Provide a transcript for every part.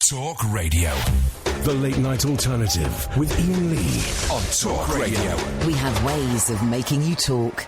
Talk Radio. The Late Night Alternative with Iain Lee on Talk Radio. We have ways of making you talk.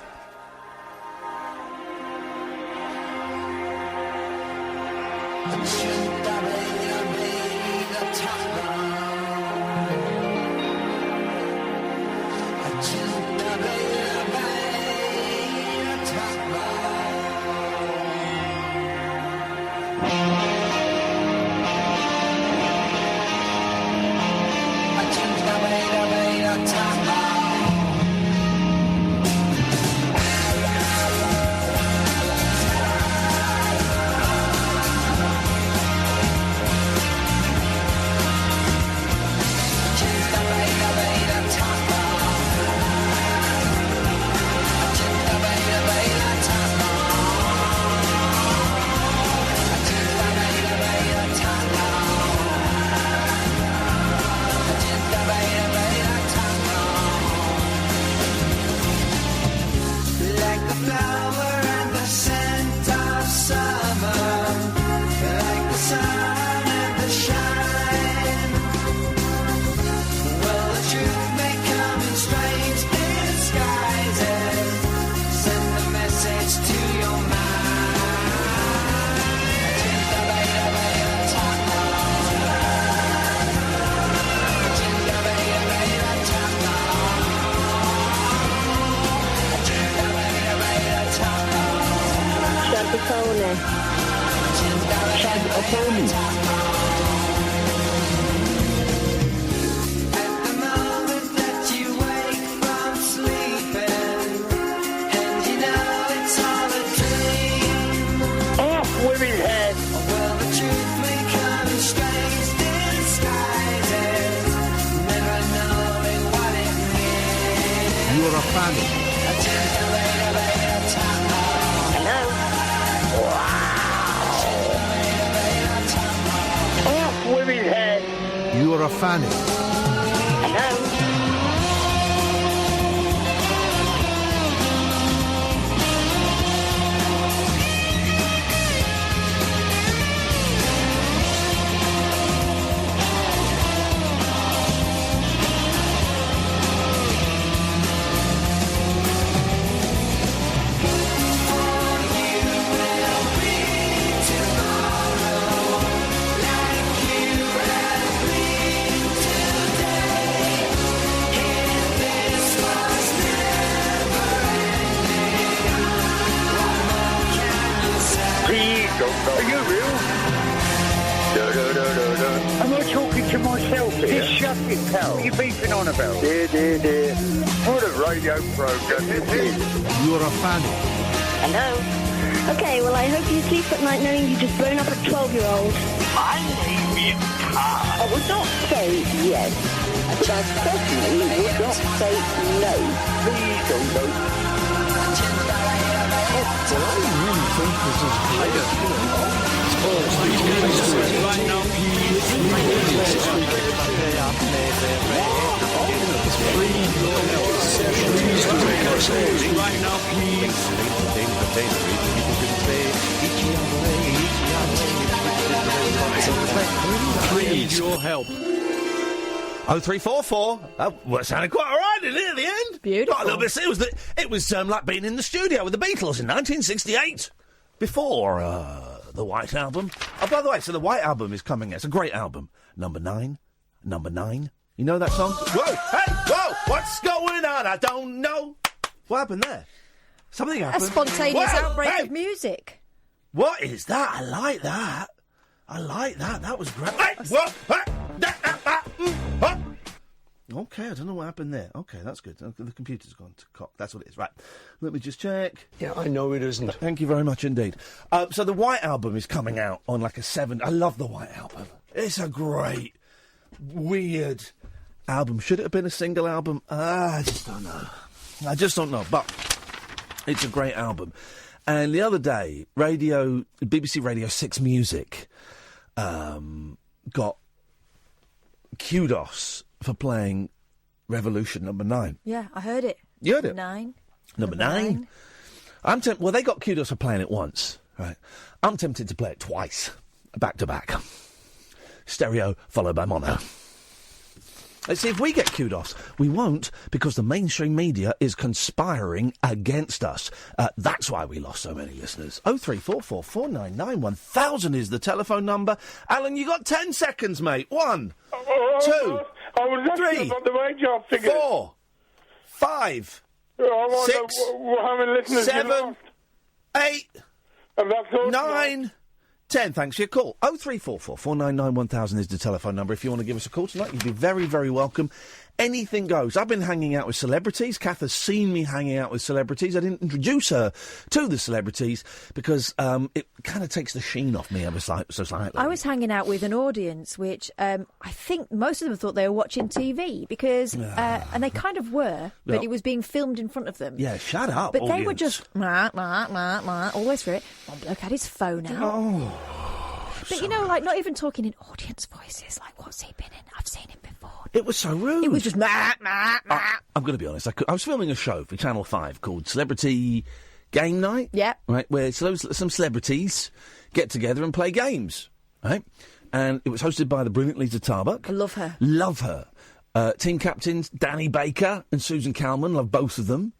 Please your help. 0344. Well, it sounded quite all right, didn't it, at the end? Beautiful. Got a little bit. It was like being in the studio with the Beatles in 1968, before the White Album. Oh, by the way, so the White Album is coming. It's a great album. Number 9. You know that song? Whoa! Hey! Whoa! What's going on? I don't know. What happened there? Something happened. A spontaneous outbreak Hey! of music. What is that? I like that. That was great. Hey! Whoa! Hey! Okay, I don't know what happened there. Okay, that's good. The computer's gone to cock. That's what it is. Right. Let me just check. Yeah, I know it isn't. Thank you very much indeed. So the White Album is coming out on like a 7. I love the White Album. It's a great, weird album. Should it have been a single album? I just don't know. But it's a great album. And the other day, BBC Radio 6 Music got kudos for playing Revolution number 9. Yeah, I heard it. You heard it? 9. Number 9. Well, they got kudos for playing it once, right? I'm tempted to play it twice, back to back. stereo, followed by mono. Let's see if we get kudos. We won't, because the mainstream media is conspiring against us. That's why we lost so many listeners. 0344 499 1000 is the telephone number. Alan, you got 10 seconds, mate. 1, 2, I was 3, about the wage job figures. 4, 5, I 6, how many listeners 7, 8, and that's all 9, 10. Thanks for your call. 0344 499 1000 is the telephone number. If you want to give us a call tonight, you'd be very, very welcome. Anything goes. I've been hanging out with celebrities. Kath has seen me hanging out with celebrities. I didn't introduce her to the celebrities because it kind of takes the sheen off me ever so slightly. I was hanging out with an audience which I think most of them thought they were watching TV because, and they kind of were, but it was being filmed in front of them. Yeah, shut up, But audience. they were just, all the way through it. One bloke had his phone out. Oh. But, you know, like, not even talking in audience voices, like, what's he been in? I've seen him before. It was so rude. It was just, I'm going to be honest. I was filming a show for Channel 5 called Celebrity Game Night. Yeah. Right, where some celebrities get together and play games. Right? And it was hosted by the brilliant Lisa Tarbuck. I love her. Love her. Team captains Danny Baker and Susan Calman. Love both of them.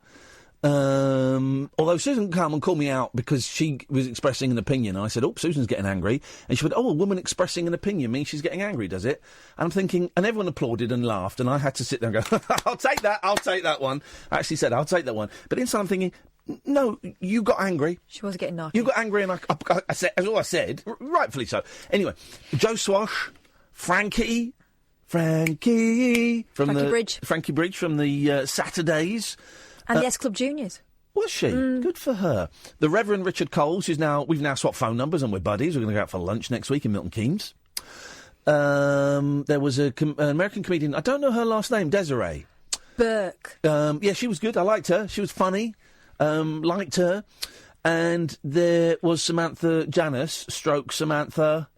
Although Susan Calman called me out because she was expressing an opinion, and I said, "Oh, Susan's getting angry," and she went, "Oh, a woman expressing an opinion means she's getting angry, does it?" And I'm thinking, and everyone applauded and laughed, and I had to sit there and go, "I'll take that one." I actually said, "I'll take that one," but inside I'm thinking, "No, you got angry. She was getting naughty. You got angry, and I said, as all I said, rightfully so." Anyway, Joe Swash, Frankie from Frankie Bridge from the Saturdays. And the S Club Juniors. Was she? Good for her. The Reverend Richard Coles, we've now swapped phone numbers and we're buddies. We're going to go out for lunch next week in Milton Keynes. There was an American comedian, I don't know her last name, Desiree Burke. Yeah, she was good. I liked her. She was funny. Liked her. And there was Samantha Janus, stroke Samantha...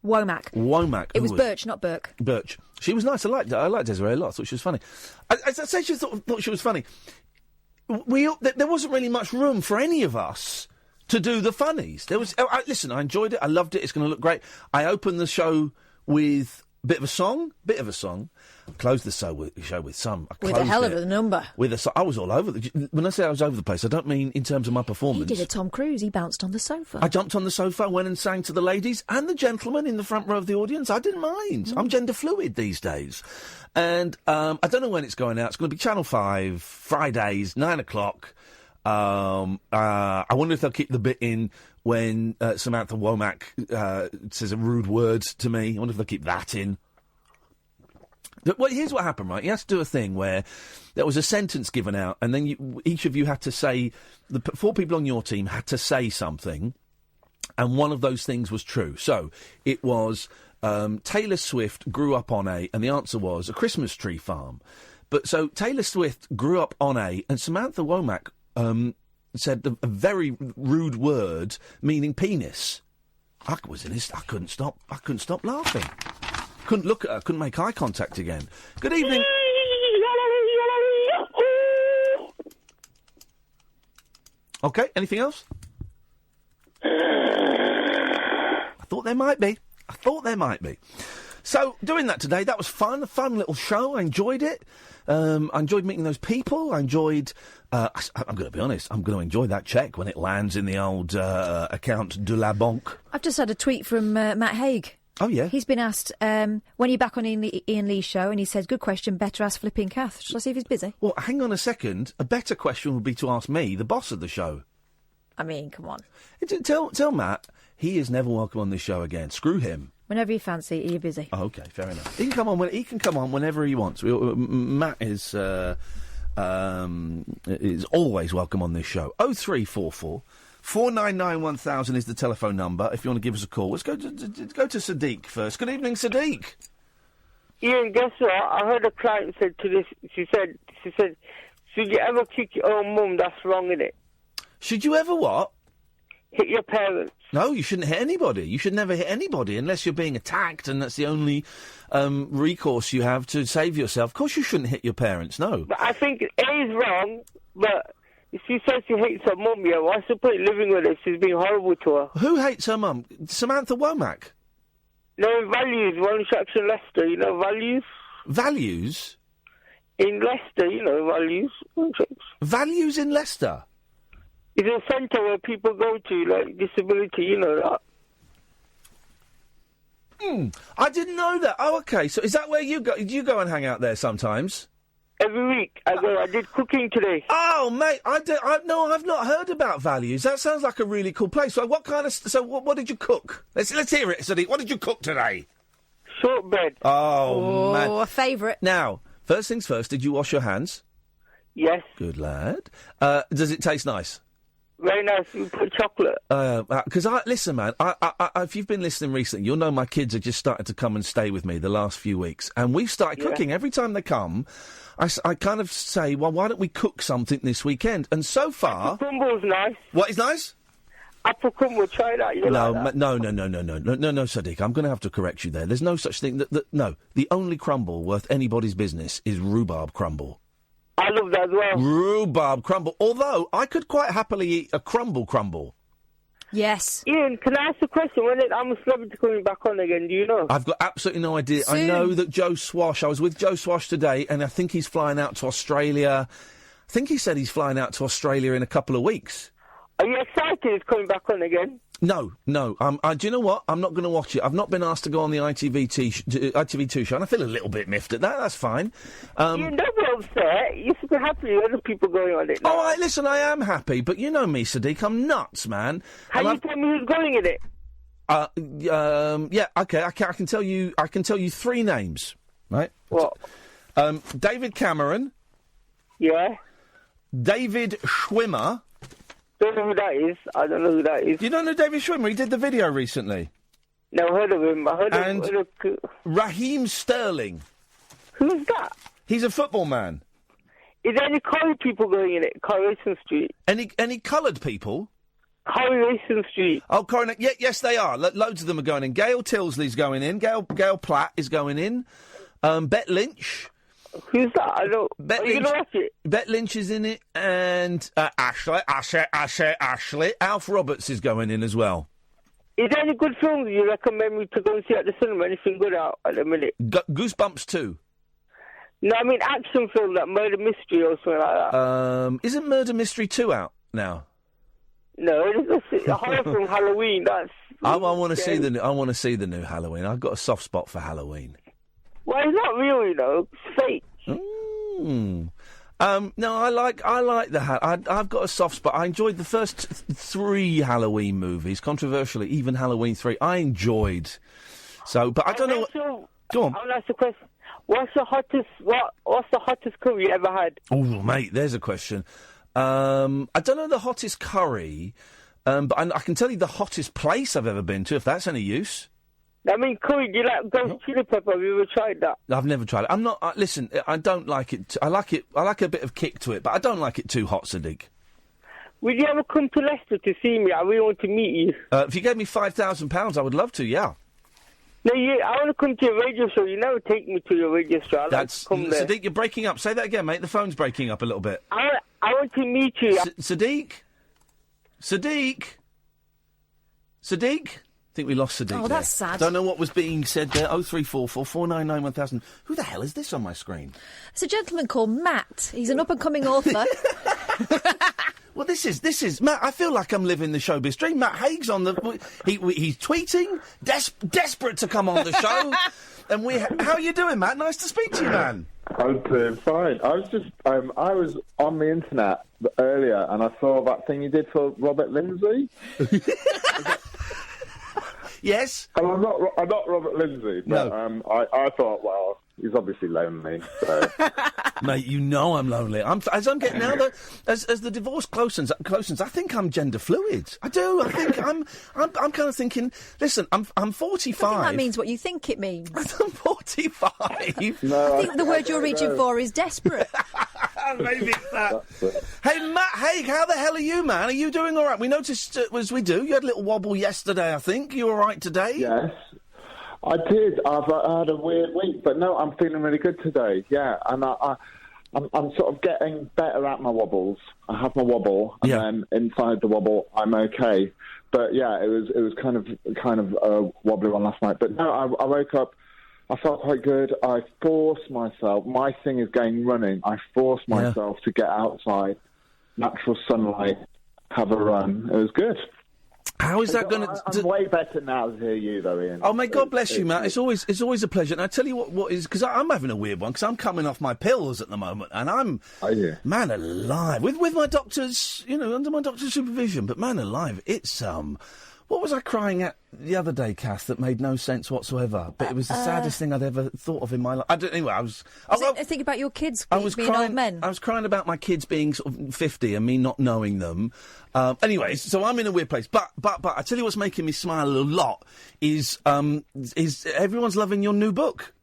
Womack. It was Birch, not Burke. Birch. She was nice. I liked Desiree a lot. I thought she was funny. I say she thought she was funny. There wasn't really much room for any of us to do the funnies. There was. Listen, I enjoyed it. I loved it. It's going to look great. I opened the show with a bit of a song. I closed the show with some. With a hell of a number. I was all over. When I say I was over the place, I don't mean in terms of my performance. He did a Tom Cruise. He bounced on the sofa. I jumped on the sofa, went and sang to the ladies and the gentlemen in the front row of the audience. I didn't mind. I'm gender fluid these days. And I don't know when it's going out. It's going to be Channel 5, Fridays, 9 o'clock. I wonder if they'll keep the bit in when Samantha Womack says a rude word to me. I wonder if they'll keep that in. Well, here's what happened, right? You had to do a thing where there was a sentence given out, and then each of you had to say, the 4 people on your team had to say something, and one of those things was true. So it was Taylor Swift grew up on and the answer was a Christmas tree farm. But so Taylor Swift grew up on and Samantha Womack said a very rude word meaning penis. I couldn't stop laughing. Couldn't look at her, couldn't make eye contact again. Good evening. Okay, anything else? I thought there might be. So, doing that today, that was fun. A fun little show. I enjoyed it. I enjoyed meeting those people. I enjoyed... I'm going to be honest, I'm going to enjoy that cheque when it lands in the old account de la banque. I've just had a tweet from Matt Haig. Oh, yeah? He's been asked, when are you back on Iain Lee's show? And he says, good question, better ask Flipping Kath. Shall I see if he's busy? Well, hang on a second. A better question would be to ask me, the boss of the show. I mean, come on. Tell Matt, he is never welcome on this show again. Screw him. Whenever you fancy, you're busy. Oh, OK, fair enough. He can come on whenever he wants. Matt is always welcome on this show. 0344 499 1000 is the telephone number if you want to give us a call. Let's go to Sadiq first. Good evening, Sadiq. Iain, guess what? I heard a client said to this. She said, should you ever kick your own mum? That's wrong, innit? Should you ever what? Hit your parents. No, you shouldn't hit anybody. You should never hit anybody unless you're being attacked, and that's the only recourse you have to save yourself. Of course, you shouldn't hit your parents. No. But I think A is wrong, but. If she says she hates her mum, yeah, what's the point living with her? She's being horrible to her. Who hates her mum? Samantha Womack? No, Values, one section Leicester, you know, Values? Values? In Leicester, you know, Values. Values in Leicester? It's a centre where people go to, like, disability, you know that. I didn't know that. Oh, okay. So is that where you go? Do you go and hang out there sometimes? Every week I go. I did cooking today. Oh, mate, no, I've not heard about Values. That sounds like a really cool place. So what kind of? So what did you cook? Let's hear it, Sadiq. What did you cook today? Shortbread. Oh, man. a favourite. Now, first things first. Did you wash your hands? Yes. Good lad. Does it taste nice? Very nice. You put chocolate. Because listen, man. If you've been listening recently, you'll know my kids are just starting to come and stay with me the last few weeks, and we've started cooking every time they come. I kind of say, well, why don't we cook something this weekend? And so far, apple crumble's nice. What is nice? Apple crumble. Try that. No, like that. no, Sadiq. I'm going to have to correct you there. There's no such thing. No, the only crumble worth anybody's business is rhubarb crumble. I love that as well. Rhubarb crumble. Although I could quite happily eat a crumble. Yes. Ian, can I ask a question? When I'm a celebrity coming back on again, do you know? I've got absolutely no idea. Soon. I know that Joe Swash, I was with Joe Swash today, and I think he's flying out to Australia. I think he said he's flying out to Australia in a couple of weeks. Are you excited he's coming back on again? No. Do you know what? I'm not going to watch it. I've not been asked to go on the ITV2 show, and I feel a little bit miffed at that. That's fine. You don't be upset. You should be happy with other people going on it now. Listen, I am happy, but you know me, Sadiq, I'm nuts, man. How you tell me who's going in it? Yeah, okay, I can tell you 3 names, right? What? David Cameron. Yeah. David Schwimmer. Don't know who that is. I don't know who that is. You don't know David Schwimmer? He did the video recently. Never heard of him. I heard and of Raheem Sterling. Who's that? He's a football man. Is there any coloured people going in it? Coronation Street. Any coloured people? Coronation Street. Oh, yes, they are. Loads of them are going in. Gail Tilsley's going in. Gail Platt is going in. Bet Lynch. Who's that? I don't. Are you gonna watch it? Bet Lynch is in it, and Ashley. Alf Roberts is going in as well. Is there any good films you recommend me to go and see at the cinema? Anything good out at the minute? Goosebumps 2. No, I mean action film, like Murder Mystery or something like that. Isn't Murder Mystery 2 out now? No, it's a horror film, Halloween. That's. I want to see the. I want to see the new Halloween. I've got a soft spot for Halloween. Well, it's not real, you know. It's fake. No, I like the. I've got a soft spot. I enjoyed the first 3 Halloween movies. Controversially, even Halloween 3, I enjoyed. So, but I don't know. Go on. I'll ask the question. What's the hottest curry you ever had? Oh, mate, there's a question. I don't know the hottest curry, but I can tell you the hottest place I've ever been to, if that's any use. I mean, curry, do you like ghost chili pepper? Have you ever tried that? I've never tried it. I'm not... listen, I don't like it... I like a bit of kick to it, but I don't like it too hot, Sadiq. Will you ever come to Leicester to see me? I really want to meet you. If you gave me £5,000, I would love to, yeah. No, I want to come to your radio show. You never take me to your radio show. I'd like to come there. Sadiq, you're breaking up. Say that again, mate. The phone's breaking up a little bit. I want to meet you. Sadiq? I think we lost Sadiq. Oh, that's sad. Don't know what was being said there. 0344 499 1000. Who the hell is this on my screen? It's a gentleman called Matt. He's an up-and-coming author. Well, this is Matt. I feel like I'm living the showbiz dream. Matt Haig's on the. He's tweeting, desperate to come on the show. And how are you doing, Matt? Nice to speak to you, man. I'm doing fine. I was just I was on the internet earlier and I saw that thing you did for Robert Lindsay. Yes. And I'm not Robert Lindsay, but no. I thought, well, he's obviously lonely. So. Mate, you know I'm lonely. As I'm getting now, as the divorce closens, I think I'm gender fluid. I do. I think I'm kind of thinking. Listen, I'm 45. I think that means what you think it means. I'm 45. No, I think the word you're reaching for is desperate. Maybe it's that. Hey, Matt Haig, how the hell are you, man? Are you doing all right? We noticed, as we do, you had a little wobble yesterday, I think. You all right today? Yes. I did. I had a weird week, but no, I'm feeling really good today. Yeah, and I I'm sort of getting better at my wobbles. I have my wobble, and then inside the wobble, I'm okay. But yeah, it was kind of a wobbly one last night. But no, I woke up. I felt quite good. I forced myself. My thing is going running. I forced myself to get outside, natural sunlight, have a run. It was good. How is that going to? I'm way better now to hear you, though, Iain. Oh, may God bless you, Matt. It's always a pleasure. And I tell you what is, because I'm having a weird one, because I'm coming off my pills at the moment, and I'm man alive with my doctor's, under my doctor's supervision. But man alive, it's what was I crying at the other day, Kath, that made no sense whatsoever? But it was the saddest thing I'd ever thought of in my life. Anyway, I was think about your kids being old men. I was crying about my kids being sort of 50 and me not knowing them. Anyway, so I'm in a weird place. But I tell you what's making me smile a lot is everyone's loving your new book.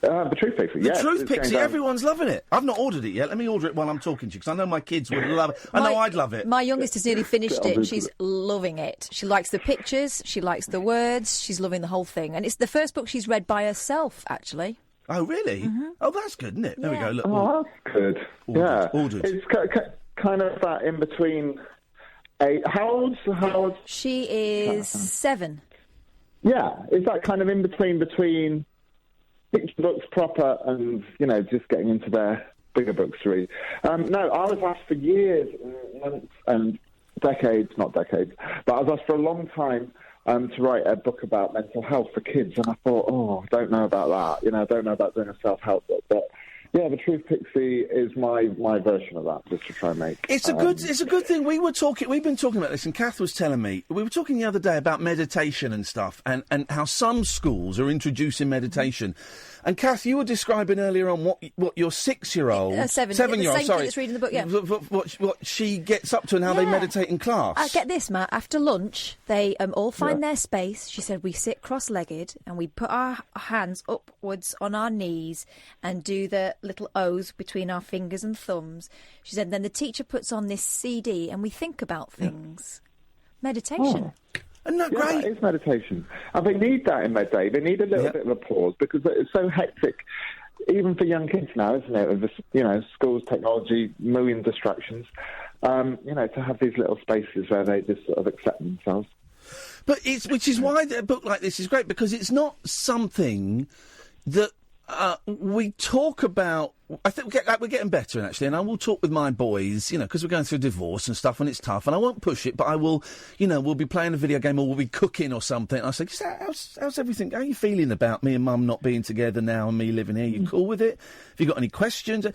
The Truth Pixie, The Truth Pixie, everyone's loving it. I've not ordered it yet. Let me order it while I'm talking to you, because I know my kids would love it. I know I'd love it. My youngest has nearly finished it. She's loving it. She likes the pictures. She likes the words. She's loving the whole thing. And it's the first book she's read by herself, actually. Oh, really? Mm-hmm. Oh, that's good, isn't it? There we go. Look, that's good. Ordered. It's kind of that in between. How old? She is 7. Yeah, is that kind of in between picture books proper and, just getting into their bigger books to read. No, I was asked for years, months and decades, not decades, but I was asked for a long time to write a book about mental health for kids, and I thought, I don't know about that. I don't know about doing a self-help book, but yeah, The Truth Pixie is my version of that, just to try and make. It's a good thing. We've been talking about this, and Kath was telling me, we were talking the other day about meditation and stuff, and how some schools are introducing meditation. And Kath, you were describing earlier on what your 7-year-old, sorry, that's reading the book, yeah, what she gets up to and how they meditate in class. Get this, Matt. After lunch, they all find their space. She said we sit cross-legged and we put our hands upwards on our knees and do the little O's between our fingers and thumbs. She said then the teacher puts on this CD and we think about things. Meditation. Isn't that great? That is meditation. And they need that in their day. They need a little bit of a pause because it's so hectic, even for young kids now, isn't it? With schools, technology, million distractions. To have these little spaces where they just sort of accept themselves. But which is why a book like this is great, because it's not something that we talk about. I think we're getting better, actually, and I will talk with my boys, because we're going through a divorce and stuff, and it's tough, and I won't push it, but I will, we'll be playing a video game or we'll be cooking or something, and I say, how's everything, how are you feeling about me and Mum not being together now and me living here? You cool with it? Have you got any questions?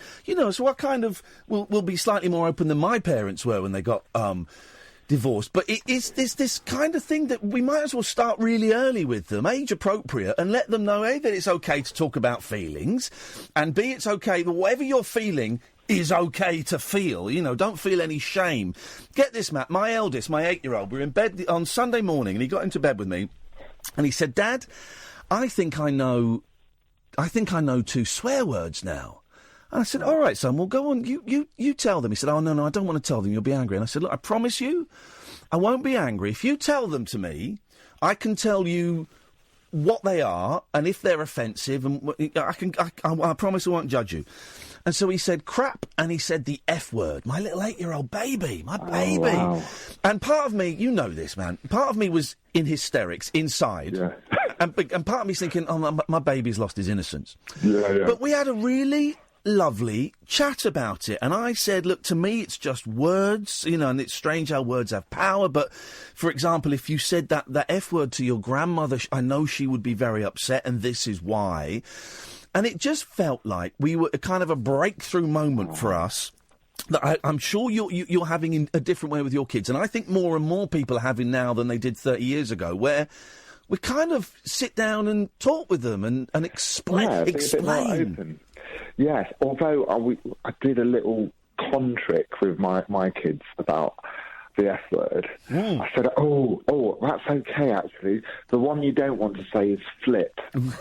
So I kind of will be slightly more open than my parents were when they got divorced, but it is this kind of thing that we might as well start really early with them, age appropriate, and let them know, A, that it's okay to talk about feelings, and B, it's okay that whatever you're feeling is okay to feel. Don't feel any shame. Get this, Matt, my eldest, my 8-year-old, we were in bed on Sunday morning, and he got into bed with me, and he said, Dad, I think I know 2 swear words now. And I said, all right, son, well, go on, you tell them. He said, oh, no, I don't want to tell them, you'll be angry. And I said, look, I promise you, I won't be angry. If you tell them to me, I can tell you what they are and if they're offensive, and I promise I won't judge you. And so he said crap, and he said the F word. My little 8-year-old baby, my baby. Wow. And part of me, you know this, man, part of me was in hysterics inside. Yeah. and part of me's thinking, oh, my baby's lost his innocence. Yeah. But we had a really lovely chat about it, and I said, look, to me it's just words, and it's strange how words have power, but for example, if you said that F word to your grandmother, I know she would be very upset, and this is why. And it just felt like we were kind of a breakthrough moment for us that I'm sure you're having in a different way with your kids, and I think more and more people are having now than they did 30 years ago, where we kind of sit down and talk with them and explain. A bit more open. Yes, although I did a little con trick with my kids about the F word. I said, oh, that's okay, actually. The one you don't want to say is flip. And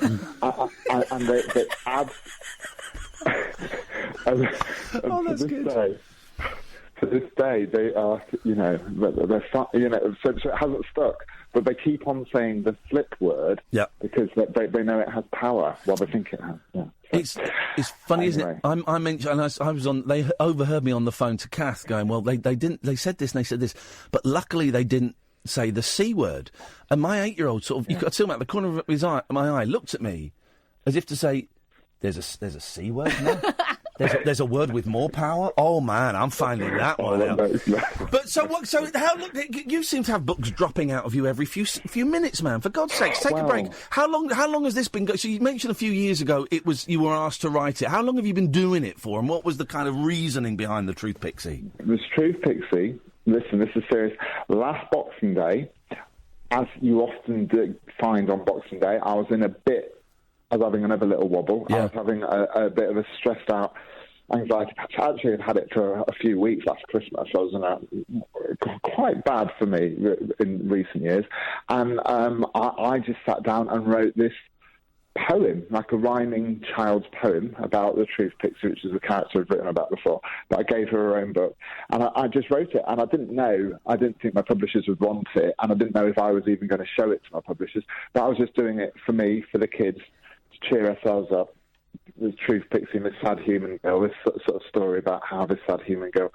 they add... that's good. To this day, they are, they're so it hasn't stuck. But they keep on saying the flip word because they know it has power while they think it has. Yeah. It's funny, Anyway. isn't it? I mentioned, and I was on. They overheard me on the phone to Kath, going, "Well, they didn't. They said this and they said this, but luckily they didn't say the C word." And my 8-year-old sort of, you could see him out the corner of my eye, looked at me as if to say, "There's a C word now." There's a word with more power. Oh man, I'm finding that one out. But so what? So how? Look, you seem to have books dropping out of you every few minutes, man. For God's sakes, take a break. How long has this been going? So you mentioned a few years ago you were asked to write it. How long have you been doing it for? And what was the kind of reasoning behind the Truth Pixie? The Truth Pixie. Listen, this is serious. Last Boxing Day, as you often find on Boxing Day, I was having another little wobble. Yeah. I was having a bit of a stressed out anxiety patch. I actually had had it for a few weeks last Christmas. So it was quite bad for me in recent years. And I just sat down and wrote this poem, like a rhyming child's poem about the Truth Pixie, which is a character I've written about before. But I gave her own book. And I just wrote it. And I didn't think my publishers would want it. And I didn't know if I was even going to show it to my publishers. But I was just doing it for me, for the kids, to cheer ourselves up. The Truth Pixie and this sad human girl, this sort of story about how this sad human girl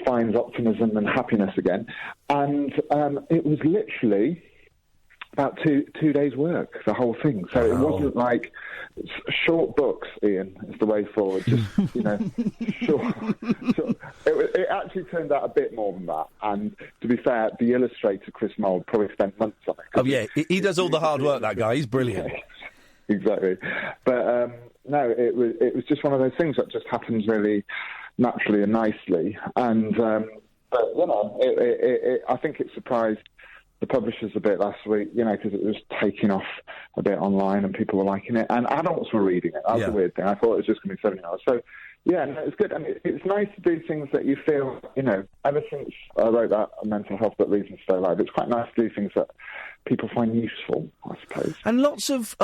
finds optimism and happiness again. And it was literally about two days' work, the whole thing. So it wasn't like short books, Ian, is the way forward. Just, short. It actually turned out a bit more than that. And to be fair, the illustrator, Chris Mould, probably spent months on it. Oh, yeah, he does all the hard work, that guy. He's brilliant. Exactly. But, no, it was just one of those things that just happens really naturally and nicely. And, but, I think it surprised the publishers a bit last week, because it was taking off a bit online and people were liking it. And adults were reading it. That was the weird thing. I thought it was just going to be 7-year-olds. So, yeah, no, it's good. I mean, it's nice to do things that you feel, ever since I wrote that mental health but reasons to stay alive, it's quite nice to do things that people find useful, I suppose. And lots of,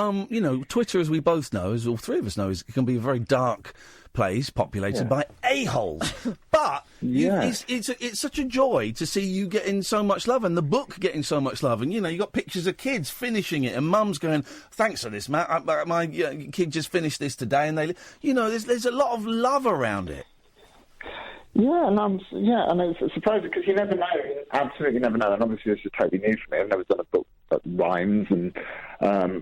Twitter, as we both know, as all three of us know, it can be a very dark place populated by a-holes. But it's such a joy to see you getting so much love and the book getting so much love. And, you got pictures of kids finishing it and mums going, thanks for this, Matt. My kid just finished this today. And there's a lot of love around it. Yeah, and it's surprising because you never know. Absolutely never know. And obviously, this is totally new for me. I've never done a book that rhymes and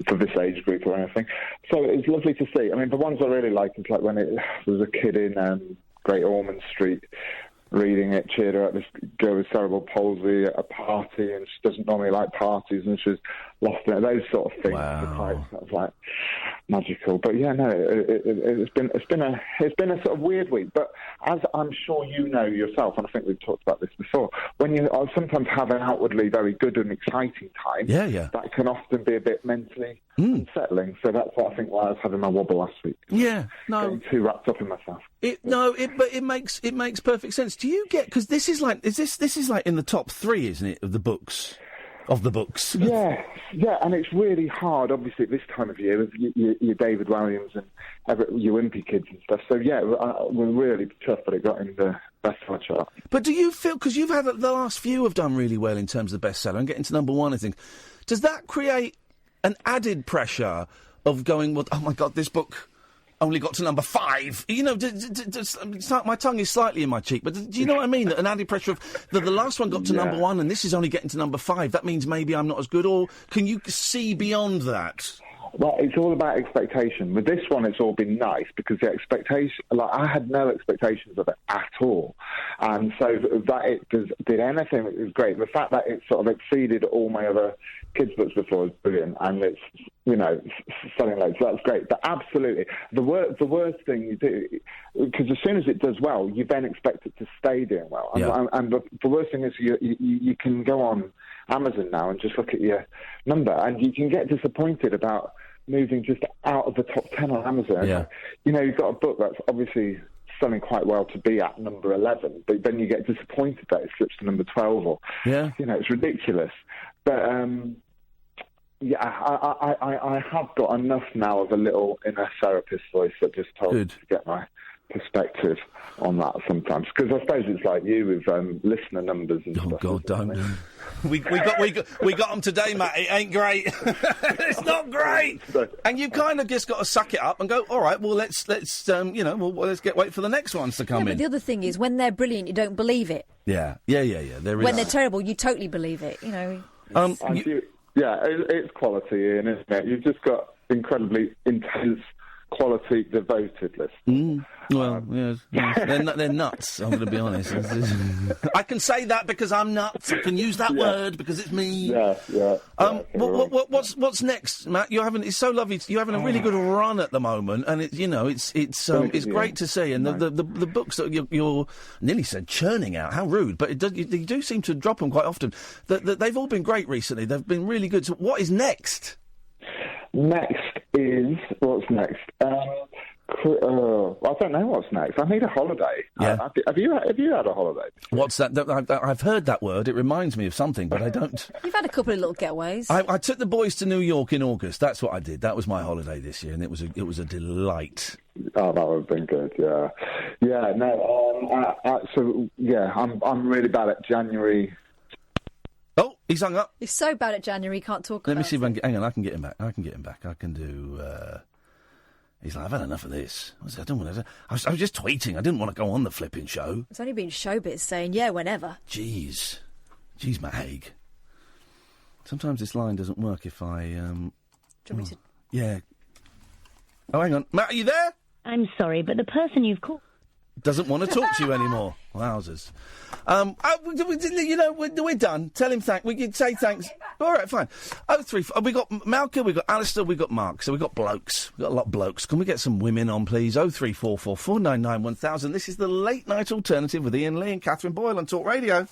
for this age group or anything. So it's lovely to see. I mean, the ones I really like is like when there was a kid in Great Ormond Street reading it, cheered her up, this girl with cerebral palsy at a party, and she doesn't normally like parties, and she was lost in it. Those sort of things are quite sort of like magical. But yeah, no, it's been a sort of weird week. But as I'm sure you know yourself, and I think we've talked about this before, when you sometimes have an outwardly very good and exciting time, that can often be a bit mentally unsettling. So that's what I think why I was having my wobble last week. Yeah, no, getting too wrapped up in myself. But it makes perfect sense. Do you get, because this is like in the top 3, isn't it, of the books? Yeah, and it's really hard, obviously, at this time of year with your David Williams and your Wimpy kids and stuff. So, yeah, we're really chuffed that it got in the bestseller chart. But do you feel, because you've had the last few have done really well in terms of bestseller and getting to number 1, I think, does that create an added pressure of going, well, oh, my God, this book only got to number 5. My tongue is slightly in my cheek, but do you know what I mean? An added pressure of the last one got to number 1 and this is only getting to number 5. That means maybe I'm not as good, or can you see beyond that? Well, it's all about expectation. With this one, it's all been nice because the expectation, I had no expectations of it at all. And so that it did anything, it was great. The fact that it sort of exceeded all my other kids' books before is brilliant. And it's, selling loads. So that's great. But absolutely, the worst thing you do, because as soon as it does well, you then expect it to stay doing well. And the worst thing is you can go on Amazon now and just look at your number, and you can get disappointed about moving just out of the top 10 on Amazon. Yeah. You've got a book that's obviously selling quite well to be at number 11, but then you get disappointed that it slips to number 12, or it's ridiculous. But I have got enough now of a little inner therapist voice that just told me to get my perspective on that sometimes, because I suppose it's like you with listener numbers and stuff. Oh God, don't. We got them today, Matt. It ain't great. It's not great. And you kind of just got to suck it up and go, all right, well, let's wait for the next ones to come in. But the other thing is, when they're brilliant, you don't believe it. Yeah. There is. When they're terrible, you totally believe it. It's quality, Ian, isn't it? You've just got incredibly intense, quality, devoted listeners. They're nuts, I'm going to be honest. I can say that because I'm nuts. I can use that word because it's me. What's next, Matt? It's so lovely. You're having a really good run at the moment, and it's great to see. And the books that you're nearly said churning out. How rude, but you do seem to drop them quite often. They've all been great recently. They've been really good. So what is next? What's next? I don't know what's next. I need a holiday. Yeah. Have you had a holiday? What's that? I've heard that word. It reminds me of something, but I don't. You've had a couple of little getaways. I took the boys to New York in August. That's what I did. That was my holiday this year, and it was a delight. Oh, that would have been good. Yeah. I'm really bad at January. Oh, he's hung up. He's so bad at January, he can't talk Let me about see if I it. can hang on, I can get him back. I can do... He's like, I've had enough of this. I was just tweeting. I didn't want to go on the flipping show. It's only been showbiz saying, yeah, whenever. Jeez, Matt Haig. Sometimes this line doesn't work if I... Do you want me to... Yeah. Oh, hang on. Matt, are you there? I'm sorry, but the person you've called... Doesn't want to talk to you anymore. Wowzers. We're done. Tell him thanks. We can say thanks. All right, fine. 03. We got Malcolm, we got Alistair, we got Mark. So we got blokes. We got a lot of blokes. Can we get some women on, please? 0344 499 1000. This is the late night alternative with Iain Lee and Catherine Boyle on Talk Radio.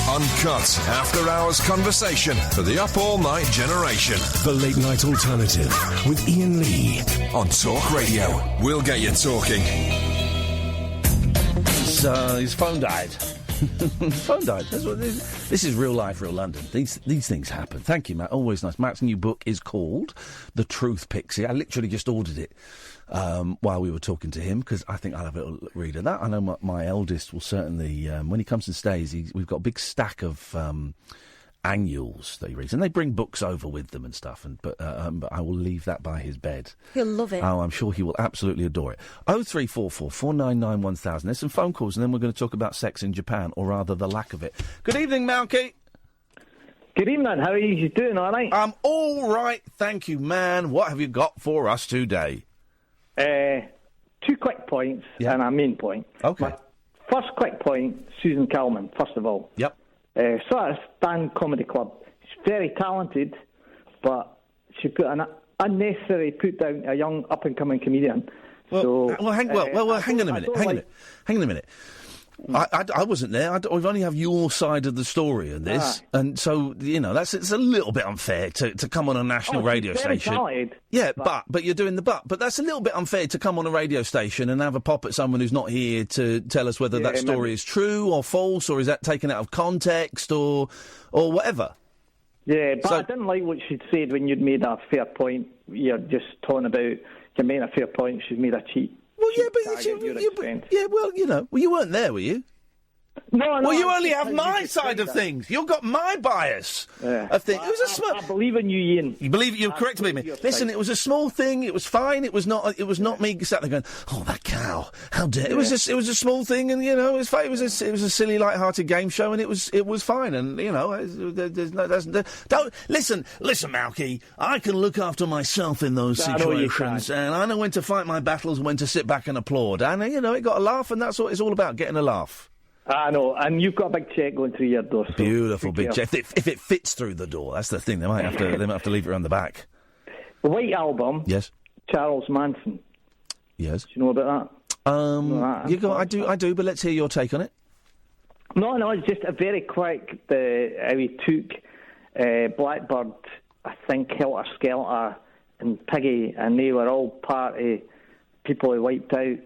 Uncut after-hours conversation for the up all-night generation. The late night alternative with Iain Lee on Talk Radio. We'll get you talking. His phone died. Phone died. That's what this is real life, real London. These things happen. Thank you, Matt. Always nice. Matt's new book is called The Truth Pixie. I literally just ordered it while we were talking to him because I think I'll have a little read of that. I know my eldest will certainly, when he comes and stays, we've got a big stack of annuals that he reads, and they bring books over with them and stuff. But I will leave that by his bed. He'll love it. Oh, I'm sure he will absolutely adore it. 0344 499 1000. There's some phone calls, and then we're going to talk about sex in Japan, or rather the lack of it. Good evening, Malky. Good evening. How are you doing? All right. I'm all right, thank you, man. What have you got for us today? 2 quick points and a main point. Okay. My first quick point: Susan Calman. First of all. Yep. Sort of Stand Comedy Club. She's very talented, but she put an unnecessary put down a young up and coming comedian. Hang on a minute. I wasn't there. We've only have your side of the story in this, and so it's a little bit unfair to come on a national radio station. Talented, yeah, but you're doing the but that's a little bit unfair to come on a radio station and have a pop at someone who's not here to tell us whether that story is true or false, or is that taken out of context or whatever. Yeah, but I didn't like what she'd said when you'd made a fair point. You're just talking about you made a fair point. She's made a cheat. Well, you weren't there, were you? No. Well, you only have my side of things. You've got my bias of things. It was I believe in you, Ian. You believe it? You're correct to me. Listen, it was a small thing. It was fine. It was not me sat there going, "Oh, that cow! How dare!" It was a small thing, and it was fine. It was a silly, light-hearted game show, and it was fine. And don't listen, Malky. I can look after myself in those situations, and I know when to fight my battles, when to sit back and applaud. And it got a laugh, and that's what it's all about: getting a laugh. I know, and you've got a big check going through your door. So beautiful big check. If it fits through the door, that's the thing. They might have to leave it around the back. The White Album. Yes. Charles Manson. Yes. Do you know about that? I do, but let's hear your take on it. No, it's just a very quick. How he took Blackbird, I think Helter Skelter, and Piggy, and they were all part of people he wiped out.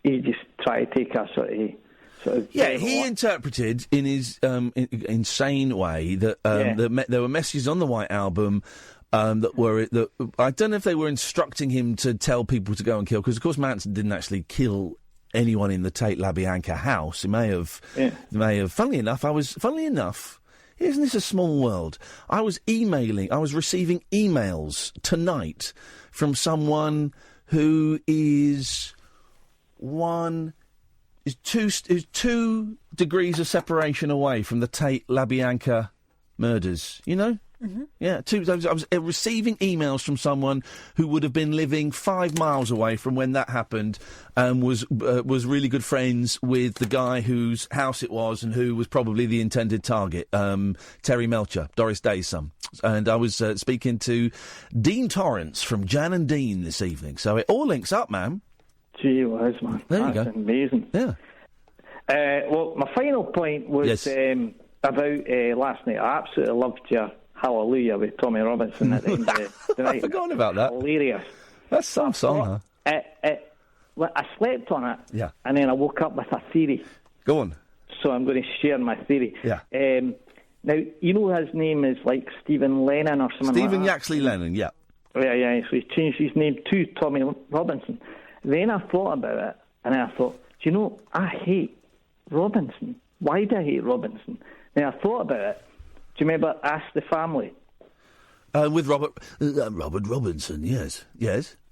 He just tried to take a sort of he interpreted in his insane way that there were messages on the White Album That I don't know if they were instructing him to tell people to go and kill, because of course Manson didn't actually kill anyone in the Tate LaBianca house. He may have. Funnily enough, isn't this a small world? I was receiving emails tonight from someone who is 2 degrees of separation away from the Tate LaBianca murders. You know? Mm-hmm. Yeah, I was receiving emails from someone who would have been living 5 miles away from when that happened, and was really good friends with the guy whose house it was and who was probably the intended target, Terry Melcher, Doris Day's son. And I was speaking to Dean Torrance from Jan and Dean this evening. So it all links up, man. Gee whiz, man. There you go. That's amazing. Yeah. Well, my final point was about last night. I absolutely loved your Hallelujah with Tommy Robinson at the end of the night. I've forgotten about that. Hilarious. That's some song, huh? I slept on it, yeah, and then I woke up with a theory. Go on. So I'm going to share my theory. Yeah. Now, you know his name is like Stephen Lennon or something Stephen like that? Yaxley Lennon, yeah. Yeah, so he's changed his name to Tommy Robinson. Then I thought about it, and I thought, do you know, I hate Robinson. Why do I hate Robinson? Then I thought about it. Do you remember Ask the Family? With Robert Robinson, yes.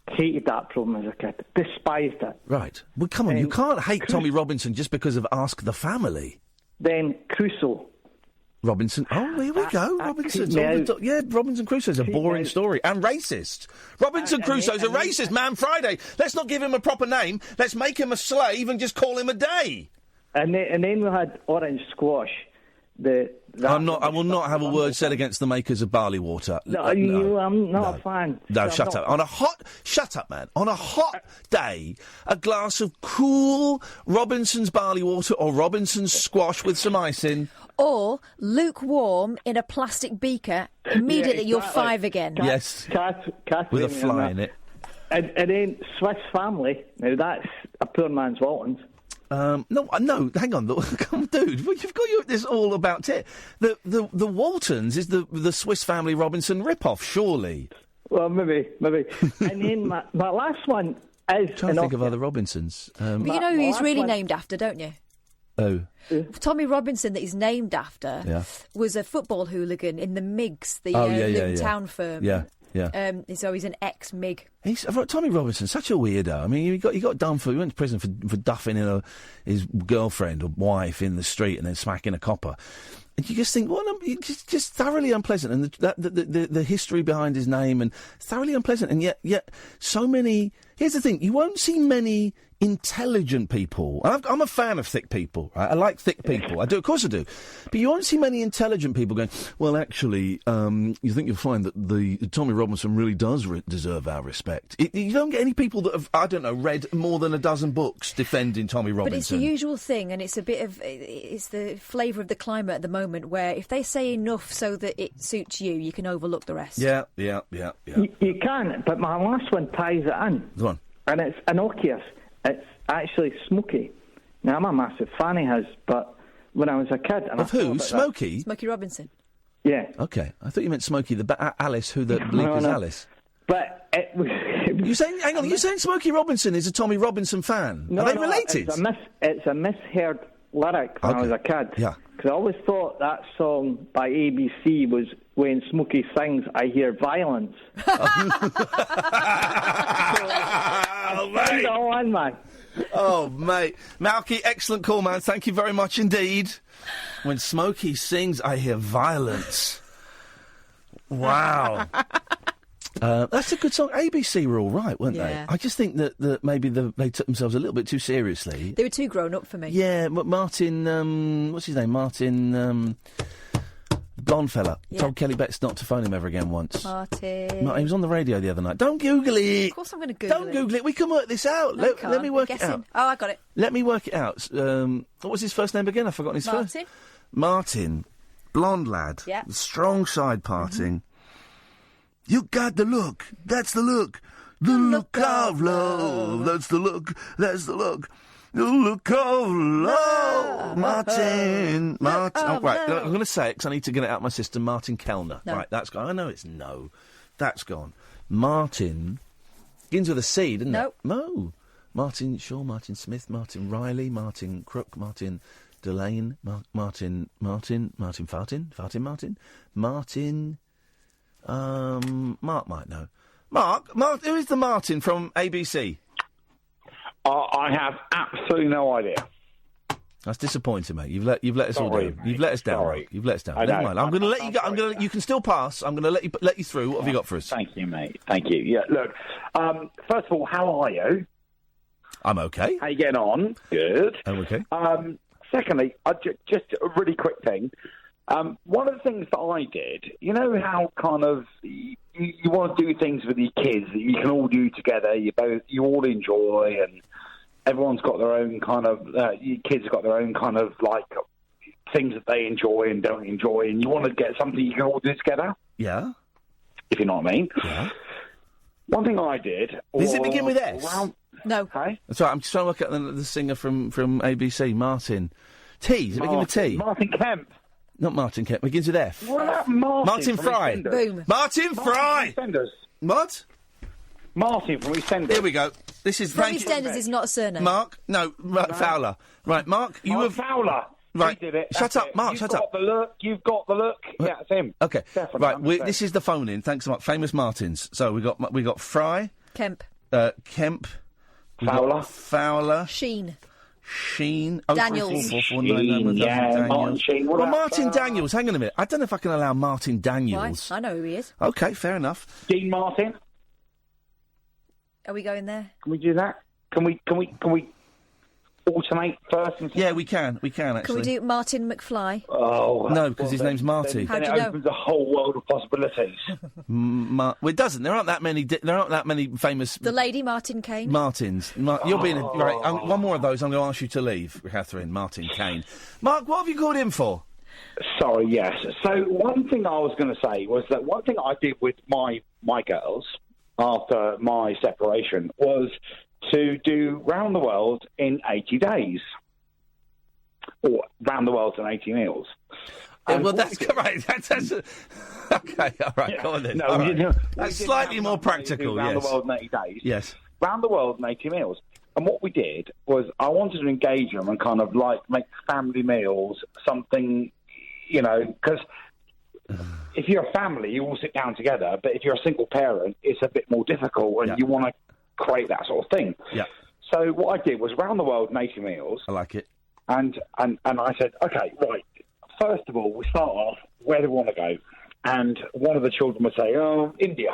Hated that program as a kid. Despised it. Right. Well, come on, you can't hate Tommy Robinson just because of Ask the Family. Then Crusoe. Robinson. Oh, here we go. Robinson. Robinson Crusoe's a boring story. And racist. Robinson Crusoe's a racist. Man Friday. Let's not give him a proper name. Let's make him a slave and just call him a day. And then we had Orange Squash. I will not have a word said against the makers of barley water. No, I'm not a fan. No, shut up. Shut up, man. On a hot day, a glass of cool Robinson's barley water or Robinson's squash with some ice in. Or lukewarm in a plastic beaker. Immediately you're 5 again. Yes. Kath with a fly in it. And then Swiss Family. Now that's a poor man's Waltons. No, hang on, dude. You've got this all about it. The Waltons is the Swiss Family Robinson rip-off, surely. Well, maybe. And then my last one is... I'm trying to think of other Robinsons. But you know who he's really named after, don't you? Oh. Tommy Robinson, that he's named after, was a football hooligan in the MIGs, the town firm. Yeah. So he's an ex-MIG. Tommy Robinson, such a weirdo. I mean, he got done for. He went to prison for duffing in his girlfriend or wife in the street and then smacking a copper. And you just think, just thoroughly unpleasant, and the history behind his name, and thoroughly unpleasant, and yet so many. Here's the thing: you won't see many intelligent people. I'm a fan of thick people. Right? I like thick people. I do, of course, I do. But you won't see many intelligent people going, well, actually, you think you'll find that the Tommy Robinson really does deserve our respect. You don't get any people that have, I don't know, read more than a dozen books defending Tommy Robinson. But it's the usual thing, and it's it's the flavour of the climate at the moment, where if they say enough so that it suits you, you can overlook the rest. Yeah. You can, but my last one ties it in. Go on. And it's innocuous. It's actually Smokey. Now, I'm a massive fan of his, but when I was a kid... Of who? Smokey? Smokey Robinson. Yeah. OK. I thought you meant Smokey, Alice, who the bleep is Alice. But it was... Hang on, you're saying Smokey Robinson is a Tommy Robinson fan? No, Are they related? It's a misheard lyric when I was a kid. Yeah. Because I always thought that song by ABC was when Smokey sings, I hear violence. Mate. On, man. Oh, mate. Malky, excellent call, man. Thank you very much indeed. When Smokey sings, I hear violence. Wow. That's a good song. ABC were all right, weren't they? I just think that maybe they took themselves a little bit too seriously. They were too grown up for me. Yeah, Martin, what's his name? Martin, blonde fella. Yeah. Told Kelly Betts not to phone him ever again once. He was on the radio the other night. Don't Google it. Of course I'm going to Google it. Don't Google it. We can work this out. No, let me work it out. Oh, I got it. Let me work it out. What was his first name again? I've forgotten his first. Martin. Blonde lad. Yeah. Strong side parting. You got the look. That's the look. The look of love. That's the look. That's the look. The look of love. Martin. Oh, right. I'm going to say it because I need to get it out of my system. Martin Kellner. No. Right. That's. I know it's no. That's gone. Martin begins with a C, doesn't Nope. it? No. Martin Shaw, Martin Smith, Martin Riley, Martin Crook, Martin Delane, Martin Fartin, Martin. Mark might know. Mark, who is the Martin from ABC? I have absolutely no idea. That's disappointing, mate. You've let us all down. You've let us down. Sorry. Mark. You've let us down. I Never know. mind. I'm going to let you go. You can still pass. I'm going to let you through. What have you got for us? Thank you, mate. Thank you. Yeah, look. First of all, how are you? I'm okay. How you getting on? Good. I'm okay. Secondly, just a really quick thing. One of the things that I did, you know how kind of you want to do things with your kids that you can all do together. You all enjoy, and everyone's got their own kind of. Your kids have got their own kind of like things that they enjoy and don't enjoy, and you want to get something you can all do together. Yeah. If you know what I mean. Yeah. One thing I did. Does it begin with S? No. Okay. That's right. I'm just trying to work out the singer from ABC, Martin. T. Does it begin with T? Martin Kemp. Not Martin Kemp. It begins with F. What about Martin from Fry. EastEnders? Boom. Martin Fry. From EastEnders. What? Martin from EastEnders. Here we go. This is From thank you. EastEnders is not a surname. Mark. No, Fowler. Right, Mark. You have Fowler. Right. He did it. Shut That's up, it. Mark. Shut up. You've got the look. Yeah, it's him. Okay. Definitely, Right. 100%. This is the phone in. Thanks so much. Famous Martins. So we got Fry. Kemp. Kemp. Fowler. Sheen. Daniels. Martin Sheen. Well, Martin Daniels. Hang on a minute. I don't know if I can allow Martin Daniels. Why? I know who he is. Okay, fair enough. Dean Martin. Are we going there? Can we do that? Can we alternate first and second? Yeah, we can actually. Can we do Martin McFly? Oh no, because his name's Marty. Then it opens a whole world of possibilities. Well, it doesn't. There aren't that many famous. The lady Martin Kane. Martins. You're being right. One more of those. I'm going to ask you to leave, Catherine. Martin Kane. Mark, what have you called in for? Sorry, yes. So one thing I was going to say was that one thing I did with my girls after my separation was to do round the world in 80 days. Or round the world in 80 meals. Well, that's right. That's okay, all right, Yeah. go on then. No, All we right. didn't- That's we slightly didn't more have practical, round yes. the world in 80 days. Yes. Round the world in 80 meals. And what we did was I wanted to engage them and kind of like make family meals something, you know, because if you're a family, you all sit down together. But if you're a single parent, it's a bit more difficult, and you want to create that sort of thing. Yeah. So what I did was round the world in 80 meals. I like it. And I said, okay, right. First of all, we start off. Where do we want to go? And one of the children would say, "Oh, India."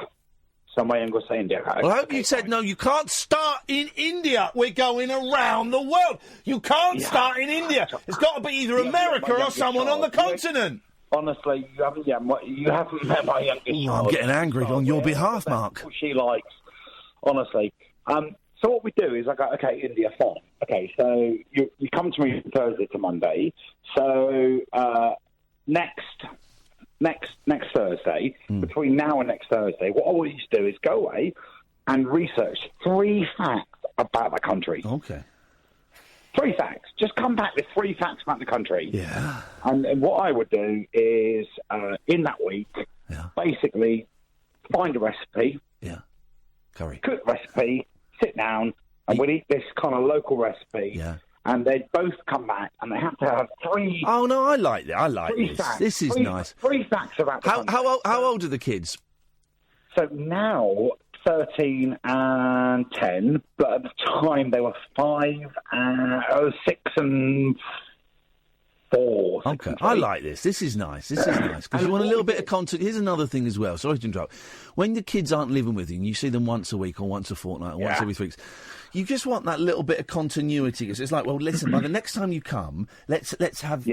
So my younger would say India. Okay, Well, I hope you said, no, you can't start in India. We're going around the world. You can't start in India. It's got to be either America or someone on the continent. Honestly, you haven't met my youngest child. I'm getting angry on your behalf, Mark. What she likes, honestly. So what we do is I go, okay, India, fine. Okay, so you come to me Thursday to Monday. So next Thursday, between now and next Thursday, what I want you to do is go away and research 3 facts about the country. Okay. 3 facts. Just come back with 3 facts about the country. Yeah. And what I would do is, in that week, basically find a recipe. Yeah. Curry. Cook recipe, sit down, and we'd eat this kind of local recipe. Yeah. And they'd both come back, and they have to have 3... Oh, no, I like that. I like 3 this. facts. This is nice. 3 facts about the country. How old are the kids? So now, 13 and 10, but at the time they were 6 and 4. Okay, I like this. This is nice. This is nice. Because you want a little bit of content. Here's another thing as well. Sorry to interrupt. When the kids aren't living with you and you see them once a week or once a fortnight or once every 3 weeks, you just want that little bit of continuity. It's like, well, listen, by the next time you come, let's have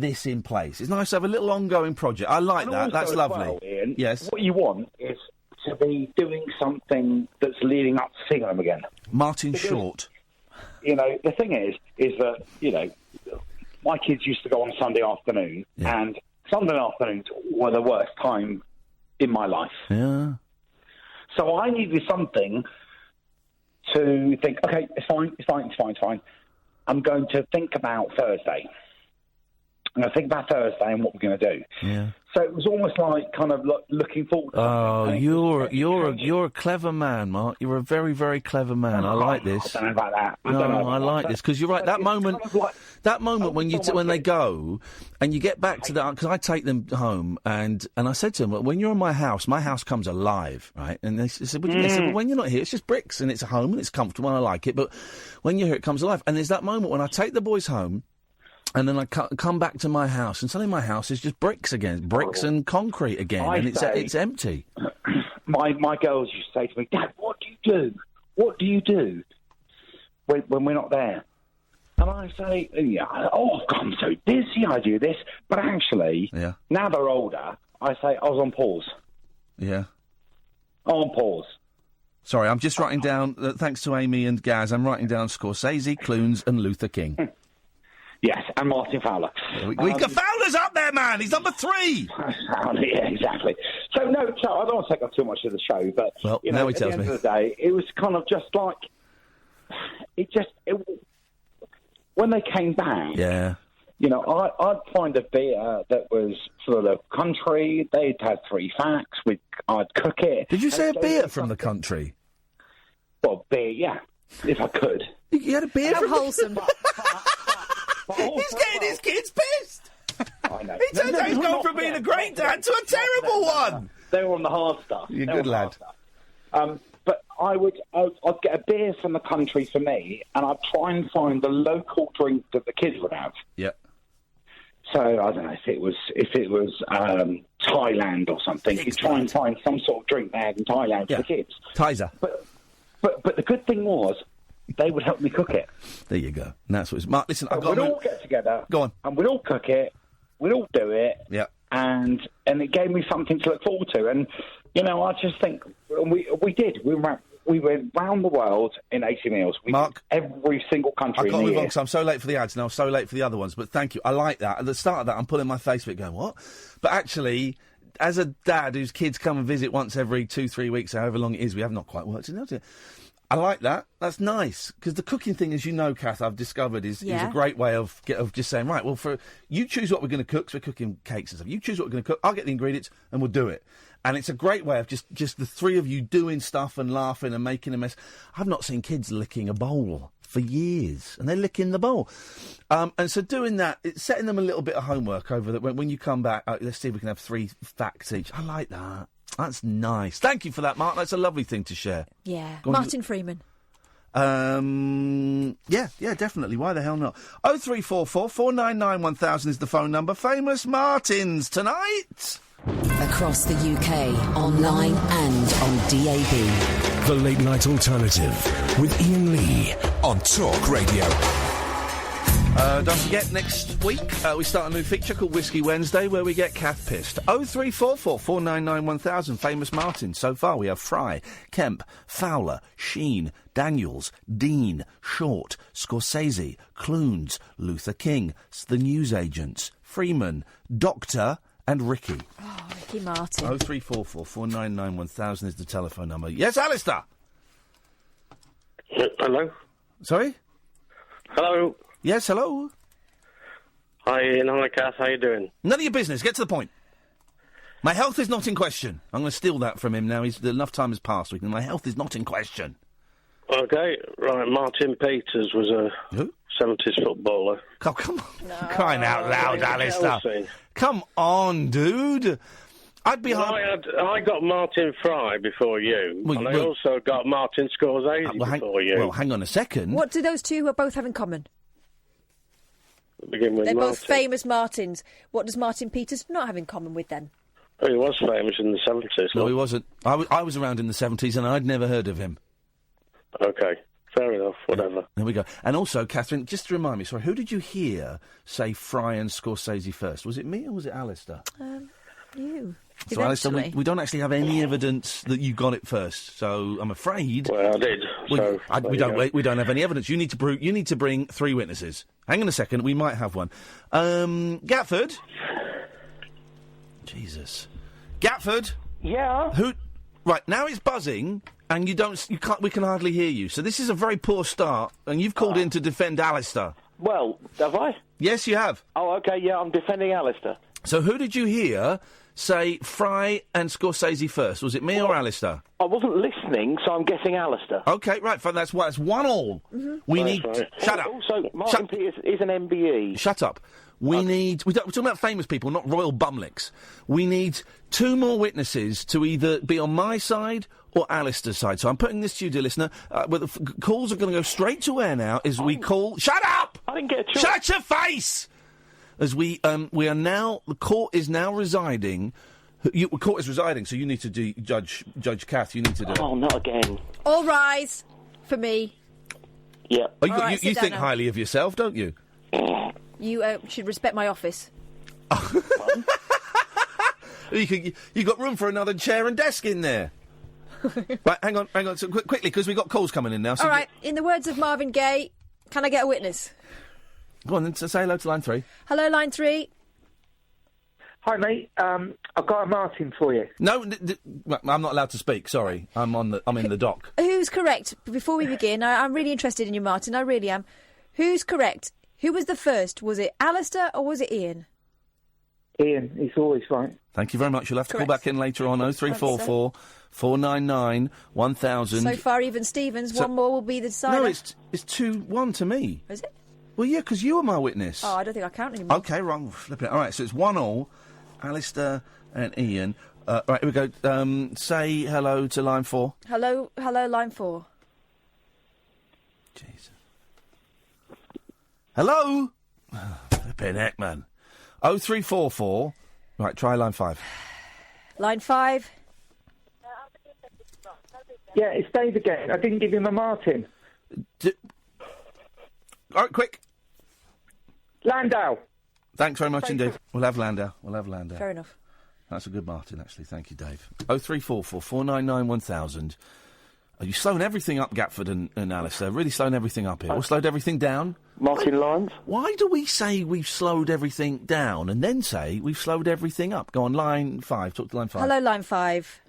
this in place. It's nice to have a little ongoing project. I like that. That's as lovely. well, Ian, yes. What you want is to be doing something that's leading up to seeing them again. Martin Short. You know, the thing is that, you know, my kids used to go on Sunday afternoon, and Sunday afternoons were the worst time in my life. Yeah. So I needed something to think, okay, it's fine. I'm going to think about Thursday. I'm going to think about Thursday and what we're going to do. Yeah. So it was almost like kind of looking forward. Oh, you're a clever man, Mark. You're a very, very clever man. I like this. I don't know about that. I like this because you're right. That moment, when they go and you get back to that, because I take them home and I said to them, when you're in my house comes alive, right? And they said, well, when you're not here, it's just bricks and it's a home and it's comfortable and I like it. But when you're here, it comes alive. And there's that moment when I take the boys home. And then I come back to my house, and suddenly my house is just bricks again, and concrete again, and it's empty. My girls used to say to me, Dad, what do you do? What do you do when we're not there? And I say, I'm so busy, I do this. But actually, now they're older, I say, I was on pause. Yeah. On pause. Sorry, I'm just writing down, thanks to Amy and Gaz, I'm writing down Scorsese, Clunes and Luther King. Yes, and Martin Fowler. We got Fowler's up there, man. He's number 3. Yeah, exactly. So I don't want to take up too much of the show, but now he tells at the me. end of the day, it was kind of just like when they came back. Yeah. I'd find a beer that was for the country. They'd had 3 facts. I'd cook it. Did you say a beer from the country? Well, beer, yeah, if I could. You had a beer from wholesome. He's getting his kids pissed. I know. He turns out he's gone from being a great dad to a terrible one. They were on the hard stuff. You're a good lad. But I'd get a beer from the country for me, and I'd try and find the local drink that the kids would have. Yeah. So I don't know if it was Thailand or something. You'd try and find some sort of drink they had in Thailand for the kids. Tizer. But the good thing was, they would help me cook it. There you go. And that's what it's... Mark, listen, we'd all get together. Go on. And we'd all cook it. We'd all do it. Yeah. And it gave me something to look forward to. And, I just think... We did. We went round the world in 80 meals. Mark, every single country I've got to in the move on year. because I'm so late for the ads and I'm so late for the other ones. But thank you. I like that. At the start of that, I'm pulling my face a bit going, what? But actually... As a dad whose kids come and visit once every 2-3 weeks, however long it is, we have not quite worked it out yet. I like that. That's nice. Because the cooking thing, as you know, Kath, I've discovered is a great way of just saying, right, well, you choose what we're going to cook, so we're cooking cakes and stuff. You choose what we're going to cook, I'll get the ingredients, and we'll do it. And it's a great way of just the 3 of you doing stuff and laughing and making a mess. I've not seen kids licking a bowl for years, and they're licking the bowl. And so doing that, it's setting them a little bit of homework over that. When you come back, let's see if we can have 3 facts each. I like that. That's nice. Thank you for that, Mark. That's a lovely thing to share. Yeah. Martin Freeman. Yeah, definitely. Why the hell not? 0344 499 1000 is the phone number. Famous Martins tonight. Across the UK, online and on DAB. The Late Night Alternative with Iain Lee on Talk Radio. Don't forget, next week we start a new feature called Whiskey Wednesday where we get Kath pissed. 0344 499 1000. Famous Martins. So far we have Fry, Kemp, Fowler, Sheen, Daniels, Dean, Short, Scorsese, Clunes, Luther King, the Newsagents, Freeman, Doctor and Ricky. Oh, Ricky Martin. 0344 499 1000 is the telephone number. Yes, Alistair? Hello? Sorry? Hello? Yes, hello? Hi, Ian. Hi, Kath. How you doing? None of your business. Get to the point. My health is not in question. I'm going to steal that from him now. Enough time has passed. My health is not in question. Okay, right. Martin Peters was a 70s footballer. Oh, come on. No. Crying out loud, Alistair. Come on, dude. I'd be hard... I got Martin Fry before you, and I also got Martin Scorsese before you. Well, hang on a second. What do those two both have in common? Begin with They're Martin. both famous Martins. What does Martin Peters not have in common with them? Oh, he was famous in the 70s. No, he wasn't. I was around in the 70s and I'd never heard of him. OK, fair enough, whatever. There we go. And also, Catherine, just to remind me, sorry, who did you hear say Fry and Scorsese first? Was it me or was it Alistair? You. So, Alistair, we don't actually have any evidence that you got it first. So I'm afraid. Well, I did. We don't have any evidence. You need to bring 3 witnesses. Hang on a second. We might have one. Gatford. Jesus. Gatford. Yeah. Right now it's buzzing, and you can't. We can hardly hear you. So this is a very poor start, and you've called in to defend Alistair. Well, have I? Yes, you have. Oh, OK, yeah, I'm defending Alistair. So who did you hear say Fry and Scorsese first? Was it me or Alistair? I wasn't listening, so I'm guessing Alistair. OK, right, fine, that's 1-1. We need... Right. Shut up. Also, Martin Peters is an MBE. Shut up. We're talking about famous people, not royal bumlicks. We need 2 more witnesses to either be on my side or Alistair's side. So I'm putting this to you, dear listener. Calls are going to go straight to air now as we call... Shut up! I didn't get a choice. Shut your face! As we are now... The court is now residing... The court is residing, so you need to do... Judge Kath, you need to do it. Oh, not again. All rise for me. Yeah. Oh, Right, you sit think down now. highly of yourself, don't you? You should respect my office. You got room for another chair and desk in there. Right, hang on. So, quickly, because we've got calls coming in now. So All right, in the words of Marvin Gaye, can I get a witness? Go on then, so say hello to line 3. Hello, line 3. Hi, mate. I've got a Martin for you. No, I'm not allowed to speak. Sorry, I'm in the dock. Who's correct? Before we begin, I'm really interested in you, Martin. I really am. Who's correct? Who was the first? Was it Alistair or was it Iain? Iain, he's always right. Thank you very much. You'll have to Correct. call back in later on. 0344 499 1000. So far, even Stevens. One more will be the decider. No, it's 2-1 to me. Is it? Well, yeah, because you were my witness. Oh, I don't think I count anymore. Okay, wrong. Flipping it. All right, so it's 1-1. Alistair and Iain. Right, here we go. Say hello to line 4. Hello, line 4. Jesus. Hello? Flipping heck, man. 0344. Right, try line 5. Line 5. Yeah, it's Dave again. I didn't give him a Martin. All right, quick. Landau. Thanks very much indeed. We'll have Landau. Fair enough. That's a good Martin, actually. Thank you, Dave. 0344 499 1000. Are you slowing everything up, Gatford and Alistair? Really slowing everything up here. Or slowed everything down? Marking lines. Why do we say we've slowed everything down and then say we've slowed everything up? Go on, line 5. Talk to line 5. Hello, line 5.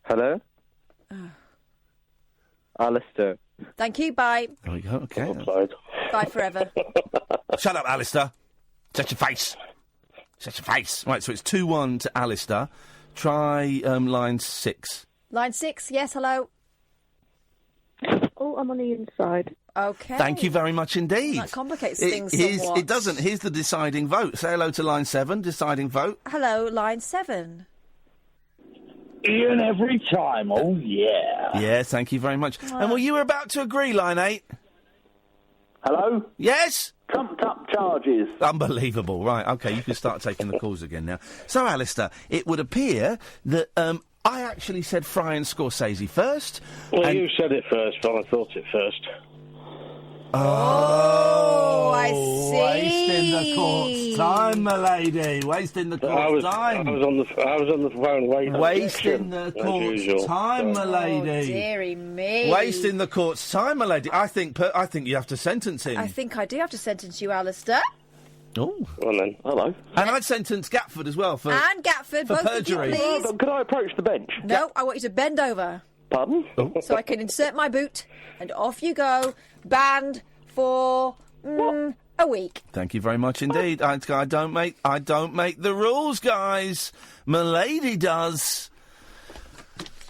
Hello? Alistair. Thank you, bye. There we go, okay. Bye forever. Shut up, Alistair. Shut your face. Shut your face. Right, so it's 2-1 to Alistair. Try line 6. Line 6, yes, hello. Oh, I'm on the inside. Okay. Thank you very much indeed. That complicates things somewhat. It doesn't. Here's the deciding vote. Say hello to line 7, deciding vote. Hello, line 7. Iain every time, oh yeah. Yeah, thank you very much. And well, you were about to agree, line 8. Hello? Yes? Trumped up charges. Unbelievable. Right, OK, you can start taking the calls again now. So, Alistair, it would appear that I actually said Fry and Scorsese first. Well, you said it first, but I thought it first. Oh, I see. Wasting the court's time, my lady. Wasting the court's time. I was on the phone waiting. Wasting the court's time, my lady. Dearie me. Wasting the court's time, my lady. I think you have to sentence him. I think I do have to sentence you, Alistair. Oh. Well then, hello. And I'd sentence Gatford as well for... And Gatford, for both perjury. of you, please. Could I approach the bench? No, I want you to bend over. Pardon? So I can insert my boot, and off you go, banned for a week. Thank you very much indeed. I don't make the rules, guys. Milady does.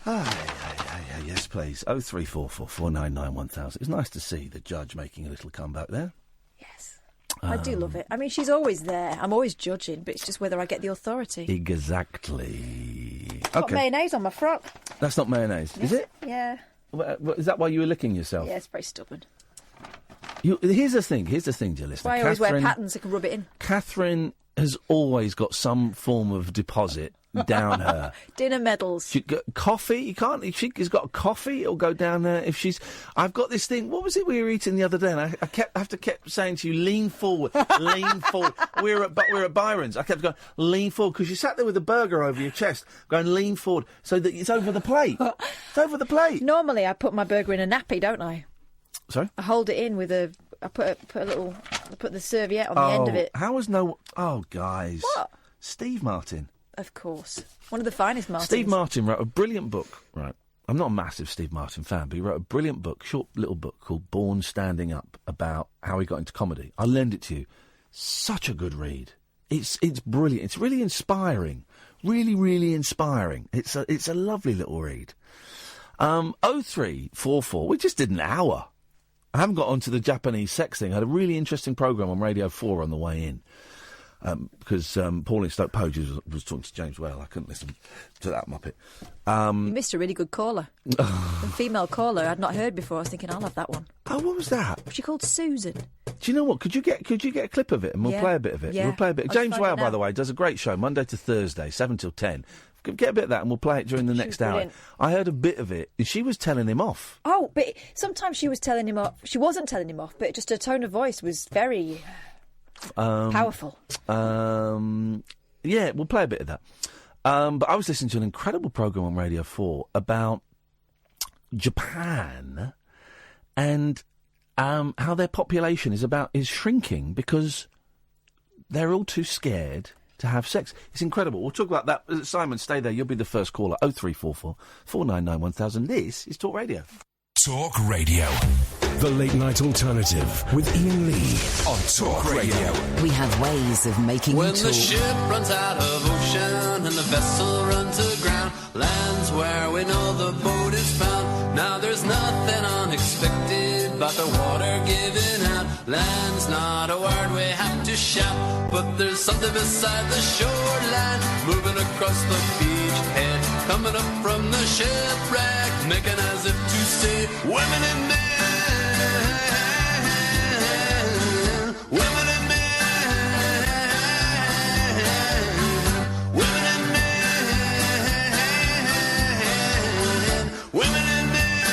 Yes, please. 0344 499 1000. It's nice to see the judge making a little comeback there. Yes. I do love it. I mean, she's always there. I'm always judging, but it's just whether I get the authority. Exactly. Got Okay. mayonnaise on my frock. That's not mayonnaise, is it? Yeah. Is that why you were licking yourself? Yeah, it's very stubborn. Here's the thing, dear listener. That's why I always wear patterns so I can rub it in. Catherine has always got some form of deposit down her. Dinner medals. She got coffee. You can't. If she's got coffee, it'll go down there. If she's, I've got this thing. What was it we were eating the other day? And I kept saying to you, lean forward, lean forward. We're at Byron's. I kept going, lean forward, because you sat there with a burger over your chest, going lean forward, so that it's over the plate. It's over the plate. Normally, I put my burger in a nappy, don't I? Sorry. I hold it in with a. I put the serviette on the end of it. How was no? Oh, guys. What? Steve Martin. Of course. One of the finest Martins. Steve Martin wrote a brilliant book, right? I'm not a massive Steve Martin fan, but he wrote a brilliant book, short little book called Born Standing Up, about how he got into comedy. I'll lend it to you. Such a good read. It's brilliant. It's really inspiring. Really, really inspiring. It's a lovely little read. 0344. We just did an hour. I haven't got onto the Japanese sex thing. I had a really interesting programme on Radio 4 on the way in. Because Pauline Stoke-Poge was talking to James Whale. I couldn't listen to that muppet. You missed a really good caller. A female caller I'd not heard before. I was thinking, I'll have that one. Oh, what was that? She called Susan. Do you know what? Could you get a clip of it and we'll play a bit of it? Yeah. We'll play a bit. James Whale, by the way, does a great show Monday to Thursday, 7 till 10. Get a bit of that and we'll play it during the next hour. Brilliant. I heard a bit of it. She was telling him off. Oh, but sometimes she was telling him off. She wasn't telling him off, but just her tone of voice was very powerful. Yeah, we'll play a bit of that. But I was listening to an incredible programme on Radio 4 about Japan and how their population is shrinking because they're all too scared to have sex. It's incredible. We'll talk about that. Simon, stay there. You'll be the first caller. 0344 499 1000. This is Talk Radio. Talk Radio. The Late Night Alternative with Iain Lee on Talk Radio. We have ways of making when you talk. the ship runs out of ocean and the vessel runs aground, lands where we know the boat is found. Now there's nothing unexpected but the water giving out. Land's not a word we have to shout, but there's something beside the shoreline, moving across the beachhead, coming up from the shipwreck, making as if to say, women and men. Women and men, women and men, women and men,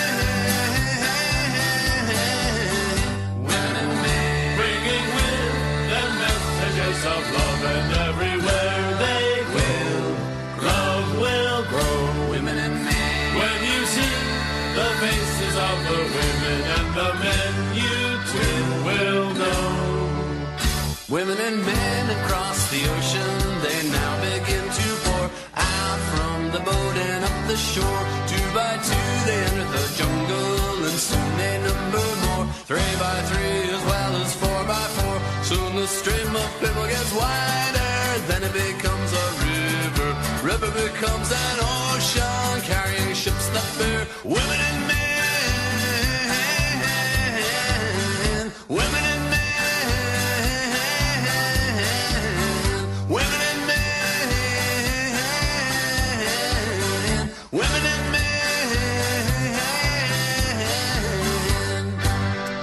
women and men, bringing with them messages of love, and everywhere they will, love will grow. Women and men, when you see the faces of the women and the men, you too will know. Women and men across the ocean, they now begin to pour out from the boat and up the shore. 2 by 2 they enter the jungle, and soon they number more. 3 by 3 as well as 4 by 4. Soon the stream of people gets wider, then it becomes a river. River becomes an ocean, carrying ships that bear women and men. Women and men.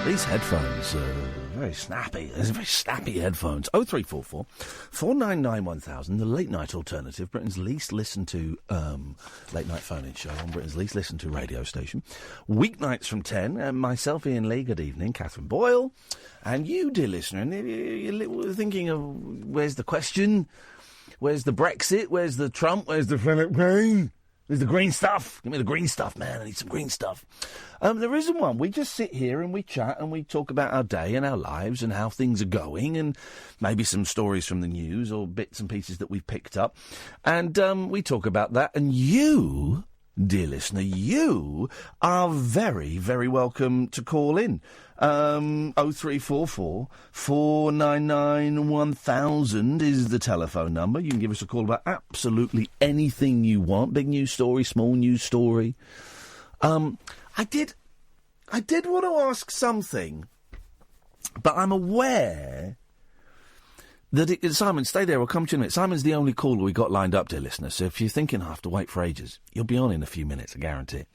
These headphones are very snappy. They're very snappy headphones. 0344 499 1000, the Late Night Alternative, Britain's least listened to late night phone-in show on Britain's least listened to radio station. Weeknights from 10. Myself, Iain Lee, good evening. Catherine Boyle. And you, dear listener, and you're thinking of where's the question? Where's the Brexit? Where's the Trump? Where's the Philip Green? There's the green stuff. Give me the green stuff, man. I need some green stuff. There isn't one. We just sit here and we chat and we talk about our day and our lives and how things are going and maybe some stories from the news or bits and pieces that we've picked up. And we talk about that. And you, dear listener, you are very, very welcome to call in. 0344 499 1000 is the telephone number. You can give us a call about absolutely anything you want. Big news story, small news story. I did want to ask something, but I'm aware that Simon, stay there. We'll come to you in a minute. Simon's the only caller we got lined up, dear listener. So if you're thinking I have to wait for ages, you'll be on in a few minutes, I guarantee it.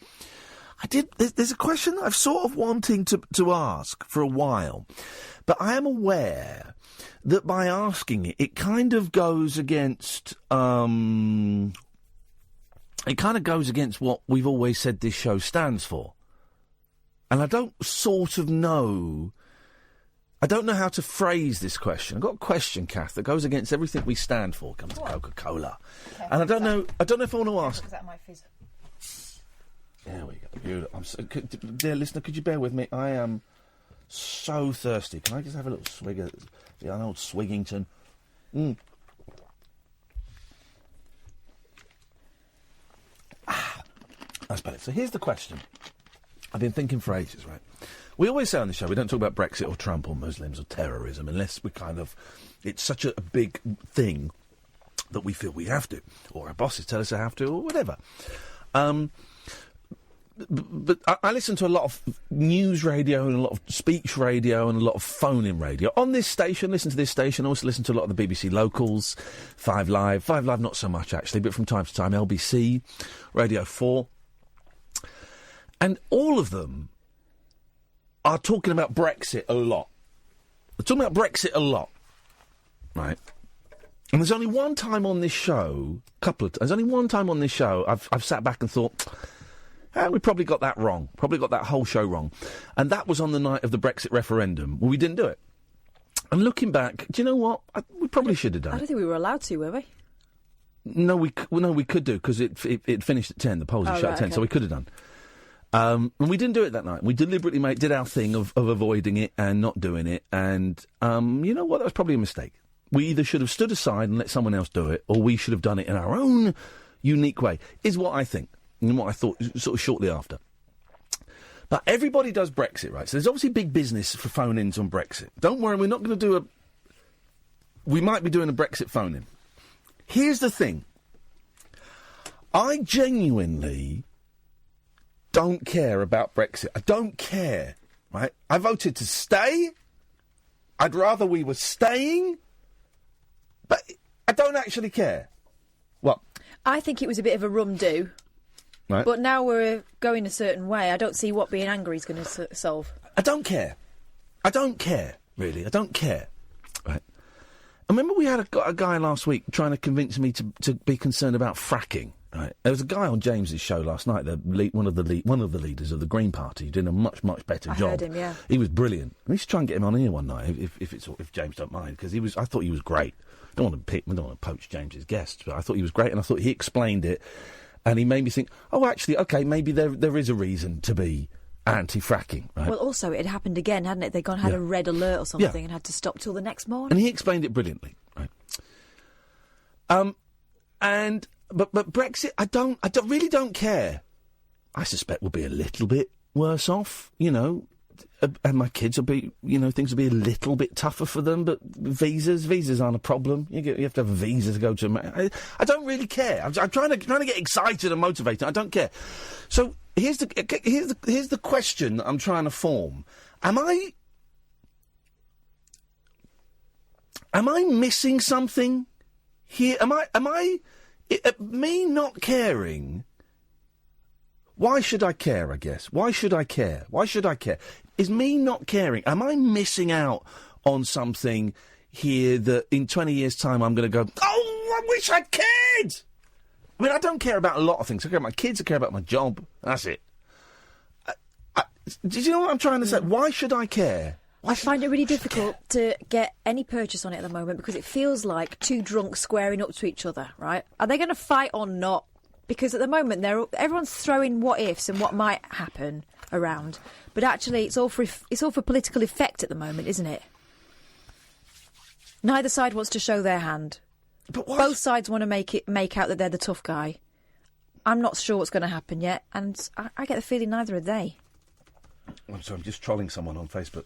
There's a question that I've sort of wanting to ask for a while, but I am aware that by asking it, it kind of goes against what we've always said this show stands for. And I don't sort of know. I don't know how to phrase this question. I've got a question, Kath, that goes against everything we stand for. Comes to Coca-Cola, okay, and I don't know if I want to ask. That might fizz. There we go. Dear listener, could you bear with me? I am so thirsty. Can I just have a little swig of the old Swiggington? That's better. So here's the question. I've been thinking for ages, right? We always say on the show, we don't talk about Brexit or Trump or Muslims or terrorism unless we it's such a big thing that we feel we have to, or our bosses tell us I have to, or whatever. But I listen to a lot of news radio and a lot of speech radio and a lot of phone-in radio. On this station, listen to this station. I also listen to a lot of the BBC locals, 5 Live not so much actually, but from time to time, LBC, Radio 4. And all of them are talking about Brexit a lot. They're talking about Brexit a lot, right? And there's only one time on this show, there's only one time on this show I've sat back and thought, we probably got that wrong. Probably got that whole show wrong. And that was on the night of the Brexit referendum. Well, we didn't do it. And looking back, do you know what? We probably should have done it. I don't think we were allowed to, were we? No, we could do, because it finished at 10. The polls shut at 10, so we could have done. And we didn't do it that night. We deliberately did our thing of avoiding it and not doing it. And you know what? That was probably a mistake. We either should have stood aside and let someone else do it, or we should have done it in our own unique way, is what I think, and what I thought sort of shortly after. But everybody does Brexit, right? So there's obviously big business for phone-ins on Brexit. Don't worry, we're not going to do we might be doing a Brexit phone-in. Here's the thing. I genuinely don't care about Brexit. I don't care, right? I voted to stay. I'd rather we were staying. But I don't actually care. What? I think it was a bit of a rum-do. Right. But now we're going a certain way. I don't see what being angry is going to solve. I don't care. I don't care, really. I don't care. Right. I remember we had a guy last week trying to convince me to be concerned about fracking. Right. There was a guy on James's show last night, one of the leaders of the Green Party, doing a much better job. I heard him, yeah. He was brilliant. We should try and get him on here one night if James don't mind, because I thought he was great. I don't want to poach James's guests, but I thought he was great, and I thought he explained it, and he made me think, oh, actually, okay, maybe there is a reason to be anti-fracking. Right? Well, also, it happened again, hadn't it? They had a red alert or something and had to stop till the next morning. And he explained it brilliantly, right? But Brexit, I really don't care. I suspect we'll be a little bit worse off, and my kids will be, things will be a little bit tougher for them. But visas aren't a problem. You have to have a visa to go to. I don't really care. I'm trying to get excited and motivated. I don't care. So here's the question that I'm trying to form. Am I missing something here? Am I? Me not caring. Why should I care, I guess? Why should I care? Is me not caring, am I missing out on something here that in 20 years' time I'm going to go, oh, I wish I'd cared? I mean, I don't care about a lot of things. I care about my kids, I care about my job. That's it. Do you know what I'm trying to say? Why should I care? I find it really difficult to get any purchase on it at the moment because it feels like two drunks squaring up to each other, right? Are they going to fight or not? Because at the moment, everyone's throwing what ifs and what might happen around, but actually, it's all for political effect at the moment, isn't it? Neither side wants to show their hand. But both sides want to make out that they're the tough guy. I'm not sure what's going to happen yet, and I get the feeling neither are they. I'm sorry, I'm just trolling someone on Facebook.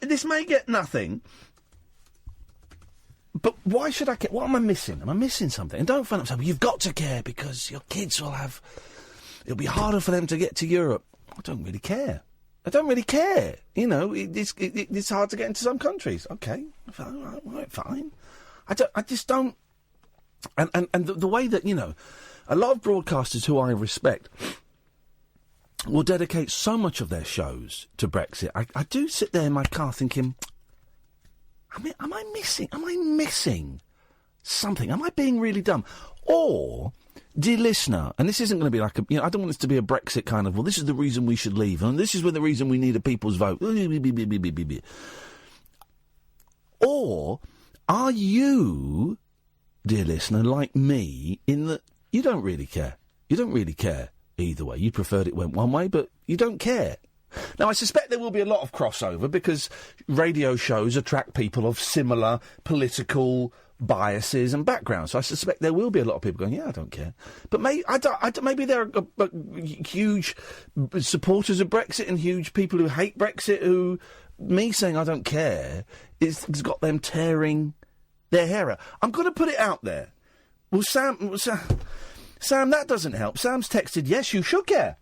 This may get nothing, but why should I care? What am I missing? Am I missing something? And don't find out, you've got to care because your kids it'll be harder for them to get to Europe. I don't really care. It's hard to get into some countries. Okay, fine. I just don't. And the way that, a lot of broadcasters who I respect will dedicate so much of their shows to Brexit. I do sit there in my car thinking, am I missing something? Am I being really dumb? Or, dear listener, and this isn't going to be like I don't want this to be a Brexit kind of, well, this is the reason we should leave, and this is the reason we need a people's vote. Or, are you, dear listener, like me, in that you don't really care? You don't really care either way. You preferred it went one way, but you don't care. Now, I suspect there will be a lot of crossover because radio shows attract people of similar political biases and backgrounds. So I suspect there will be a lot of people going, yeah, I don't care. But maybe there are huge supporters of Brexit and huge people who hate Brexit who, me saying I don't care, has got them tearing their hair out. I'm going to put it out there. Well, Sam, that doesn't help. Sam's texted, yes, you should care.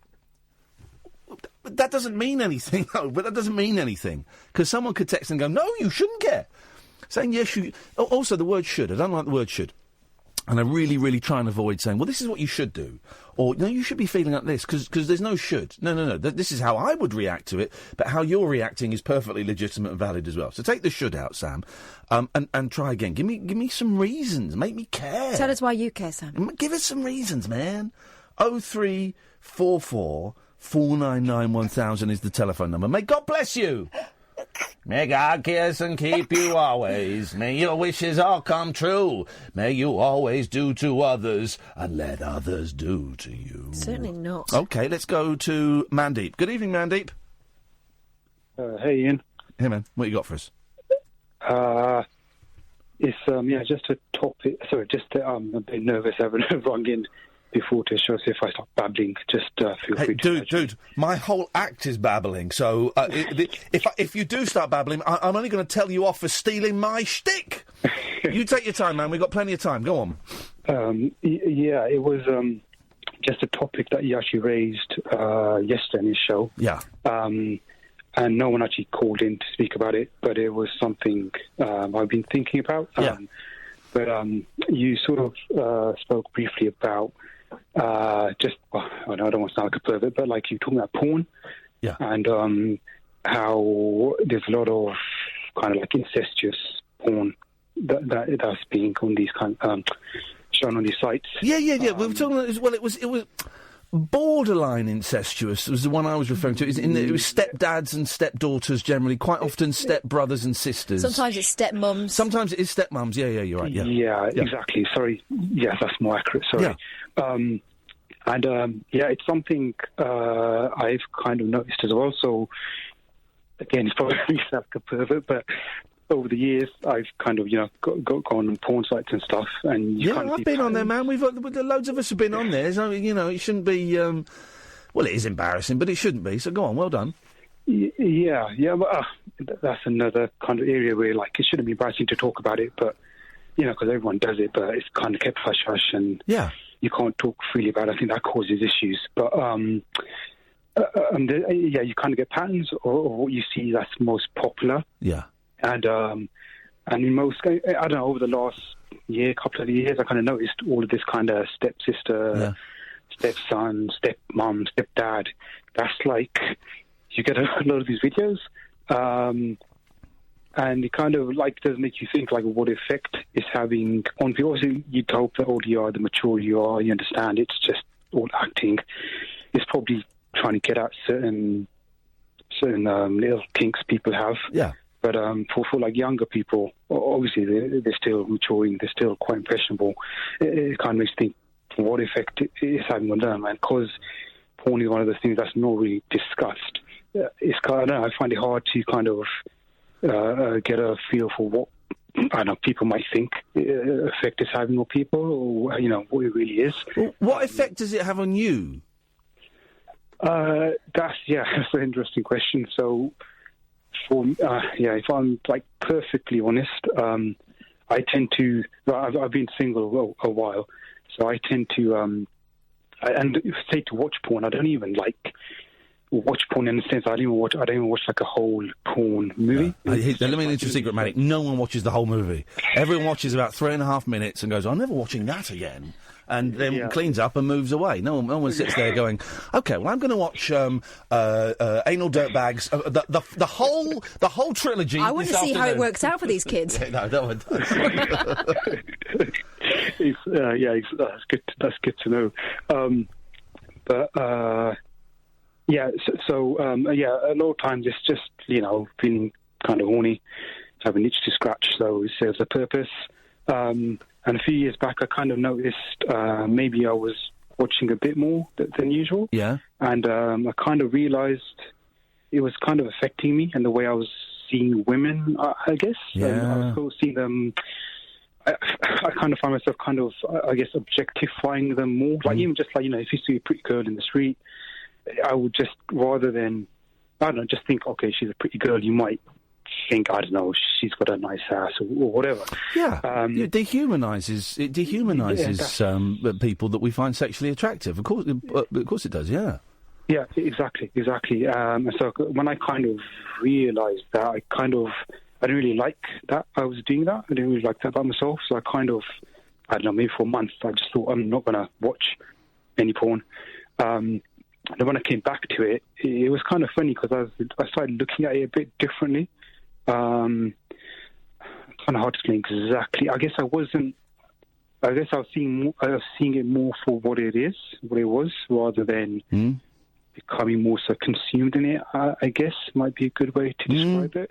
But that doesn't mean anything. No, but that doesn't mean anything. Because someone could text and go, no, you shouldn't care. Saying yes, you... Also, the word should. I don't like the word should. And I really, really try and avoid saying, well, this is what you should do. Or, no, you should be feeling like this, because there's no should. No. This is how I would react to it, but how you're reacting is perfectly legitimate and valid as well. So take the should out, Sam, and try again. Give me some reasons. Make me care. Tell us why you care, Sam. Give us some reasons, man. 0344 499 1000 is the telephone number. May God bless you. May God kiss and keep you always. May your wishes all come true. May you always do to others and let others do to you. Certainly not. OK, let's go to Mandip. Good evening, Mandip. Hey, Ian. Hey, man. What you got for us? It's just a topic. Sorry, I'm a bit nervous having rung in before to show. So if I start babbling, just feel free to... Dude, my whole act is babbling, so if you do start babbling, I'm only going to tell you off for stealing my shtick. You take your time, man. We've got plenty of time. Go on. It was just a topic that you actually raised yesterday in your show. Yeah. And no one actually called in to speak about it, but it was something I've been thinking about. Yeah. But you sort of spoke briefly about I don't want to sound like a pervert, but like you're talking about porn, yeah, and how there's a lot of kind of like incestuous porn that's being on these shown on these sites. Yeah. We were talking about it was borderline incestuous was the one I was referring to. It was stepdads and stepdaughters generally, quite often stepbrothers and sisters. Sometimes it's stepmums. Sometimes it is stepmums, yeah, you're right, yeah. Yeah, exactly. Sorry. Yes, that's more accurate, sorry. Yeah. It's something I've kind of noticed as well. So, again, it's probably like a pervert, but over the years, I've kind of, gone on porn sites and stuff. And I've been on there, man. Loads of us have been on there. So, it shouldn't be... well, it is embarrassing, but it shouldn't be. So go on, well done. Yeah, but that's another kind of area where, like, it shouldn't be embarrassing to talk about it, but, because everyone does it, but it's kind of kept hush-hush, and you can't talk freely about it. I think that causes issues. But, you kind of get patterns or what you see that's most popular. Yeah. And in most, I don't know, over the last couple of years, I kind of noticed all of this kind of stepsister, stepson, stepmom, stepdad. That's like, you get a lot of these videos, and it kind of like does make you think like what effect it's having on people. Obviously, you'd hope the older you are, the mature you are, you understand it's just all acting. It's probably trying to get at certain little kinks people have. Yeah. But for like younger people, obviously they're still maturing, they're still quite impressionable. It kind of makes you think what effect it's having on them, and because porn is one of those things that's not really discussed. It's kind of, I find it hard to kind of get a feel for what people might think effect it's having on people, or what it really is. Well, what effect does it have on you? That's an interesting question. So. If I'm like perfectly honest, I tend to. I've been single a while, so I tend to. And say to watch porn, I don't even like watch porn in the sense I don't even watch like a whole porn movie. No. Let me into a secret, Manic. No one watches the whole movie. Everyone watches about 3.5 minutes and goes, "I'm never watching that again." And then cleans up and moves away. No one sits there going, "Okay, well, I'm going to watch Anal Dirtbags, the whole trilogy." I want to see how it works out for these kids. No one does. That's good to know. A lot of times it's just feeling kind of horny, have an itch to scratch, so it serves a purpose. And a few years back, I kind of noticed maybe I was watching a bit more than usual. Yeah. And I kind of realised it was kind of affecting me and the way I was seeing women, I guess. Yeah. I was seeing them... I kind of find myself I guess, objectifying them more. Like, even just like, if you see a pretty girl in the street, I would just, rather than, I don't know, just think, okay, she's a pretty girl, you might think, I don't know, she's got a nice ass or whatever. Yeah, it dehumanizes people that we find sexually attractive. Of course it does. Yeah. Yeah, exactly. So when I kind of realised that, I didn't really like that I was doing that. I didn't really like that about myself. So I don't know, maybe for a month, I just thought, I'm not going to watch any porn. And then when I came back to it, it was kind of funny because I started looking at it a bit differently. Kind of hard to explain exactly. I guess I was seeing it more for what it was, rather than becoming more so consumed in it. I guess might be a good way to describe it,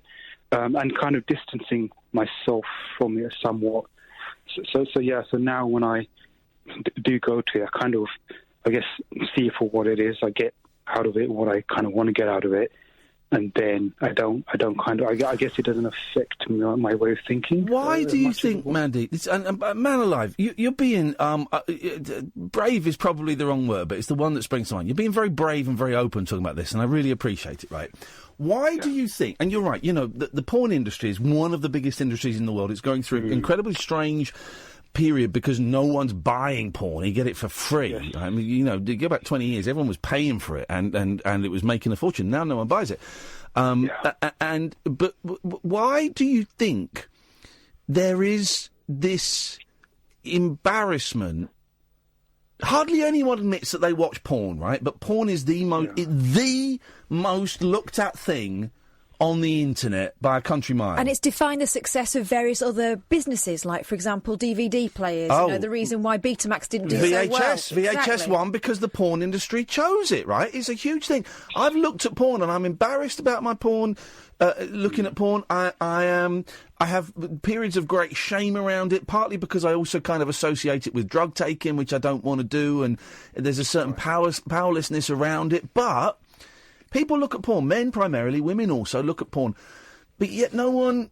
and kind of distancing myself from it somewhat. So now when I do go to it, I kind of, I guess, see it for what it is. I get out of it what I kind of want to get out of it. And then I guess it doesn't affect my way of thinking. Why do you think, Mandy, man alive, you're being, brave is probably the wrong word, but it's the one that springs to mind. You're being very brave and very open talking about this, and I really appreciate it, right? Why do you think, and you're right, the porn industry is one of the biggest industries in the world. It's going through incredibly strange period because no one's buying porn. You get it for free. Yes. I mean, you go back 20 years, everyone was paying for it, and it was making a fortune. Now no one buys it. But why do you think there is this embarrassment? Hardly anyone admits that they watch porn, right? But porn is the most looked at thing on the internet by a country mile. And it's defined the success of various other businesses, like, for example, DVD players. The reason why Betamax didn't do so well. VHS won because the porn industry chose it, right? It's a huge thing. I've looked at porn and I'm embarrassed about my porn, looking at porn. I have periods of great shame around it, partly because I also kind of associate it with drug taking, which I don't want to do, and there's a certain powerlessness around it, but people look at porn, men primarily, women also look at porn, but yet no one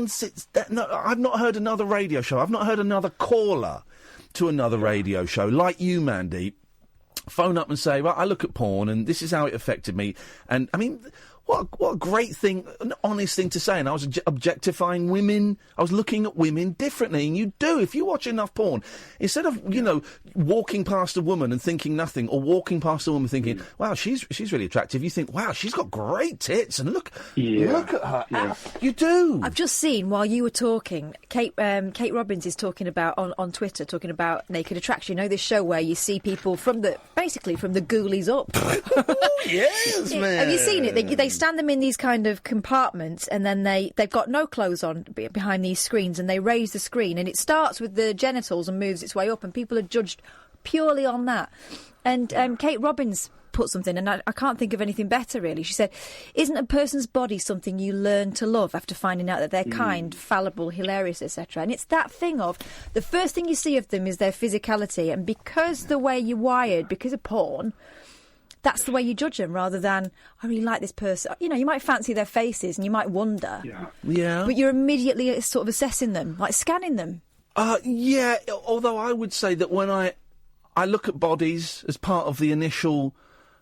sits. I've not heard another radio show. I've not heard another caller to another radio show like you, Mandip, phone up and say, "Well, I look at porn, and this is how it affected me." And I mean, what a great thing, an honest thing to say. And I was objectifying women. I was looking at women differently. And you do, if you watch enough porn, instead of, walking past a woman and thinking nothing, or walking past a woman thinking, wow, she's really attractive, you think, wow, she's got great tits, and look at her. Yeah. You do. I've just seen, while you were talking, Kate Robbins is talking about, on Twitter, talking about Naked Attraction. This show where you see people from the ghoulies up. Yes, man. Have you seen it? They stand them in these kind of compartments, and then they've got no clothes on behind these screens, and they raise the screen, and it starts with the genitals and moves its way up, and people are judged purely on that. And Kate Robbins put something, and I can't think of anything better, really. She said, isn't a person's body something you learn to love after finding out that they're kind, fallible, hilarious, etc.? And it's that thing of, the first thing you see of them is their physicality, and because the way you're wired, because of porn, that's the way you judge them, rather than, I really like this person. You might fancy their faces and you might wonder. Yeah. But you're immediately sort of assessing them, like scanning them. Yeah, although I would say that when I look at bodies as part of the initial,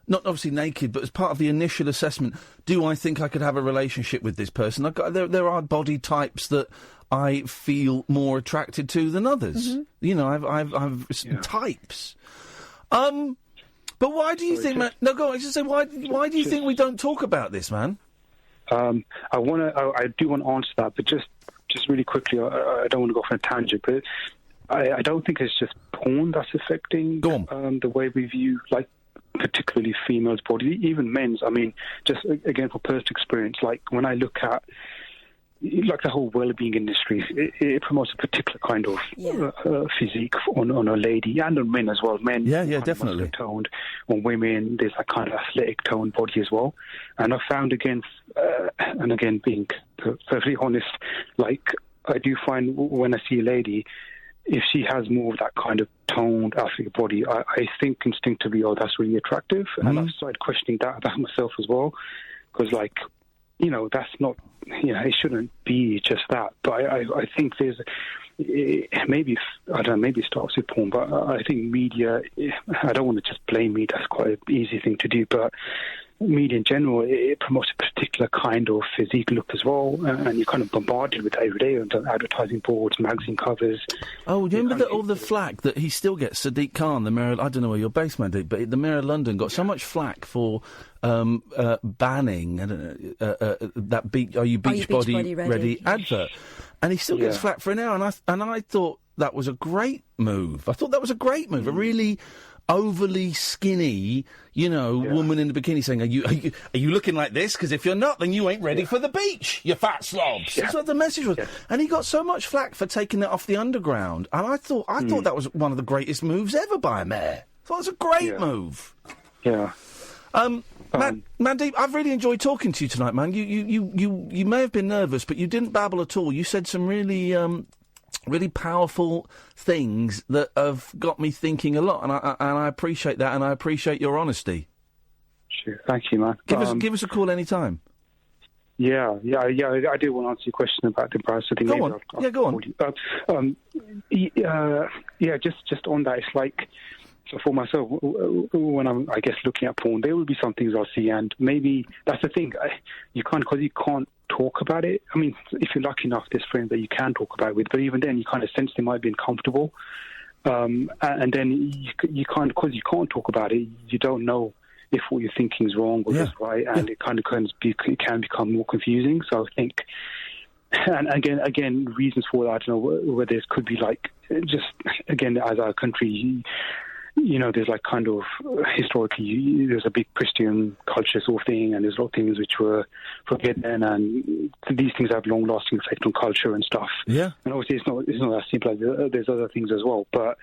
not obviously naked, but as part of the initial assessment, do I think I could have a relationship with this person? There are body types that I feel more attracted to than others. Mm-hmm. I've types. But why do you think, man? No, go on. I just say, why do you think we don't talk about this, man? I do want to answer that, but just really quickly, I don't want to go off on a tangent, but I don't think it's just porn that's affecting the way we view, like, particularly females' bodies, even men's. I mean, just again for personal experience, like when I look at, like, the whole well-being industry, it promotes a particular kind of physique on a lady and on men as well. Men, definitely toned. On women, there's that kind of athletic toned body as well. And I found being perfectly honest, like, I do find when I see a lady, if she has more of that kind of toned athletic body, I think instinctively, oh, that's really attractive. Mm-hmm. And I've started questioning that about myself as well, because, like, that's not, it shouldn't be just that. But I think there's maybe it starts with porn, but I think media, I don't want to just blame media, that's quite an easy thing to do, but media in general, it promotes a particular kind of physique look as well, and you're kind of bombarded with that every day on advertising boards, magazine covers. Oh, remember all the flack that he still gets? Sadiq Khan, the mayor, I don't know where you're based, Mandip, but the mayor of London got so much flack for banning that Are You Beachbody Ready advert. And he still gets flack for an hour, and I thought that was a great move. A really overly skinny, woman in the bikini saying, are you looking like this? Because if you're not, then you ain't ready for the beach, you fat slobs. That's what the message was. And he got so much flack for taking it off the underground. And I thought that was one of the greatest moves ever by a mayor. I thought it was a great move. Yeah. Mandip, I've really enjoyed talking to you tonight, man. You may have been nervous, but you didn't babble at all. You said some really powerful things that have got me thinking a lot, and I appreciate that, and I appreciate your honesty. Sure, thank you, man. Give us a call any time. Yeah. I do want to answer your question about the embarrassing thing. Go on. Go on. Just on that, it's like. So for myself, when I'm, I guess, looking at porn, there will be some things I'll see, and maybe that's the thing. You can't talk about it. I mean, if you're lucky enough, there's friends that you can talk about it with, but even then, you kind of sense they might be uncomfortable. And then you can't, because you can't talk about it, you don't know if what you're thinking is wrong or is right, and it can become more confusing. So I think, and again, reasons for that, I don't know whether it could be like, just, again, as our country, there's like kind of historically there's a big Christian culture sort of thing, and there's a lot of things which were forbidden, and these things have long-lasting effect on culture and stuff. Yeah, and obviously it's not as simple as there's other things as well. But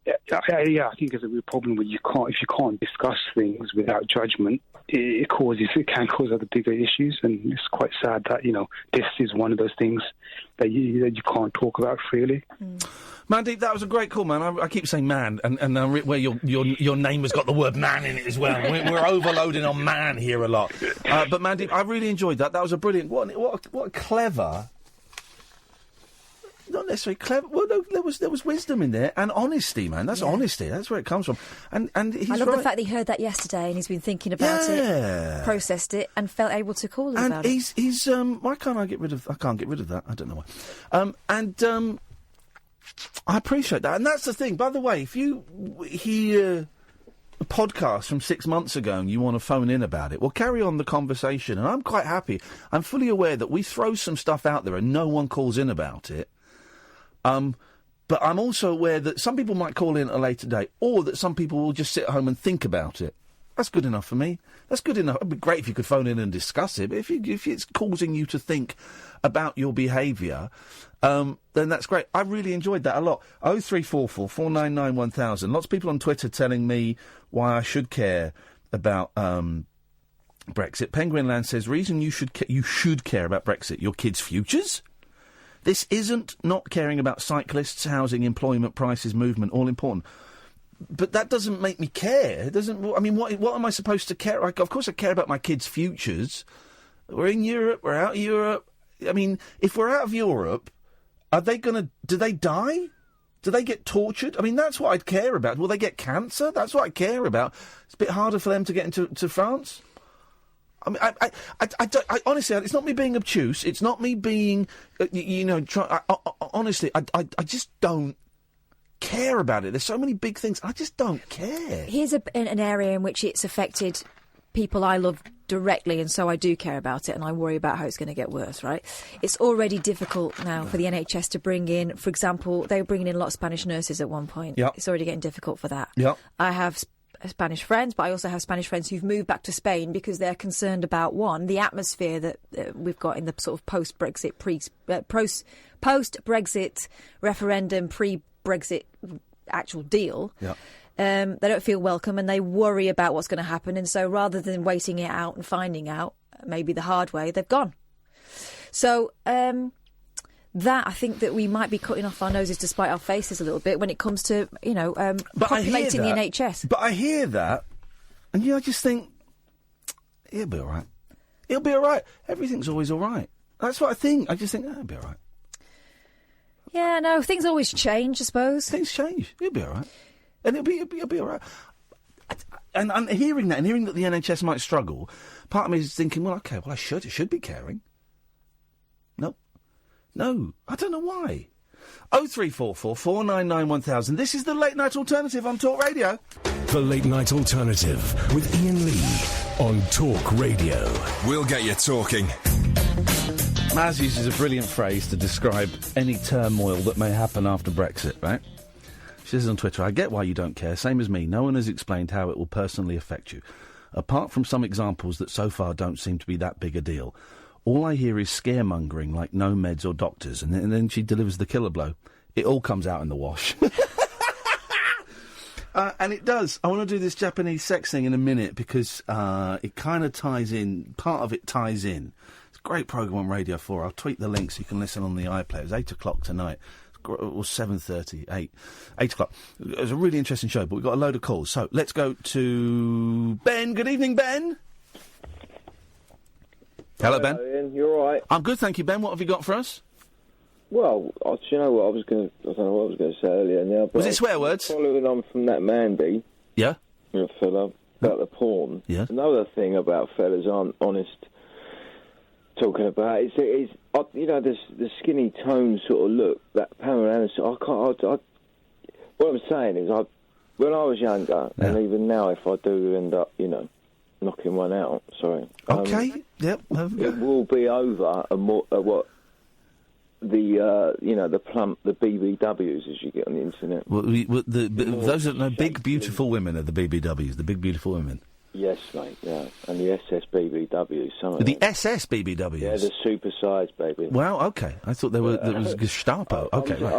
I think there's a real problem where if you can't discuss things without judgment, it can cause other bigger issues, and it's quite sad that this is one of those things that you can't talk about freely. Mandip, that was a great call, man. I keep saying man, and where your name has got the word man in it as well. We're overloading on man here a lot. But Mandip, I really enjoyed that. That was a brilliant. What a clever. Not necessarily clever. Well, no, there was wisdom in there and honesty, man. That's honesty. That's where it comes from. And he's I love right. the fact that he heard that yesterday and he's been thinking about it, processed it, and felt able to call us about it. And he's why can't I get rid of? I can't get rid of that. I don't know why. I appreciate that, and that's the thing. By the way, if you hear a podcast from 6 months ago and you want to phone in about it, well, carry on the conversation, and I'm quite happy. I'm fully aware that we throw some stuff out there and no one calls in about it. But I'm also aware that some people might call in at a later date, or that some people will just sit at home and think about it. That's good enough for me. That's good enough. It'd be great if you could phone in and discuss it, but if it's causing you to think about your behaviour, then that's great. I really enjoyed that a lot. 0344 499 1000. Lots of people on Twitter telling me why I should care about Brexit. Penguinland says, reason you should care about Brexit, your kids' futures? This isn't not caring about cyclists, housing, employment, prices, movement, all important. But that doesn't make me care. It doesn't. I mean, what am I supposed to care? Of course, I care about my kids' futures. We're in Europe. We're out of Europe. I mean, if we're out of Europe, are they going to? Do they die? Do they get tortured? I mean, that's what I'd care about. Will they get cancer? That's what I care about. It's a bit harder for them to get into France. I mean, I honestly, it's not me being obtuse. It's not me being, honestly, I just don't care about it. There's so many big things. I just don't care. Here's an area in which it's affected people I love directly, and so I do care about it, and I worry about how it's going to get worse, right? It's already difficult now for the NHS to bring in, for example, they were bringing in a lot of Spanish nurses at one point. Yep. It's already getting difficult for that. Yep. I have Spanish friends, but I also have Spanish friends who've moved back to Spain because they're concerned about, one, the atmosphere that we've got in the sort of post-Brexit, post-Brexit referendum, pre-Brexit actual deal. Yeah. They don't feel welcome and they worry about what's going to happen. And so rather than waiting it out and finding out, maybe the hard way, they've gone. So that, I think that we might be cutting off our noses to spite our faces a little bit when it comes to, populating the NHS. But I hear that, and I just think, it'll be all right. It'll be all right. Everything's always all right. That's what I think. I just think, it'll be all right. Yeah, no, things always change, I suppose. Things change. You'll be all right. And it'll be all right. And hearing that, and hearing that the NHS might struggle, part of me is thinking, well, OK, well, it should be caring. No, I don't know why. 0344 499 1000. This is the Late Night Alternative on Talk Radio. The Late Night Alternative with Iain Lee on Talk Radio. We'll get you talking. Maz uses a brilliant phrase to describe any turmoil that may happen after Brexit, right? She says on Twitter, I get why you don't care. Same as me. No one has explained how it will personally affect you. Apart from some examples that so far don't seem to be that big a deal. All I hear is scaremongering like no meds or doctors. And then she delivers the killer blow. It all comes out in the wash. And it does. I want to do this Japanese sex thing in a minute because it kind of ties in. Part of it ties in. It's a great programme on Radio 4. I'll tweet the link so you can listen on the iPlayer. It's 8 o'clock tonight. Or 7:30, 8 o'clock. It was a really interesting show, but we've got a load of calls. So let's go to Ben. Good evening, Ben. Hello, Ben. Ian, you all right? I'm good, thank you, Ben. What have you got for us? Well, do you know what I don't know what I was going to say earlier now. But Was it swear words? Following on from that Mandip. Yeah. The fella about the porn. Yeah. Another thing about fellas aren't honest talking about is you know, the skinny tone sort of look that Pamela Anderson. What I'm saying is, when I was younger, and even now, if I do end up, you know, knocking one out. Sorry. Okay. Yep. It will be over what the you know, the BBWs as you get on the internet. Well, those are big beautiful women are the BBWs. The big beautiful women. Yes, mate. Yeah, and the SS BBWs. Some of The them. SS BBWs. Yeah, the supersized baby. Wow. Okay. I thought there was Gestapo. Okay. Right.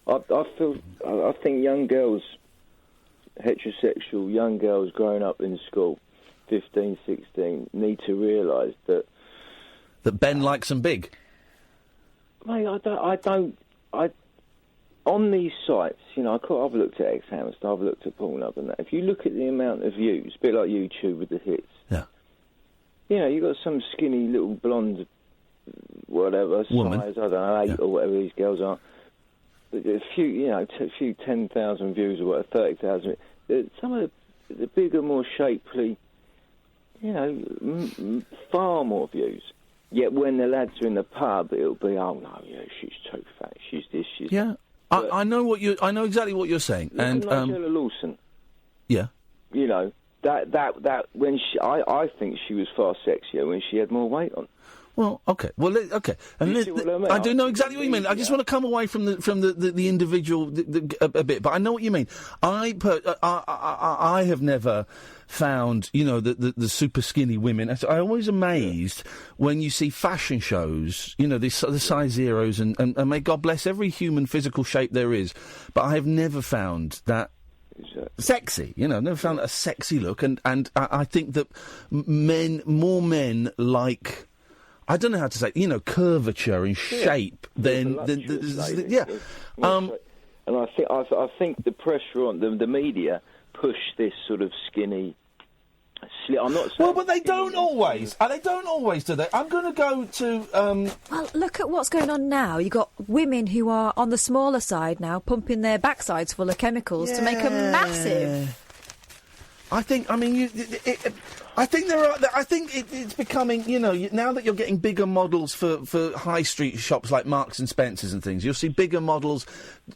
I think young girls, heterosexual young girls growing up in school, 15, 16, need to realise that Ben likes them big. Mate, on these sites, you know, I've looked at X-Hamster, I've looked at Pornhub and that. If you look at the amount of views, a bit like YouTube with the hits. Yeah. You know, you've got some skinny little blonde, whatever, woman. size, I don't know, 8 or whatever these girls are. A few, you know, a few 10,000 views or whatever, 30,000. Some of the bigger, more shapely, you know, far more views. Yet when the lads are in the pub, it'll be, oh no, yeah, she's too fat, she's this, she's Yeah. that. I know exactly what you're saying. Look And at Nigel Lawson. Yeah. You know, that when I think she was far sexier when she had more weight on. Well, okay. Well, okay. And You see what I mean? I do know exactly what you mean. I just want to come away from the individual a bit, but I know what you mean. I have never found, you know, the super skinny women. I'm always amazed when you see fashion shows, you know, the size zeros, and may God bless every human physical shape there is, but I have never found that sexy, you know, never found a sexy look, and I think that more men like, I don't know how to say, you know, curvature and shape than yeah. And I think the pressure on the media push this sort of skinny. I'm not saying. Well, but they don't always. They don't always, do they? I'm going to go to. Well, look at what's going on now. You've got women who are on the smaller side now, pumping their backsides full of chemicals to make them massive. I think. I mean, I think there are. I think it's becoming. You know, now that you're getting bigger models for high street shops like Marks and Spencers and things, you'll see bigger models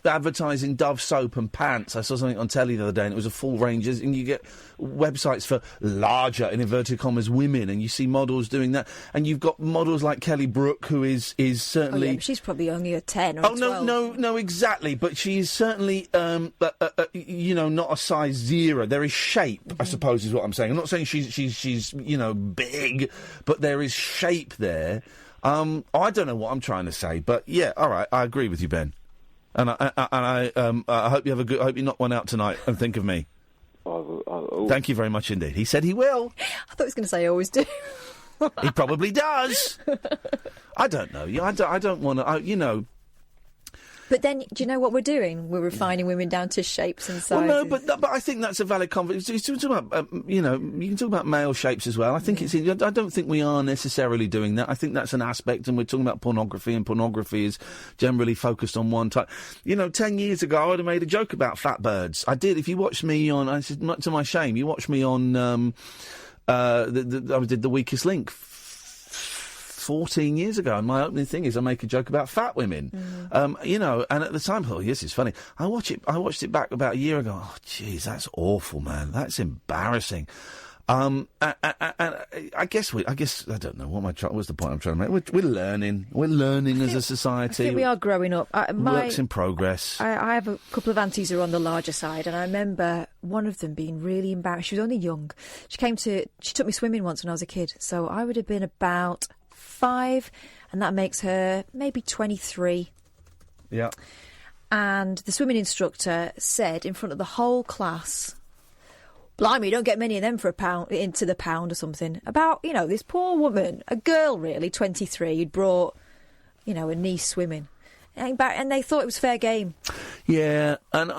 advertising Dove soap and pants. I saw something on telly the other day, and it was a full range. And you get websites for larger, in inverted commas, women, and you see models doing that. And you've got models like Kelly Brook, who is certainly. Oh, yeah, but she's probably only a 10 or a 12. No, exactly. But she is certainly, you know, not a size zero. There is shape, I suppose, is what I'm saying. I'm not saying she's you know, big, but there is shape there. I don't know what I'm trying to say, but yeah, all right, I agree with you, Ben. And I hope you have a good. I hope you knock one out tonight and think of me. Thank you very much indeed. He said he will. I thought he was going to say I always do. He probably does. I don't know. I don't want to. You know, But then, do you know what we're doing? We're refining women down to shapes and sizes. Well, no, but I think that's a valid conversation. You talk about, you can talk about male shapes as well. I think I don't think we are necessarily doing that. I think that's an aspect, and we're talking about pornography, and pornography is generally focused on one type. 10 years ago, I would have made a joke about fat birds. I did. If you watch me on, I said, to my shame, you watch me on, I did The Weakest Link 14 years ago, and my opening thing is I make a joke about fat women. And at the time, I thought, yes, it's funny. I watched it back about a year ago. Oh, jeez, that's awful, man. That's embarrassing. I guess I don't know what's the point I'm trying to make. We're learning as a society. I think we are growing up. Works in progress. I have a couple of aunties who are on the larger side, and I remember one of them being really embarrassed. She was only young. She took me swimming once when I was a kid, so I would have been about 5, and that makes her maybe 23. Yeah. And the swimming instructor said in front of the whole class, "Blimey, you don't get many of them for a pound, into the pound or something." About, this poor woman, a girl really, 23, who'd brought, a niece swimming. And they thought it was fair game. Yeah, and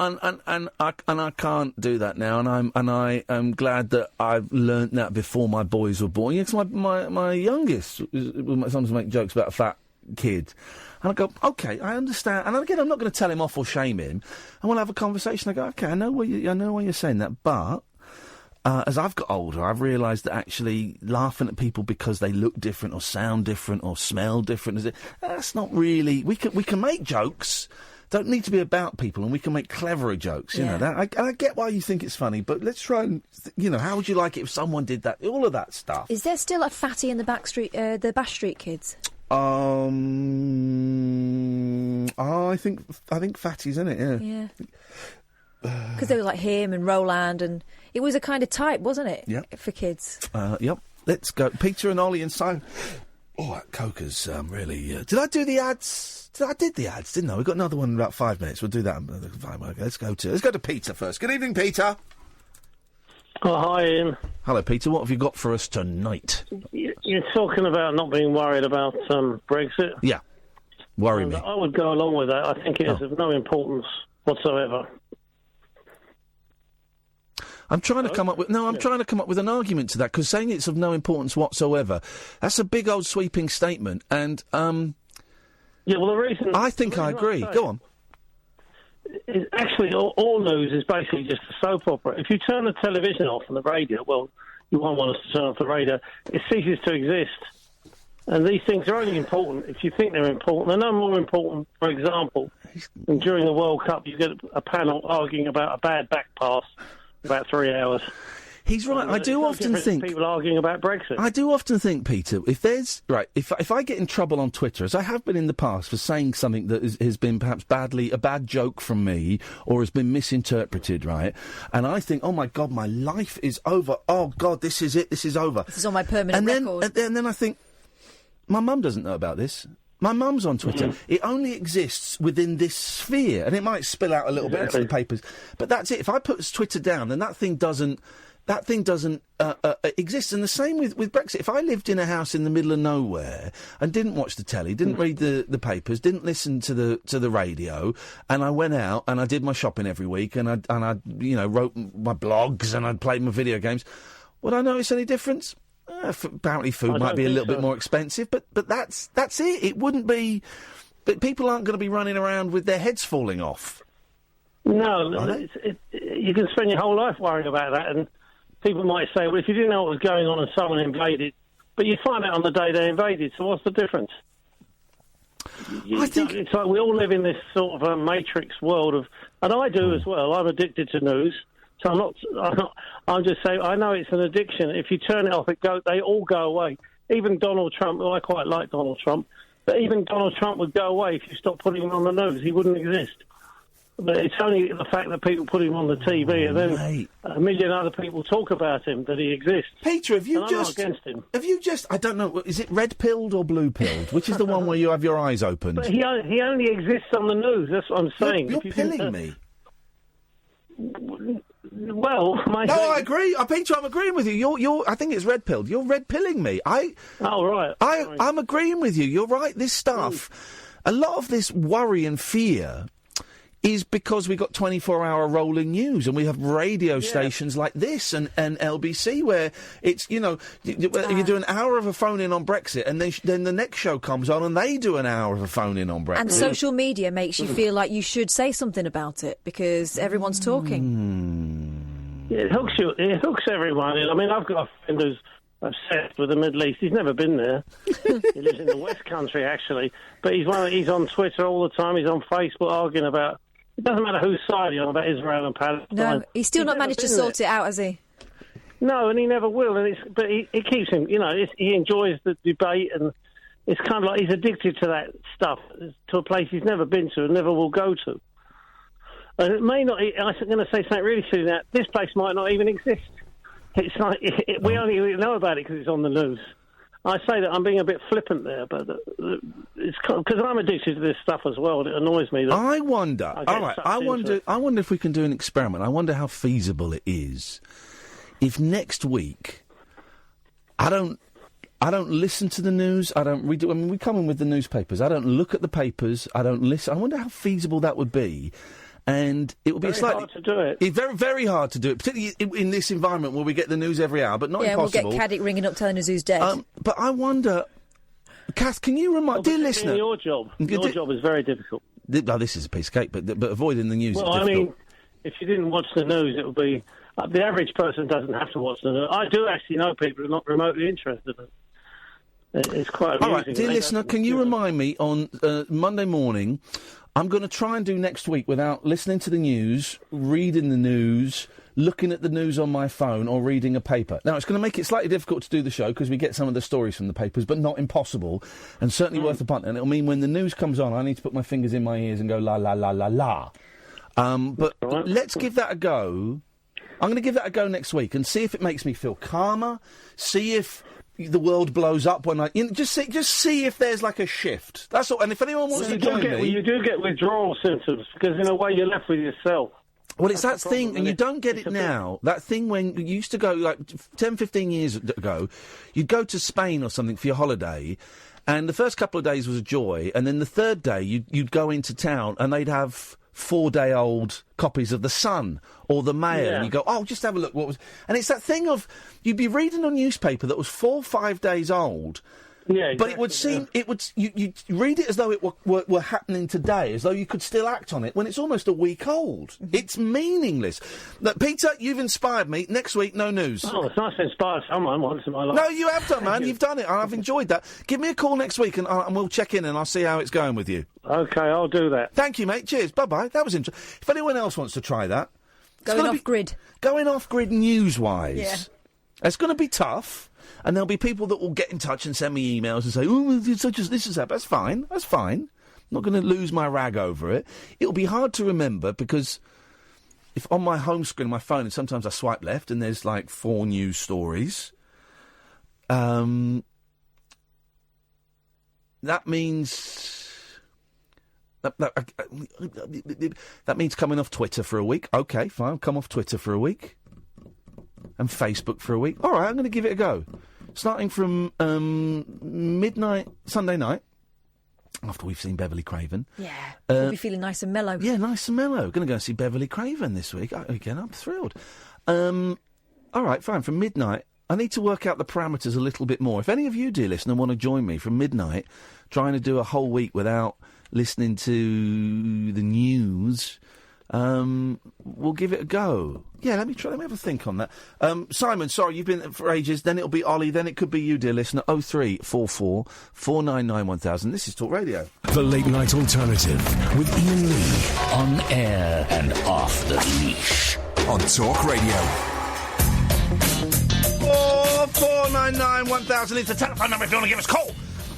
I can't do that now, and I am glad that I've learnt that before my boys were born. Yeah, 'cause my youngest sometimes make jokes about a fat kid, and I go, okay, I understand. And again, I'm not going to tell him off or shame him, and we'll have a conversation. I go, okay, I know why you're saying that, but as I've got older, I've realised that actually laughing at people because they look different or sound different or smell different, that's not really... We can make jokes, don't need to be about people, and we can make cleverer jokes, you know. I get why you think it's funny, but let's try and... how would you like it if someone did that? All of that stuff. Is there still a fatty in the Bash Street Kids? I think fatty's in it, yeah. Yeah. Because they were like him and Roland, and it was a kind of type, wasn't it? Yep. For kids. Yep. Let's go. Peter and Ollie and Simon. Oh, that Coker's really... Did I do the ads? I did the ads, didn't I? We've got another one in about 5 minutes. We'll do that. Let's go to Peter first. Good evening, Peter. Oh, hi, Ian. Hello, Peter. What have you got for us tonight? You're talking about not being worried about Brexit. Yeah. Worry me. I would go along with that. I think it is of no importance whatsoever. I'm trying to come up with an argument to that, because saying it's of no importance whatsoever, that's a big old sweeping statement, and yeah, well, the reason I agree. Go on. Actually, all news is basically just a soap opera. If you turn the television off and the radio, well, you won't want us to turn off the radio. It ceases to exist, and these things are only important if you think they're important. They're no more important, for example, than during the World Cup you get a panel arguing about a bad back pass. About 3 hours. He's right. I do often think people arguing about Brexit. I do often think, Peter, if I get in trouble on Twitter, as I have been in the past for saying something that has been perhaps a bad joke from me, or has been misinterpreted, right? And I think, oh my God, my life is over. Oh God, this is it. This is over. This is on my permanent record. And then I think, my mum doesn't know about this. My mum's on Twitter. It only exists within this sphere, and it might spill out a little bit into the papers. But that's it. If I put Twitter down, then that thing doesn't exist. And the same with Brexit. If I lived in a house in the middle of nowhere and didn't watch the telly, didn't read the papers, didn't listen to the radio, and I went out and I did my shopping every week, and I wrote my blogs and I'd played my video games, would I notice any difference? Apparently food might be a little bit more expensive, but that's it. It wouldn't be... But people aren't going to be running around with their heads falling off. No, you can spend your whole life worrying about that, and people might say, well, if you didn't know what was going on and someone invaded, but you find out on the day they invaded, so what's the difference? I think... It's like we all live in this sort of a matrix world of... And I do as well. I'm addicted to news. So I'm just saying, I know it's an addiction. If you turn it off, they all go away. Even Donald Trump, I quite like Donald Trump, but even Donald Trump would go away if you stopped putting him on the news. He wouldn't exist. But it's only the fact that people put him on the TV and then a million other people talk about him that he exists. Peter, I'm not against him. I don't know, is it red-pilled or blue-pilled? Which is the one where you have your eyes opened? But he only exists on the news, that's what I'm saying. You're pilling me. Well, no, I agree. Peter, I'm agreeing with you. I think it's red-pilled. You're red-pilling me. Oh, right. I'm agreeing with you. You're right. This stuff... a lot of this worry and fear is because we got 24-hour rolling news and we have radio stations like this and LBC where it's, you do an hour of a phone-in on Brexit and then the next show comes on and they do an hour of a phone-in on Brexit. And social media makes you feel like you should say something about it because everyone's talking. Yeah, it hooks everyone in. I mean, I've got a friend who's obsessed with the Middle East. He's never been there. He lives in the West Country, actually. But he's on Twitter all the time. He's on Facebook arguing about... It doesn't matter whose side he's on about Israel and Palestine. No, he's still not managed to sort it out, has he? No, and he never will. But it keeps him, he enjoys the debate, and it's kind of like he's addicted to that stuff, to a place he's never been to and never will go to. And it may not, I'm going to say something really silly, that this place might not even exist. It's like, we only really know about it because it's on the news. I say that I'm being a bit flippant there, but it's because I'm addicted to this stuff as well. And it annoys me. That I wonder. I wonder if we can do an experiment. I wonder how feasible it is if next week I don't listen to the news. I don't read it. I mean, we come in with the newspapers. I don't look at the papers. I don't listen. I wonder how feasible that would be. And it would be very hard to do it. It's very, very hard to do it, particularly in this environment where we get the news every hour, but not impossible. We'll get Caddick ringing up telling us who's dead. But I wonder, Kath, can you remind... Dear listener... Your job is very difficult. This is a piece of cake, but avoiding the news is difficult. I mean, if you didn't watch the news, it would be... the average person doesn't have to watch the news. I do actually know people who are not remotely interested in it. It's quite amusing. All right, dear listener, can you remind me on Monday morning... I'm going to try and do next week without listening to the news, reading the news, looking at the news on my phone or reading a paper. Now, it's going to make it slightly difficult to do the show because we get some of the stories from the papers, but not impossible, and certainly worth a punt. And it'll mean when the news comes on, I need to put my fingers in my ears and go la, la, la, la, la. But let's give that a go. I'm going to give that a go next week and see if it makes me feel calmer, see if... the world blows up when just see if there's like a shift. That's all. And if anyone wants to join me, you do get withdrawal symptoms because in a way you're left with yourself. Well, it's that thing, and you don't get it now. That thing when you used to go, like 10, 15 years ago, you'd go to Spain or something for your holiday, and the first couple of days was a joy, and then the third day you'd go into town and they'd have 4-day-old copies of The Sun or The Mail, and you go, oh, just have a look what was... And it's that thing of, you'd be reading a newspaper that was 4 or 5 days old, but it would seem, you read it as though it were happening today, as though you could still act on it, when it's almost a week old. Mm-hmm. It's meaningless. Look, Peter, you've inspired me. Next week, no news. Oh, it's nice to inspire someone once in my life. No, you have done, man. You've done it, and I've enjoyed that. Give me a call next week, and we'll check in, and I'll see how it's going with you. OK, I'll do that. Thank you, mate. Cheers. Bye-bye. That was interesting. If anyone else wants to try that... Going off-grid. Going off-grid news-wise. Yeah. It's going to be tough, and there'll be people that will get in touch and send me emails and say, oh, such as this has happened. That's fine. That's fine. I'm not going to lose my rag over it. It'll be hard to remember because if on my home screen, my phone, and sometimes I swipe left and there's like 4 news stories, that means... That means coming off Twitter for a week. OK, fine, come off Twitter for a week. And Facebook for a week. All right, I'm going to give it a go. Starting from midnight, Sunday night, after we've seen Beverly Craven. Yeah, we'll be feeling nice and mellow. Yeah, nice and mellow. Going to go and see Beverly Craven this week. Again, I'm thrilled. All right, fine, from midnight, I need to work out the parameters a little bit more. If any of you, dear listener, want to join me from midnight, trying to do a whole week without listening to the news... we'll give it a go. Yeah, let me have a think on that. Simon, sorry, you've been there for ages. Then it'll be Ollie. Then it could be you, dear listener. 0344 499 1000. This is Talk Radio. The Late Night Alternative with Iain Lee. On air and off the leash. On Talk Radio. 499 1000 is the telephone number if you want to give us a call.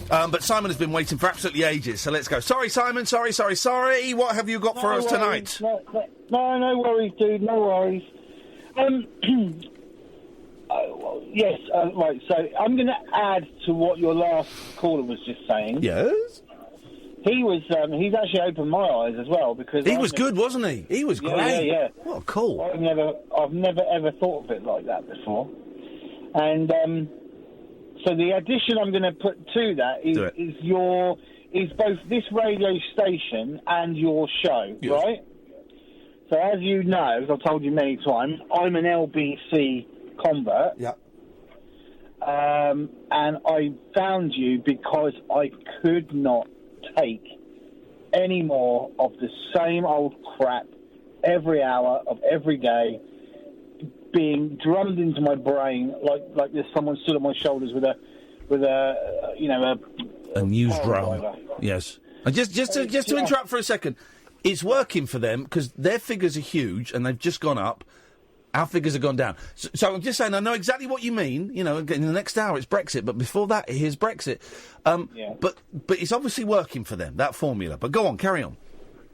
But Simon has been waiting for absolutely ages, so let's go. Sorry, Simon, sorry. What have you got for us tonight? No worries, dude, no worries. Yes, right, so I'm going to add to what your last caller was just saying. Yes? He's actually opened my eyes as well, because... He was good, wasn't he? He was great. Yeah. What cool. I've never ever thought of it like that before. And, so the addition I'm going to put to that is is both this radio station and your show, right? So as you know, as I've told you many times, I'm an LBC convert. Yeah. And I found you because I could not take any more of the same old crap every hour of every day being drummed into my brain like there's someone stood on my shoulders with a news drama. Yes. And just to interrupt for a second, it's working for them because their figures are huge and they've just gone up. Our figures have gone down. So I'm just saying, I know exactly what you mean. You know, in the next hour it's Brexit, but before that, here's Brexit. But it's obviously working for them, that formula. But go on, carry on.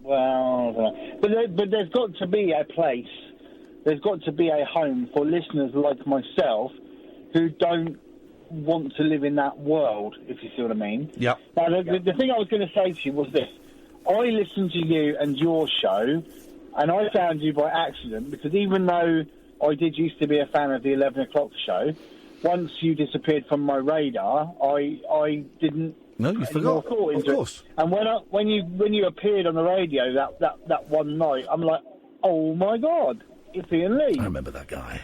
Well, but there's got to be a place, there's got to be a home for listeners like myself who don't want to live in that world, if you see what I mean. Yeah. Now, the thing I was going to say to you was this. I listened to you and your show, and I found you by accident, because even though I did used to be a fan of the 11 o'clock show, once you disappeared from my radar, I didn't... No, you forgot. Of course. And when you appeared on the radio that one night, I'm like, oh my God, it's Iain Lee. I remember that guy.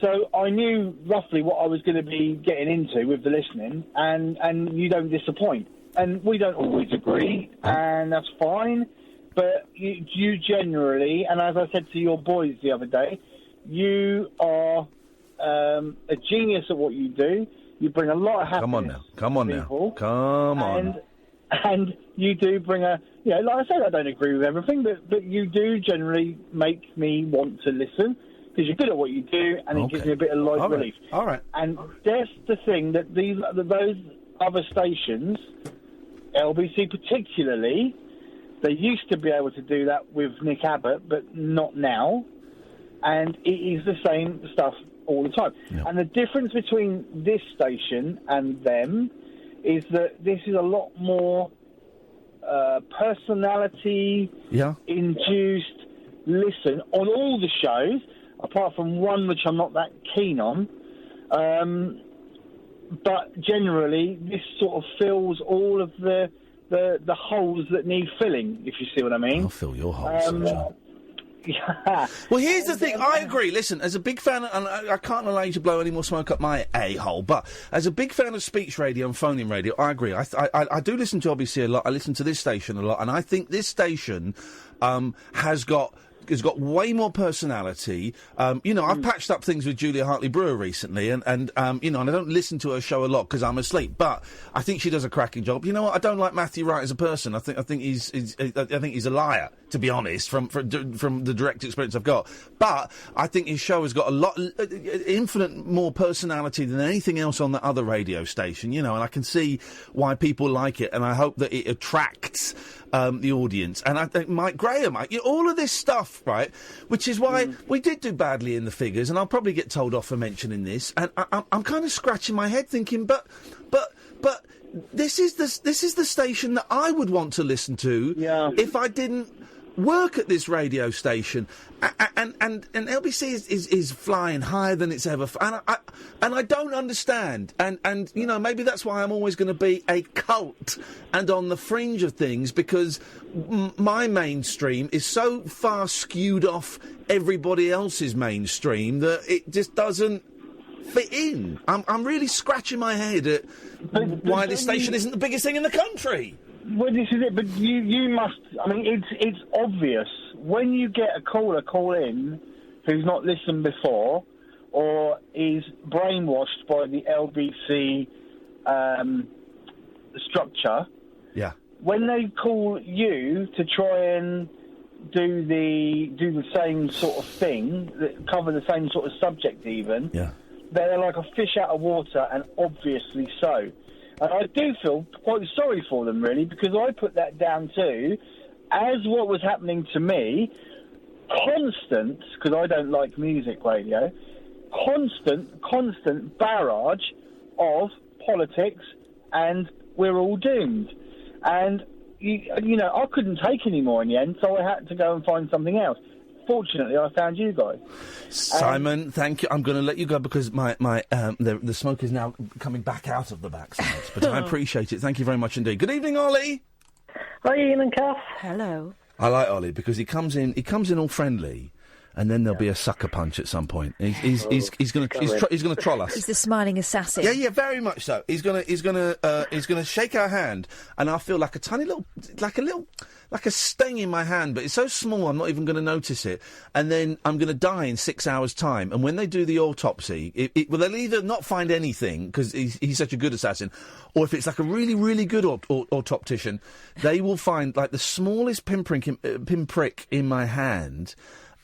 So I knew roughly what I was going to be getting into with the listening, and you don't disappoint. And we don't always agree, and that's fine. But you generally, and as I said to your boys the other day, you are a genius at what you do. You bring a lot of happiness. Come on now. And you do bring like I said, I don't agree with everything, but you do generally make me want to listen because you're good at what you do, and it gives me a bit of light relief. All right. And that's the thing that those other stations, LBC particularly, they used to be able to do that with Nick Abbott, but not now. And it is the same stuff all the time. Yep. And the difference between this station and them is that this is a lot more personality-induced listen on all the shows, apart from one which I'm not that keen on. But generally, this sort of fills all of the holes that need filling, if you see what I mean. I'll fill your holes, yeah. Well, here's the thing. I agree. Listen, as a big fan, and I can't allow you to blow any more smoke up my a-hole, but as a big fan of speech radio and phone-in radio, I agree. I do listen to LBC a lot. I listen to this station a lot, and I think this station has got way more personality. I've patched up things with Julia Hartley-Brewer recently, and and I don't listen to her show a lot because I'm asleep, but I think she does a cracking job. You know what? I don't like Matthew Wright as a person. I think he's a liar, to be honest, from the direct experience I've got. But I think his show has got infinite more personality than anything else on the other radio station, and I can see why people like it, and I hope that it attracts the audience. And I think Mike Graham, all of this stuff, right, which is why we did do badly in the figures, and I'll probably get told off for mentioning this, and I'm kind of scratching my head thinking, but this is the station that I would want to listen to if I didn't work at this radio station, and LBC is flying higher than it's ever, and I don't understand, and maybe that's why I'm always going to be a cult and on the fringe of things, because my mainstream is so far skewed off everybody else's mainstream that it just doesn't fit in. I'm really scratching my head at why this station isn't the biggest thing in the country. Well, this is it, but you must... I mean, it's obvious. When you get a caller call in who's not listened before or is brainwashed by the LBC structure, when they call you to try and do the same sort of thing, cover the same sort of subject even, they're like a fish out of water, and obviously so. And I do feel quite sorry for them, really, because I put that down too, as what was happening to me, constant, because I don't like music radio, constant barrage of politics, and we're all doomed. And, I couldn't take any more in the end, so I had to go and find something else. fortunately, I found you guys. Simon, thank you. I'm going to let you go because the smoke is now coming back out of the backside. But I appreciate it. Thank you very much indeed. Good evening, Ollie. Hi, Ian and Kath. Hello. I like Ollie because he comes in all friendly, and then there'll be a sucker punch at some point. He's going to troll us. He's the smiling assassin. Yeah, very much so. He's gonna shake our hand, and I'll feel like a tiny little, like a sting in my hand, but it's so small I'm not even going to notice it. And then I'm going to die in 6 hours' time. And when they do the autopsy, they'll either not find anything because he's such a good assassin, or if it's like a really, really good autoptician, they will find like the smallest pinprick in my hand.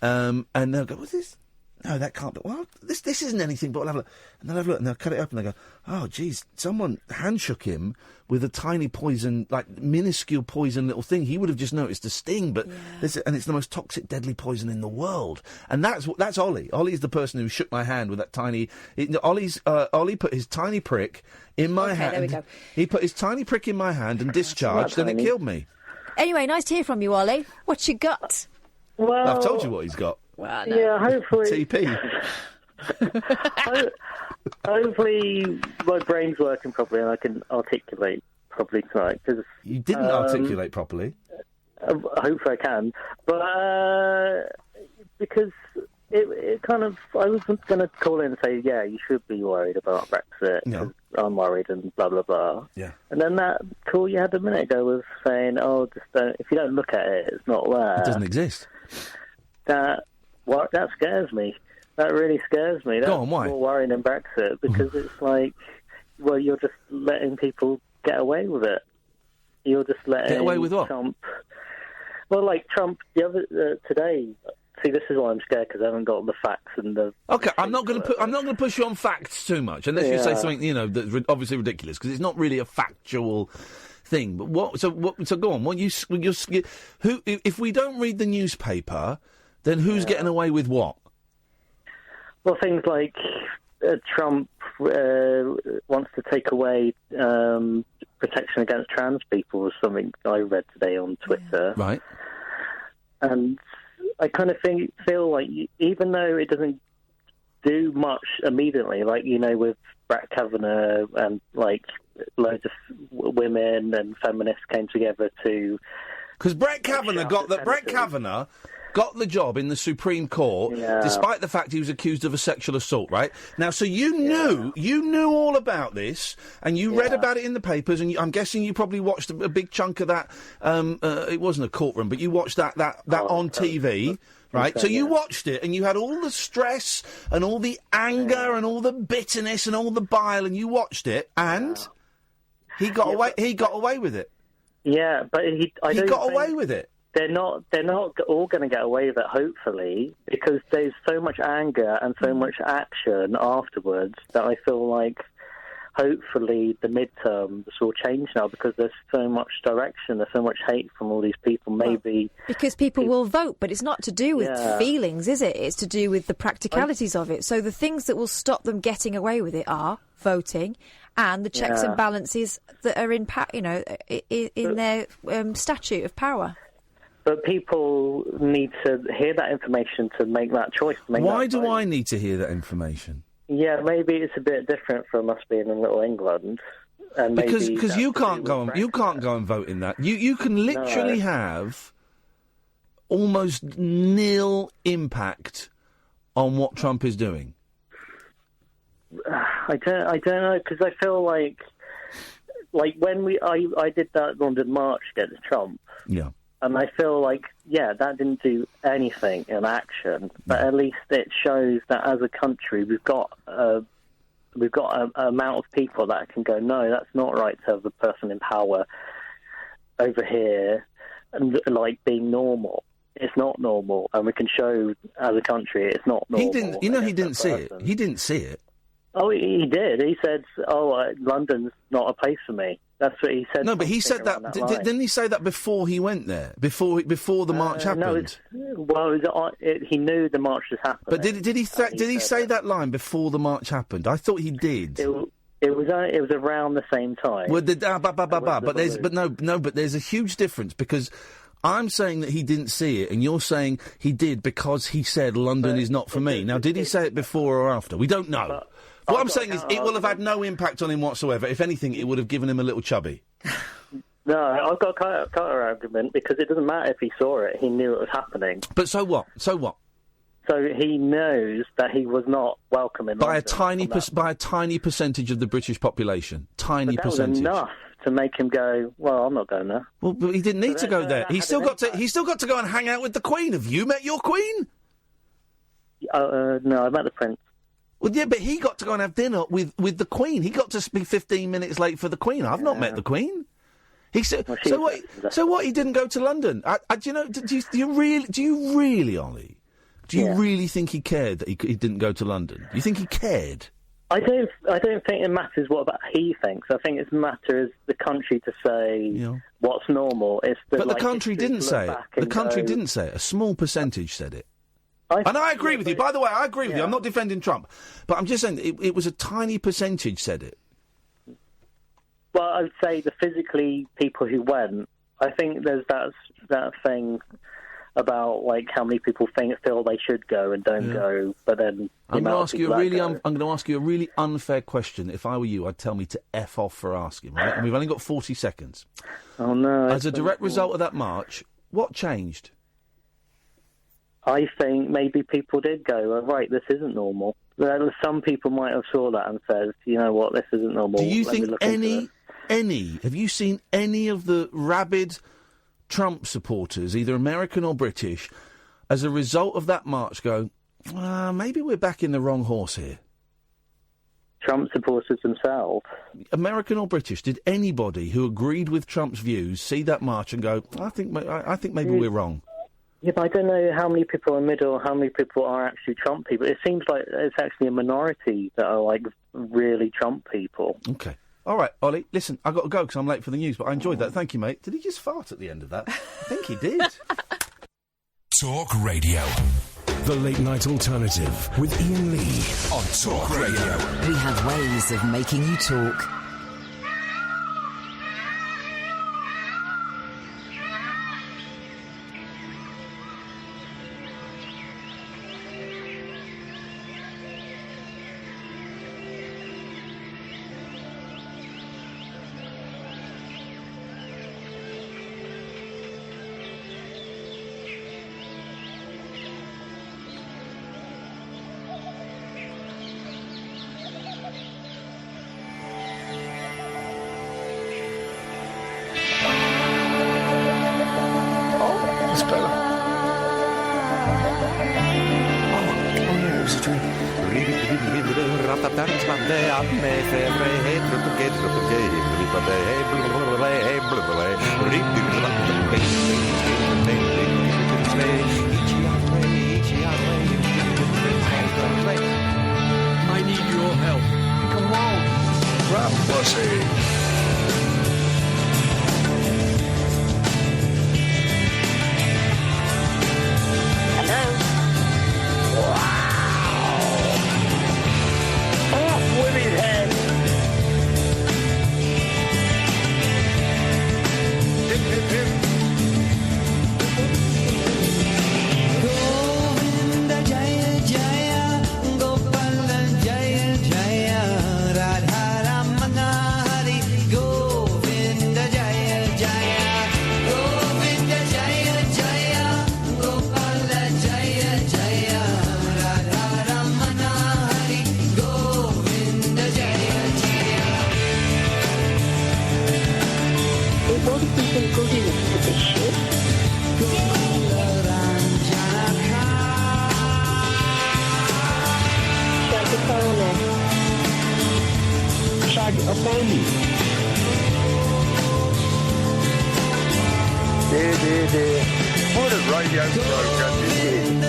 And they'll go, what's this? No, that can't be. Well, this isn't anything, but we'll have a look. And they'll have a look, and they'll cut it up, and they go, oh, geez, someone handshook him with a tiny poison, like minuscule poison little thing. He would have just noticed a sting, but and it's the most toxic, deadly poison in the world. And that's Ollie. Ollie's the person who shook my hand with that tiny. Ollie put his tiny prick in my hand. There we go. He put his tiny prick in my hand and discharged, and it killed me. Anyway, nice to hear from you, Ollie. What you got? Well, I've told you what he's got. Well, no. Yeah, hopefully. TP. Hopefully, my brain's working properly and I can articulate properly tonight. Cause, you didn't articulate properly. Hopefully, I can. But because it kind of, I was going to call in and say, yeah, you should be worried about Brexit. No. I'm worried and blah blah blah. Yeah. And then that call you had a minute ago was saying, oh, just don't. If you don't look at it, it's not there. It doesn't exist. That scares me. That really scares me. That's Go on, why? more worrying than Brexit because it's like, well, you're just letting people get away with it. You're just letting Get away with what? Trump. Well, like Trump the other today. See, this is why I'm scared because I haven't got the facts and the. Okay, I'm not going to push you on facts too much unless you say something that's obviously ridiculous because it's not really a factual thing. But what? So go on. Who? If we don't read the newspaper, then who's getting away with what? Well, things like Trump wants to take away protection against trans people was something I read today on Twitter. Yeah. Right. And I kind of feel like even though it doesn't do much immediately, like, with Brett Kavanaugh and, like, loads of women and feminists came together to... Because Brett Kavanaugh got the job in the Supreme Court, despite the fact he was accused of a sexual assault, right? Now, so you knew all about this, and you read about it in the papers, and I'm guessing you probably watched a big chunk of that. It wasn't a courtroom, but you watched that on TV, right? So you watched it, and you had all the stress, and all the anger, and all the bitterness, and all the bile, and you watched it, and he got away. He got away with it. Yeah, but he got away with it. They're not all going to get away with it, hopefully, because there's so much anger and so much action afterwards that I feel like hopefully the midterms will change now because there's so much direction, there's so much hate from all these people, maybe... Because people will vote, but it's not to do with feelings, is it? It's to do with the practicalities of it. So the things that will stop them getting away with it are voting and the checks and balances that are in their statute of power. But people need to hear that information to make that choice. Why do I need to hear that information? Yeah, maybe it's a bit different from us being in Little England. And because you can't go and vote in that. You can literally have almost nil impact on what Trump is doing. I don't know, because I feel like when I did that London March against Trump. Yeah. And I feel like, that didn't do anything in action, but at least it shows that as a country we've got an amount of people that can go, no, that's not right to have the person in power over here, and like being normal. It's not normal, and we can show as a country it's not normal. He didn't see it. He didn't see it. Oh, he did. He said, London's not a place for me. That's what he said. No, but he said that. Didn't he say that before he went there? Before the march happened? He knew the march was happening. But did he say that line before the march happened? I thought he did. It was around the same time. Well, but there's a huge difference because I'm saying that he didn't see it, and you're saying he did because he said London is not for me. Now, did he say it before or after? We don't know. What I'm saying is it will have had no impact on him whatsoever. If anything, it would have given him a little chubby. No, I've got a counter argument because it doesn't matter if he saw it; he knew it was happening. But so what? So what? So he knows that he was not welcome in by London a tiny percentage of the British population. Tiny but that percentage. was enough to make him go, well, I'm not going there. Well, but he didn't need to go there. He's still got to go and hang out with the Queen. Have you met your Queen? No, I met the Prince. Well, yeah, but he got to go and have dinner with the Queen. He got to be 15 minutes late for the Queen. I've not met the Queen. He said, so what? He didn't go to London. Do you know? Do you really, Ollie? Do you really think he cared that he didn't go to London? Do you think he cared? I don't think it matters what about he thinks. I think it matters the country to say what's normal. But the country didn't say it. The country didn't say it. A small percentage said it. And I agree with you. By the way, I agree with you. I'm not defending Trump. But I'm just saying it was a tiny percentage said it. Well, I would say the physically people who went, I think there's that thing about like how many people feel they should go and don't go, but then I'm going to ask you a really unfair question. If I were you, I'd tell me to F off for asking, right? And we've only got 40 seconds. Oh no! As a direct result of that march, what changed? I think maybe people did go, oh, right, this isn't normal. Some people might have saw that and said, you know what, this isn't normal. Do you think have you seen any of the rabid Trump supporters, either American or British, as a result of that march go, maybe we're backing the wrong horse here? Trump supporters themselves? American or British, did anybody who agreed with Trump's views see that march and go, I think maybe we're wrong? Yeah, but I don't know how many people are middle, how many people are actually Trump people. It seems like it's actually a minority that are, like, really Trump people. OK. All right, Ollie, listen, I've got to go because I'm late for the news, but I enjoyed that. Thank you, mate. Did he just fart at the end of that? I think he did. Talk Radio. The Late Night Alternative with Iain Lee on Talk Radio. We have ways of making you talk. I need your help. Come on. Grab pussy. What a radio program this is.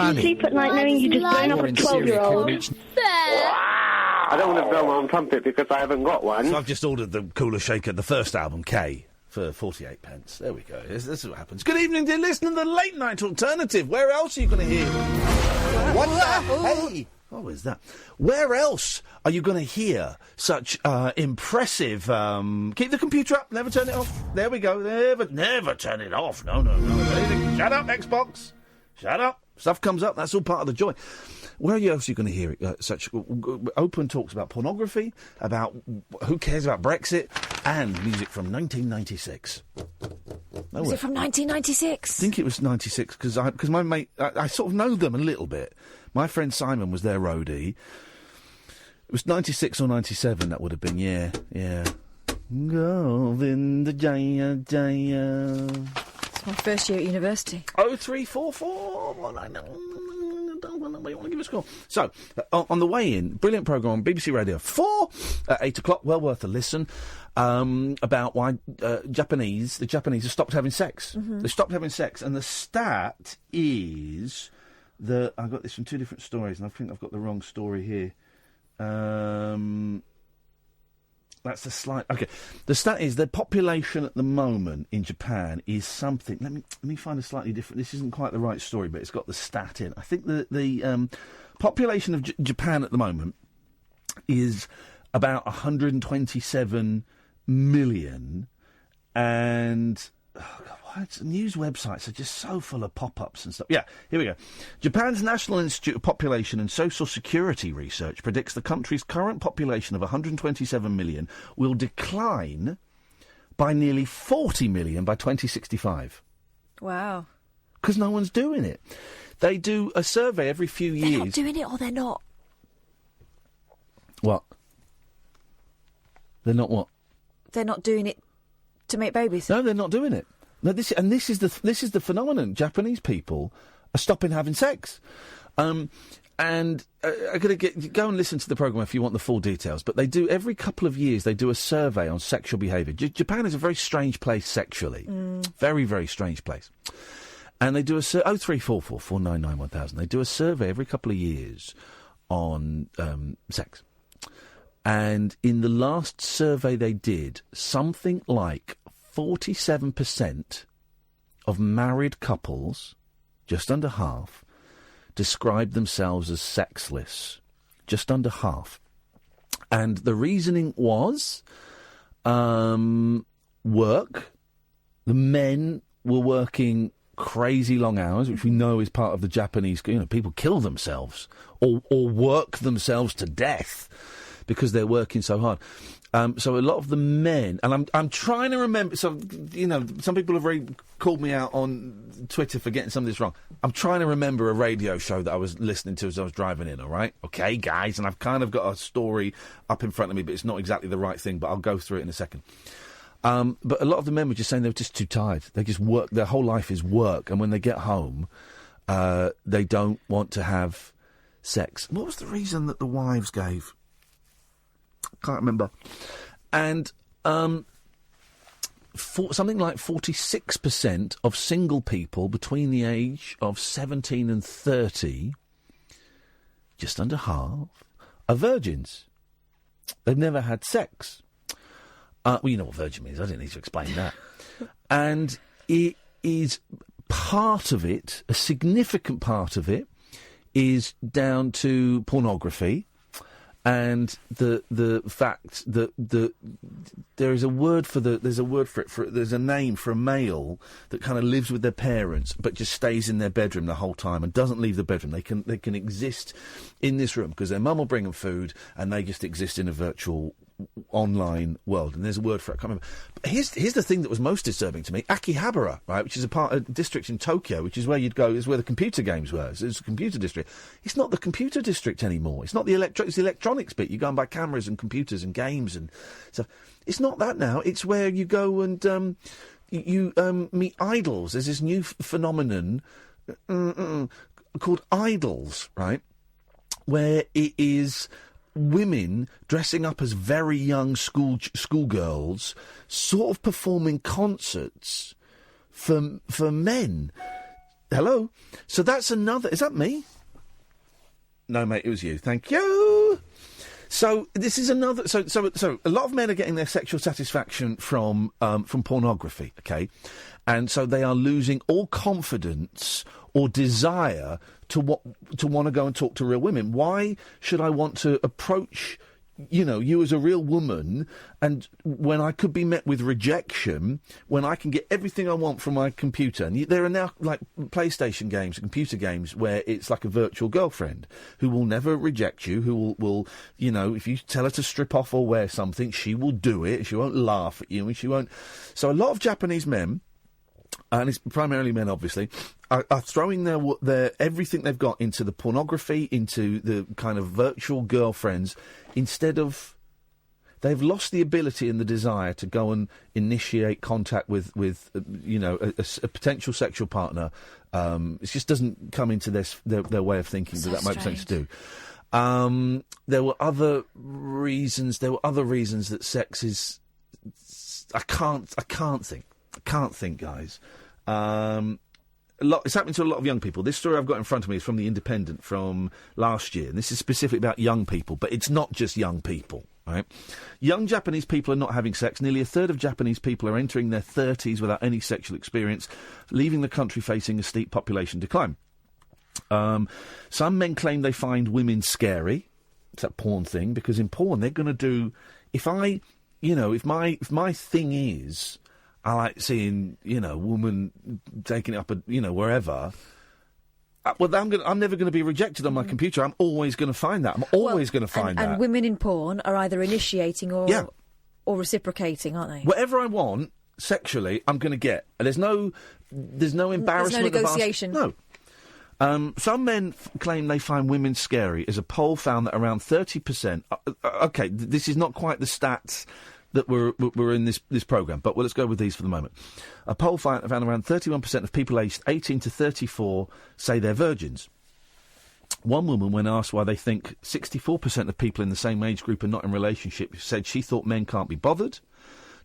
Sleep at night knowing you just blown up a 12-year-old. I don't want to blow my own trumpet because I haven't got one. So I've just ordered the Cooler Shaker, the first album, K, for 48 pence. There we go. This is what happens. Good evening, dear listener, the Late Night Alternative. Where else are you going to hear? What the? Hey! What was that? Where else are you going to hear such impressive... keep the computer up, never turn it off. There we go. Never turn it off. No. Shut up, Xbox. Shut up. Stuff comes up, that's all part of the joy. Where else are you going to hear it? Such open talks about pornography, about who cares about Brexit, and music from 1996. Was it from 1996? I think it was 96, because my mate... I sort of know them a little bit. My friend Simon was their roadie. It was 96 or 97, that would have been, yeah. Govinda Jaya Jaya... It's my first year at university. 0344 you want to give us a call. So, on the way in, brilliant programme on BBC Radio 4 at 8 o'clock, well worth a listen, about why the Japanese have stopped having sex. Mm-hmm. They stopped having sex, and the stat is that... I got this from two different stories, and I think I've got the wrong story here. That's a slight... OK. The stat is the population at the moment in Japan is something... Let me find a slightly different... This isn't quite the right story, but it's got the stat in. I think the population of Japan at the moment is about 127 million, and... Oh God, news websites are just so full of pop-ups and stuff. Yeah, here we go. Japan's National Institute of Population and Social Security Research predicts the country's current population of 127 million will decline by nearly 40 million by 2065. Wow. Because no one's doing it. They do a survey every few years. They're not doing it, or they're not? What? They're not what? They're not doing it to make babies? No, they're not doing it. No, this is the phenomenon. Japanese people are stopping having sex, and I'm going to go and listen to the programme if you want the full details. But they do every couple of years. They do a survey on sexual behaviour. Japan is a very strange place sexually, very very strange place. And they do a 0344 499 1000. They do a survey every couple of years on sex. And in the last survey they did, something like 47% of married couples, just under half, described themselves as sexless. Just under half. And the reasoning was work. The men were working crazy long hours, which we know is part of the Japanese... people kill themselves or work themselves to death because they're working so hard. So a lot of the men, and I'm trying to remember. So some people have called me out on Twitter for getting some of this wrong. I'm trying to remember a radio show that I was listening to as I was driving in. All right, okay, guys, and I've kind of got a story up in front of me, but it's not exactly the right thing. But I'll go through it in a second. But a lot of the men were just saying they were just too tired. They just work. Their whole life is work, and when they get home, they don't want to have sex. What was the reason that the wives gave? Can't remember. And something like 46% of single people between the age of 17 and 30, just under half, are virgins. They've never had sex. Well, you know what virgin means. I didn't need to explain that. And it is part of it, a significant part of it, is down to pornography. And the fact that there's a name for a male that kind of lives with their parents but just stays in their bedroom the whole time and doesn't leave the bedroom. They can exist in this room because their mum will bring them food and they just exist in a virtual online world, and there's a word for it. I can't remember. But here's the thing that was most disturbing to me: Akihabara, right, which is a district in Tokyo, which is where you'd go, is where the computer games were. It's a computer district. It's not the computer district anymore. It's not it's the electronics bit. You go and buy cameras and computers and games and stuff. It's not that now. It's where you go and you meet idols. There's this new phenomenon called idols, right, where it is women dressing up as very young schoolgirls, sort of performing concerts for men. Hello? So that's another... Is that me? No, mate, it was you. Thank you. So this is another... So a lot of men are getting their sexual satisfaction from pornography, okay? And so they are losing all confidence or desire to want to go and talk to real women. Why should I want to approach, you as a real woman, and when I could be met with rejection, when I can get everything I want from my computer? And there are now, like, PlayStation games, computer games, where it's like a virtual girlfriend who will never reject you, who will if you tell her to strip off or wear something, she will do it. She won't laugh at you, and she won't... So a lot of Japanese men, and it's primarily men, obviously, are throwing their everything they've got into the pornography, into the kind of virtual girlfriends, instead of... They've lost the ability and the desire to go and initiate contact with a potential sexual partner. It just doesn't come into their way of thinking that might be something to do. There were other reasons that sex is... I can't think, guys. It's happening to a lot of young people. This story I've got in front of me is from The Independent from last year, and this is specifically about young people, but it's not just young people, right? Young Japanese people are not having sex. Nearly a third of Japanese people are entering their 30s without any sexual experience, leaving the country facing a steep population decline. Some men claim they find women scary. It's that porn thing, because in porn they're going to do... If my thing is... I like seeing, woman taking it up, wherever. Well, I'm never going to be rejected on my computer. I'm always going to find that. I'm always going to find that. And women in porn are either initiating or reciprocating, aren't they? Whatever I want sexually, I'm going to get. There's no embarrassment. There's no negotiation. No. Some men claim they find women scary, as a poll found that around 30%... okay, this is not quite the stats that were in this programme, but let's go with these for the moment. A poll found around 31% of people aged 18 to 34 say they're virgins. One woman, when asked why they think 64% of people in the same age group are not in relationships, said she thought men can't be bothered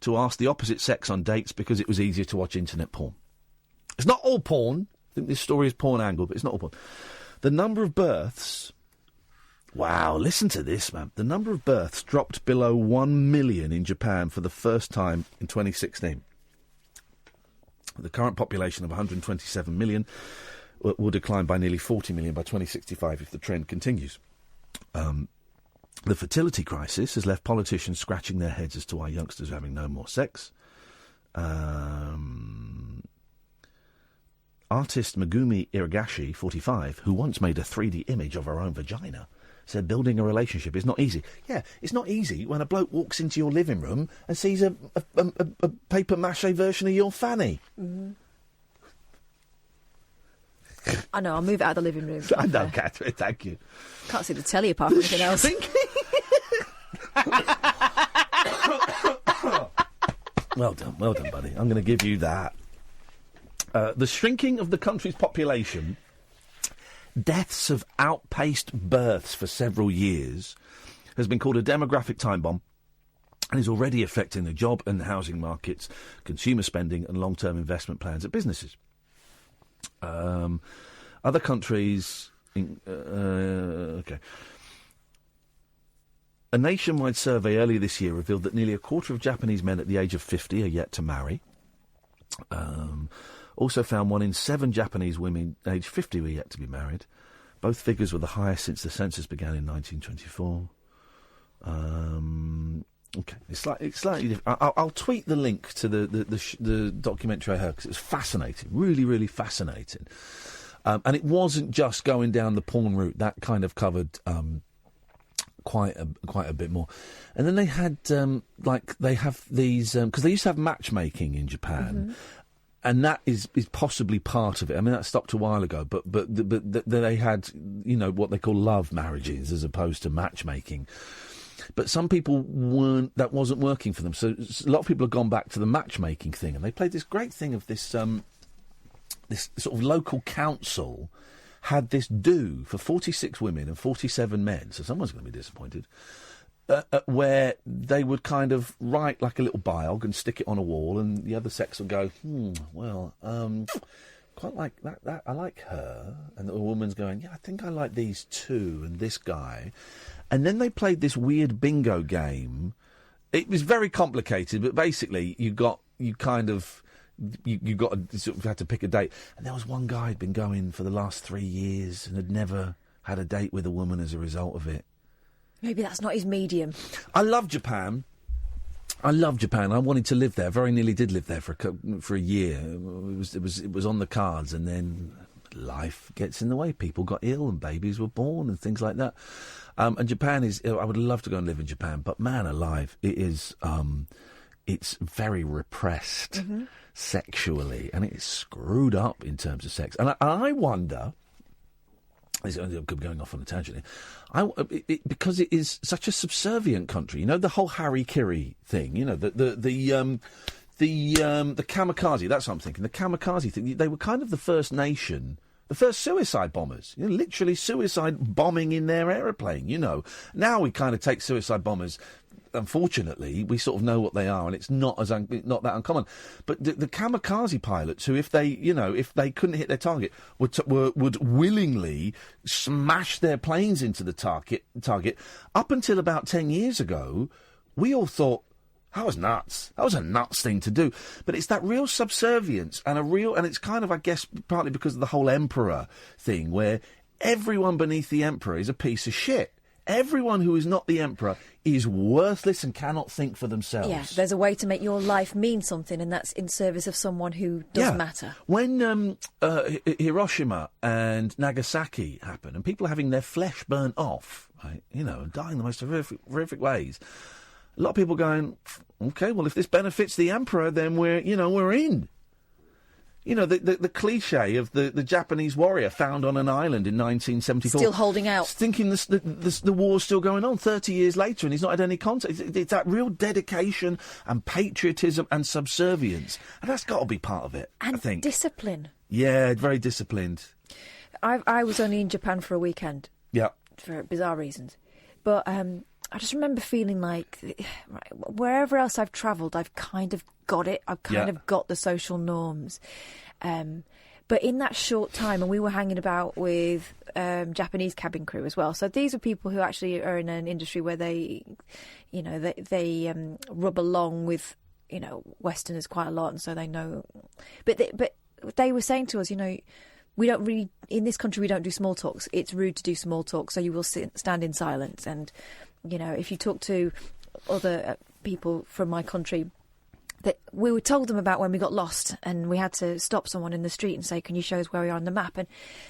to ask the opposite sex on dates because it was easier to watch internet porn. It's not all porn. I think this story is porn angle, but it's not all porn. The number of births... Wow, listen to this, man. The number of births dropped below 1 million in Japan for the first time in 2016. The current population of 127 million will decline by nearly 40 million by 2065 if the trend continues. The fertility crisis has left politicians scratching their heads as to why youngsters are having no more sex. Artist Megumi Iragashi, 45, who once made a 3D image of her own vagina, So building a relationship is not easy. Yeah, it's not easy when a bloke walks into your living room and sees a paper mache version of your fanny. Mm-hmm. I know, I'll move it out of the living room. I know, Catherine, thank you. Can't see the telly apart from anything else. Well done, buddy. I'm going to give you that. The shrinking of the country's population, deaths have outpaced births for several years, has been called a demographic time bomb and is already affecting the job and housing markets, consumer spending and long-term investment plans at businesses. Other countries... OK. A nationwide survey earlier this year revealed that nearly a quarter of Japanese men at the age of 50 are yet to marry. Also found 1 in 7 Japanese women aged 50 were yet to be married. Both figures were the highest since the census began in 1924. OK, it's slightly different. I'll tweet the link to the documentary I heard because it was fascinating, really, really fascinating. And it wasn't just going down the porn route. That kind of covered quite a bit more. And then they had they have these because they used to have matchmaking in Japan. Mm-hmm. And that is possibly part of it. I mean, that stopped a while ago, but they had, what they call love marriages as opposed to matchmaking. But some people that wasn't working for them. So a lot of people have gone back to the matchmaking thing, and they played this great thing of this this sort of local council had this do for 46 women and 47 men. So someone's going to be disappointed. Where they would kind of write like a little biog and stick it on a wall, and the other sex would go, quite like that. I like her. And the woman's going, yeah, I think I like these two and this guy. And then they played this weird bingo game. It was very complicated, but basically you had to pick a date. And there was one guy who'd been going for the last 3 years and had never had a date with a woman as a result of it. Maybe that's not his medium. I love Japan. I wanted to live there. Very nearly did live there for a year. It was on the cards, and then life gets in the way. People got ill, and babies were born, and things like that. And Japan is. I would love to go and live in Japan, but man alive, it is. It's very repressed sexually, and it's screwed up in terms of sex. And I wonder. I'm going off on a tangent here. Because it is such a subservient country. The whole harikiri thing. The kamikaze. That's what I'm thinking. The kamikaze thing. They were kind of the first nation, the first suicide bombers. Literally suicide bombing in their aeroplane. Now we kind of take suicide bombers. Unfortunately, we sort of know what they are, and it's not that uncommon. But the kamikaze pilots, who if they couldn't hit their target, would willingly smash their planes into the target. Up until about 10 years ago, we all thought that was nuts. That was a nuts thing to do. But it's that real subservience and it's kind of, I guess, partly because of the whole emperor thing, where everyone beneath the emperor is a piece of shit. Everyone who is not the emperor is worthless and cannot think for themselves. Yeah, there's a way to make your life mean something, and that's in service of someone who does matter. When Hiroshima and Nagasaki happened, and people having their flesh burnt off, right, dying in the most horrific ways, a lot of people going, OK, well, if this benefits the emperor, then we're in. The cliche of the Japanese warrior found on an island in 1974. Still holding out. Thinking the war's still going on 30 years later, and he's not had any contact. It's that real dedication and patriotism and subservience. And that's got to be part of it, and I think. Discipline. Yeah, very disciplined. I was only in Japan for a weekend. Yeah. For bizarre reasons. But I just remember feeling like wherever else I've travelled, I've kind of got it. I've kind of got the social norms. But in that short time, and we were hanging about with Japanese cabin crew as well. So these are people who actually are in an industry where they rub along with, Westerners quite a lot, and so they know. But they were saying to us, we don't really, in this country, we don't do small talks. It's rude to do small talk, so you will stand in silence. And, if you talk to other people from my country, that we were told them about when we got lost and we had to stop someone in the street and say, can you show us where we are on the map? And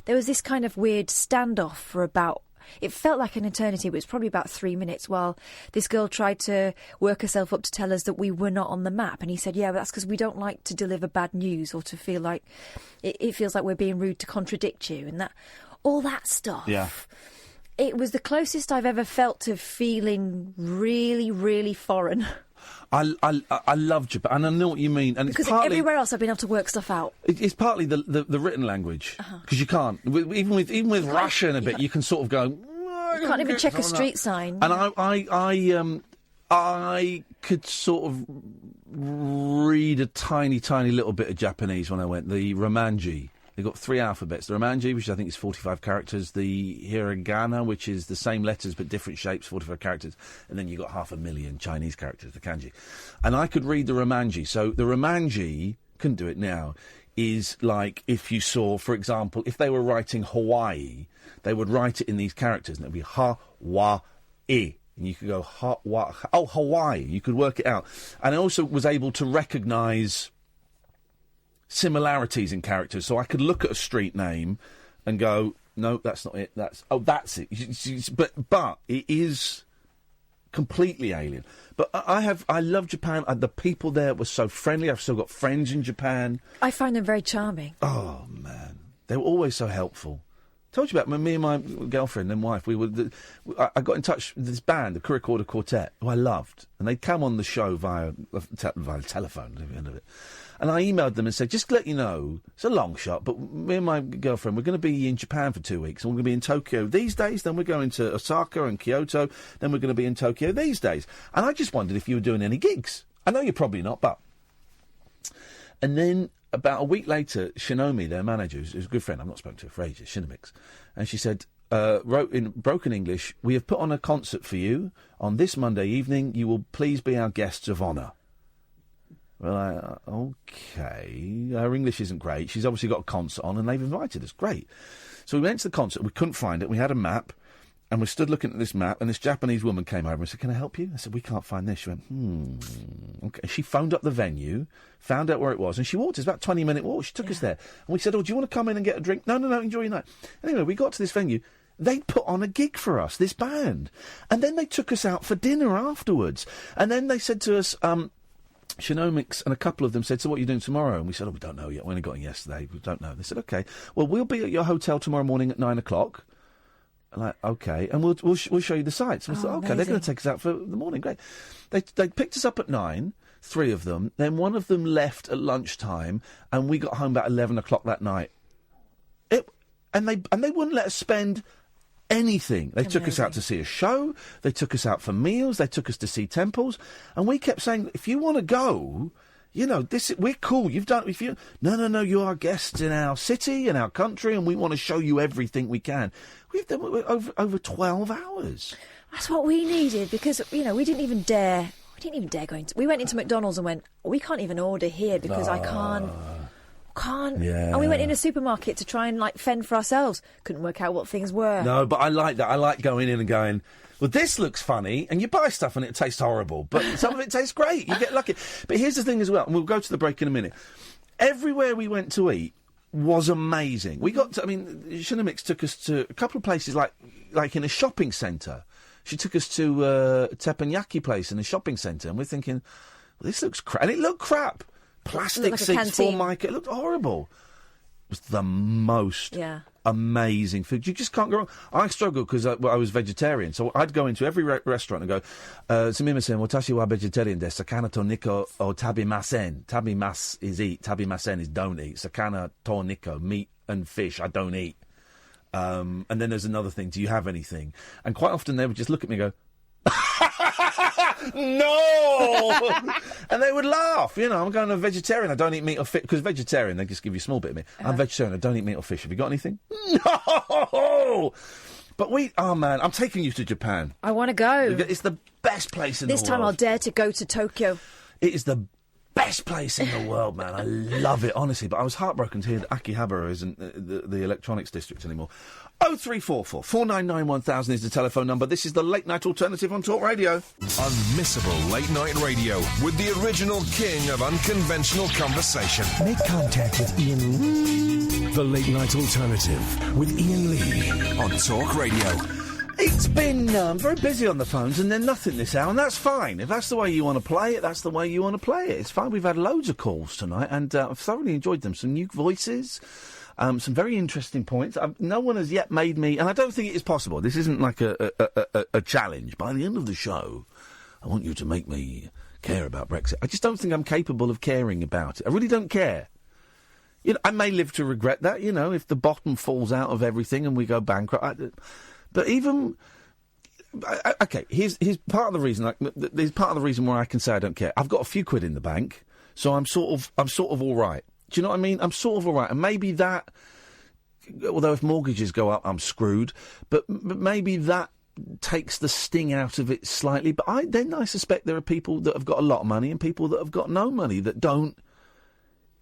there was this kind of weird standoff for about It felt like an eternity, but it was probably about 3 minutes while this girl tried to work herself up to tell us that we were not on the map. And he said, yeah, but that's because we don't like to deliver bad news or to feel like it feels like we're being rude to contradict you and that all that stuff. Yeah. It was the closest I've ever felt to feeling really, really foreign. I love Japan, and I know what you mean. And because it's partly, everywhere else I've been able to work stuff out. It's partly the written language, because you can't. Even with Russian a bit, you can sort of go. You can't even check a street sign. And I could sort of read a tiny little bit of Japanese when I went. The Romanji. They've got 3 alphabets. The Romanji, which I think is 45 characters. The Hiragana, which is the same letters but different shapes, 45 characters. And then you've got 500,000 Chinese characters, the kanji. And I could read the Romanji. So the Romanji, couldn't do it now, is like if you saw, for example, if they were writing Hawaii, they would write it in these characters. And it would be Ha-wa-I. And you could go Hawaii. You could work it out. And I also was able to recognise similarities in characters, so I could look at a street name and go, no, that's not it. That's it. But it is completely alien. But I love Japan. The people there were so friendly. I've still got friends in Japan. I find them very charming. Oh man, they were always so helpful. Told you about me and my girlfriend and wife. I got in touch with this band, the Kurikorda Quartet, who I loved, and they'd come on the show via telephone at the end of it. And I emailed them and said, just to let you know, it's a long shot, but me and my girlfriend, we're going to be in Japan for 2 weeks, and we're going to be in Tokyo these days, then we're going to Osaka and Kyoto, then we're going to be in Tokyo these days. And I just wondered if you were doing any gigs. I know you're probably not, but... And then about a week later, Shinomi, their manager, who's a good friend, I've not spoken to her for ages, Shinomix, and she said, wrote in broken English, we have put on a concert for you on this Monday evening. You will please be our guests of honour. Well, OK. Her English isn't great. She's obviously got a concert on and they've invited us. Great. So we went to the concert. We couldn't find it. We had a map and we stood looking at this map and this Japanese woman came over and said, can I help you? I said, we can't find this. She went, OK. She phoned up the venue, found out where it was, and she walked. It's about a 20-minute walk. She took us there. And we said, oh, do you want to come in and get a drink? No, enjoy your night. Anyway, we got to this venue. They put on a gig for us, this band. And then they took us out for dinner afterwards. And then they said to us, Shinomix and a couple of them said, so what are you doing tomorrow? And we said, oh, we don't know yet. We only got in yesterday. We don't know. They said, OK, well, we'll be at your hotel tomorrow morning at 9 o'clock. Like, OK, and we'll show you the sights. And we thought, OK, they're going to take us out for the morning. Great. They picked us up at 9, 3 of them. Then one of them left at lunchtime, and we got home about 11 o'clock that night. And they wouldn't let us spend anything. They took us out to see a show. They took us out for meals. They took us to see temples. And we kept saying, if you want to go, you know, we're cool. No, you are guests in our city, in our country, and we want to show you everything we can. We've done over 12 hours. That's what we needed because, you know, we didn't even dare go into... We went into McDonald's and went, we can't even order here because I can't. Yeah. And we went in a supermarket to try and, like, fend for ourselves. Couldn't work out what things were. No, but I like that. I like going in and going, well, this looks funny, and you buy stuff and it tastes horrible, but some of it tastes great. You get lucky. But here's the thing as well, and we'll go to the break in a minute. Everywhere we went to eat was amazing. We got to, I mean, Shinomix took us to a couple of places like in a shopping centre. She took us to a teppanyaki place in a shopping centre, and we're thinking, well, this looks crap. And it looked crap. Plastic like seats, Formica. It looked horrible. It was the most amazing food. You just can't go wrong. I struggled because I was vegetarian, so I'd go into every restaurant and go, sumimasen, watashi wa vegetarian desu, sakana to niko o tabimasen. Tabimas is eat, tabimasen is don't eat. Sakana to niko, meat and fish, I don't eat. And then there's another thing, do you have anything? And quite often they would just look at me and go, no! And they would laugh. You know, I'm going to a vegetarian. I don't eat meat or fish. Because vegetarian, they just give you a small bit of meat. I'm vegetarian. I don't eat meat or fish. Have you got anything? No! But oh man, I'm taking you to Japan. I want to go. It's the best place in the world. This time I'll dare to go to Tokyo. It is the best place in the world, man. I love it, honestly. But I was heartbroken to hear that Akihabara isn't the electronics district anymore. 0344 499 1000 is the telephone number. This is the Late Night Alternative on Talk Radio. Unmissable Late Night Radio with the original king of unconventional conversation. Make contact with Iain. The Late Night Alternative with Iain Lee on Talk Radio. It's been very busy on the phones and then nothing this hour, and that's fine. If that's the way you want to play it, that's the way you want to play it. It's fine. We've had loads of calls tonight, and I've thoroughly enjoyed them. Some new voices, some very interesting points. No one has yet made me, and I don't think it is possible. This isn't like a challenge. By the end of the show, I want you to make me care about Brexit. I just don't think I'm capable of caring about it. I really don't care. You know, I may live to regret that, you know, if the bottom falls out of everything and we go bankrupt. But even... OK, here's part of the reason. There's part of the reason why I can say I don't care. I've got a few quid in the bank, so I'm sort of all right. Do you know what I mean? I'm sort of all right. And maybe that... Although if mortgages go up, I'm screwed. But maybe that takes the sting out of it slightly. But then I suspect there are people that have got a lot of money and people that have got no money that don't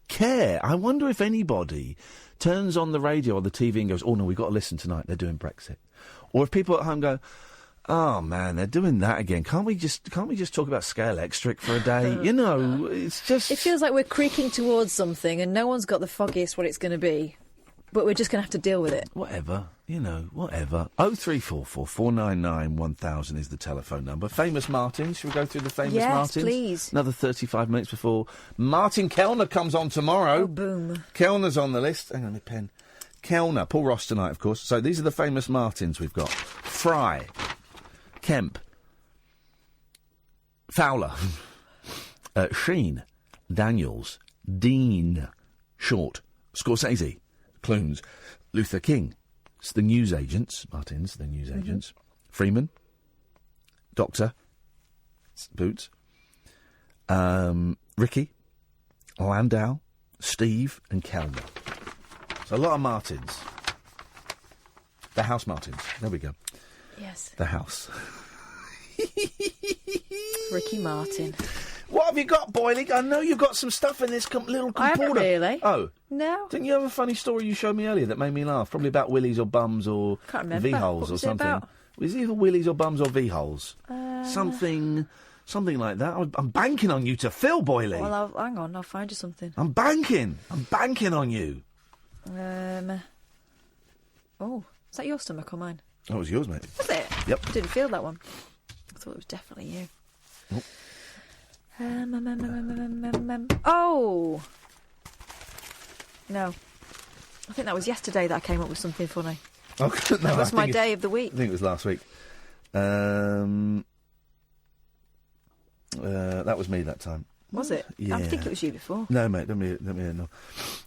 care. I wonder if anybody turns on the radio or the TV and goes, oh no, we've got to listen tonight, they're doing Brexit. Or if people at home go, oh man, they're doing that again, can't we just talk about scale extric for a day? You know, it's just... It feels like we're creaking towards something and no one's got the foggiest what it's going to be. But we're just going to have to deal with it. Whatever, you know, whatever. 0344 499 1000 is the telephone number. Famous Martins, should we go through the famous Martins? Yes, please. Another 35 minutes before Martin Kellner comes on tomorrow. Oh, boom. Kellner's on the list. Hang on, a pen. Kellner, Paul Ross tonight, of course. So these are the famous Martins we've got. Fry, Kemp, Fowler, Sheen, Daniels, Dean, Short, Scorsese, Clunes, Luther King, it's the newsagents, Martins, the newsagents, Freeman, Doctor, Boots, Ricky, Landau, Steve and Kellner. So a lot of Martins. The House Martins. There we go. Yes. The House. Ricky Martin. What have you got, Boyley? I know you've got some stuff in this little computer. I haven't really. Oh. No. Didn't you have a funny story you showed me earlier that made me laugh? Probably about willies or bums or V-holes or something. About? Was it either willies or bums or V-holes? Something like that. I'm banking on you to fill, Boyley. Well, hang on, I'll find you something. I'm banking on you. Oh, is that your stomach or mine? Oh, it was yours, mate. Was it? Yep. Didn't feel that one. I thought it was definitely you. Oh. Oh! No. I think that was yesterday that I came up with something funny. Oh, no, that was my day of the week. I think it was last week. That was me that time. Was it? Yeah. I think it was you before. No, mate, let me know.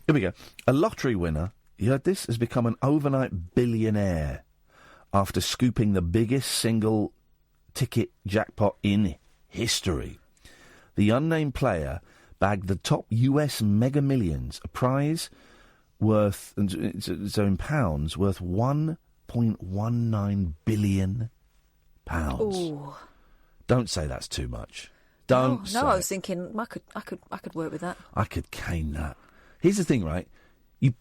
Here we go. A lottery winner, you heard this, has become an overnight billionaire after scooping the biggest single ticket jackpot in history. The unnamed player bagged the top US Mega Millions, a prize worth, so in pounds, worth £1.19 billion. Ooh. Don't say that's too much. Don't say. No, I was thinking I could work with that. I could cane that. Here's the thing, right?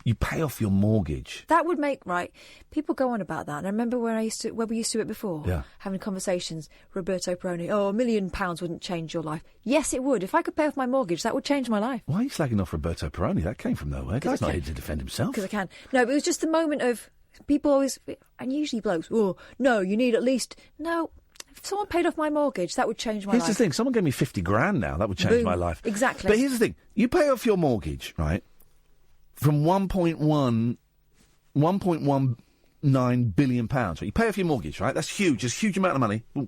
You pay off your mortgage. That would make, right, people go on about that. And I remember when we used to do it before, yeah, having conversations, Roberto Peroni, £1 million wouldn't change your life. Yes, it would. If I could pay off my mortgage, that would change my life. Why are you slagging off Roberto Peroni? That came from nowhere. Guy's not here to defend himself. Because I can. No, but it was just the moment of, people always, and usually blokes, oh, no, you need at least, no, if someone paid off my mortgage, that would change my life. Here's the thing, someone gave me 50 grand now, that would change Boom. My life. Exactly. But here's the thing, you pay off your mortgage, right, from £1.19 billion. Right? You pay off your mortgage, right? That's huge. It's a huge amount of money. Ooh,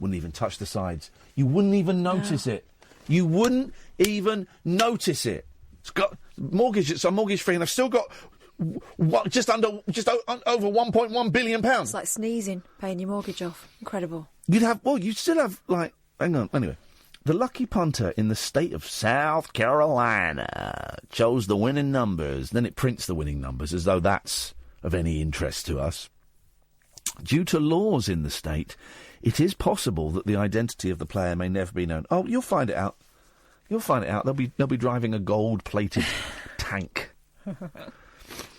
wouldn't even touch the sides. You wouldn't even notice it. You wouldn't even notice it. It's got mortgage. It's mortgage free, and I've still got just over £1.1 billion. It's like sneezing, paying your mortgage off. Incredible. You'd still have, like, hang on, anyway. The lucky punter in the state of South Carolina chose the winning numbers. Then it prints the winning numbers as though that's of any interest to us. Due to laws in the state, it is possible that the identity of the player may never be known. Oh, you'll find it out. You'll find it out. They'll be driving a gold-plated tank.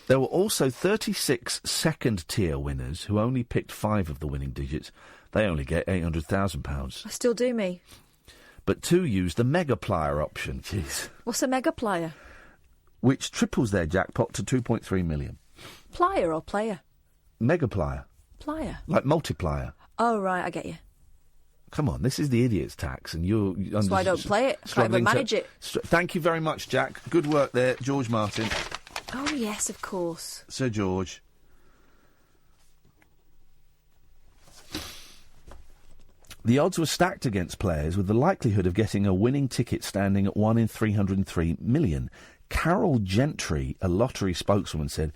There were also 36 second-tier winners who only picked 5 of the winning digits. They only get £800,000. I still do me. But 2 used the mega plier option. Jeez. What's a mega plier? Which triples their jackpot to 2.3 million. Plier or player? Mega plier. Plier? Like multiplier. Oh, right, I get you. Come on, this is the idiot's tax, and you're... That's why I don't play it. I can't even manage it. Thank you very much, Jack. Good work there, George Martin. Oh, yes, of course. Sir George. The odds were stacked against players, with the likelihood of getting a winning ticket standing at 1 in 303 million. Carol Gentry, a lottery spokeswoman, said,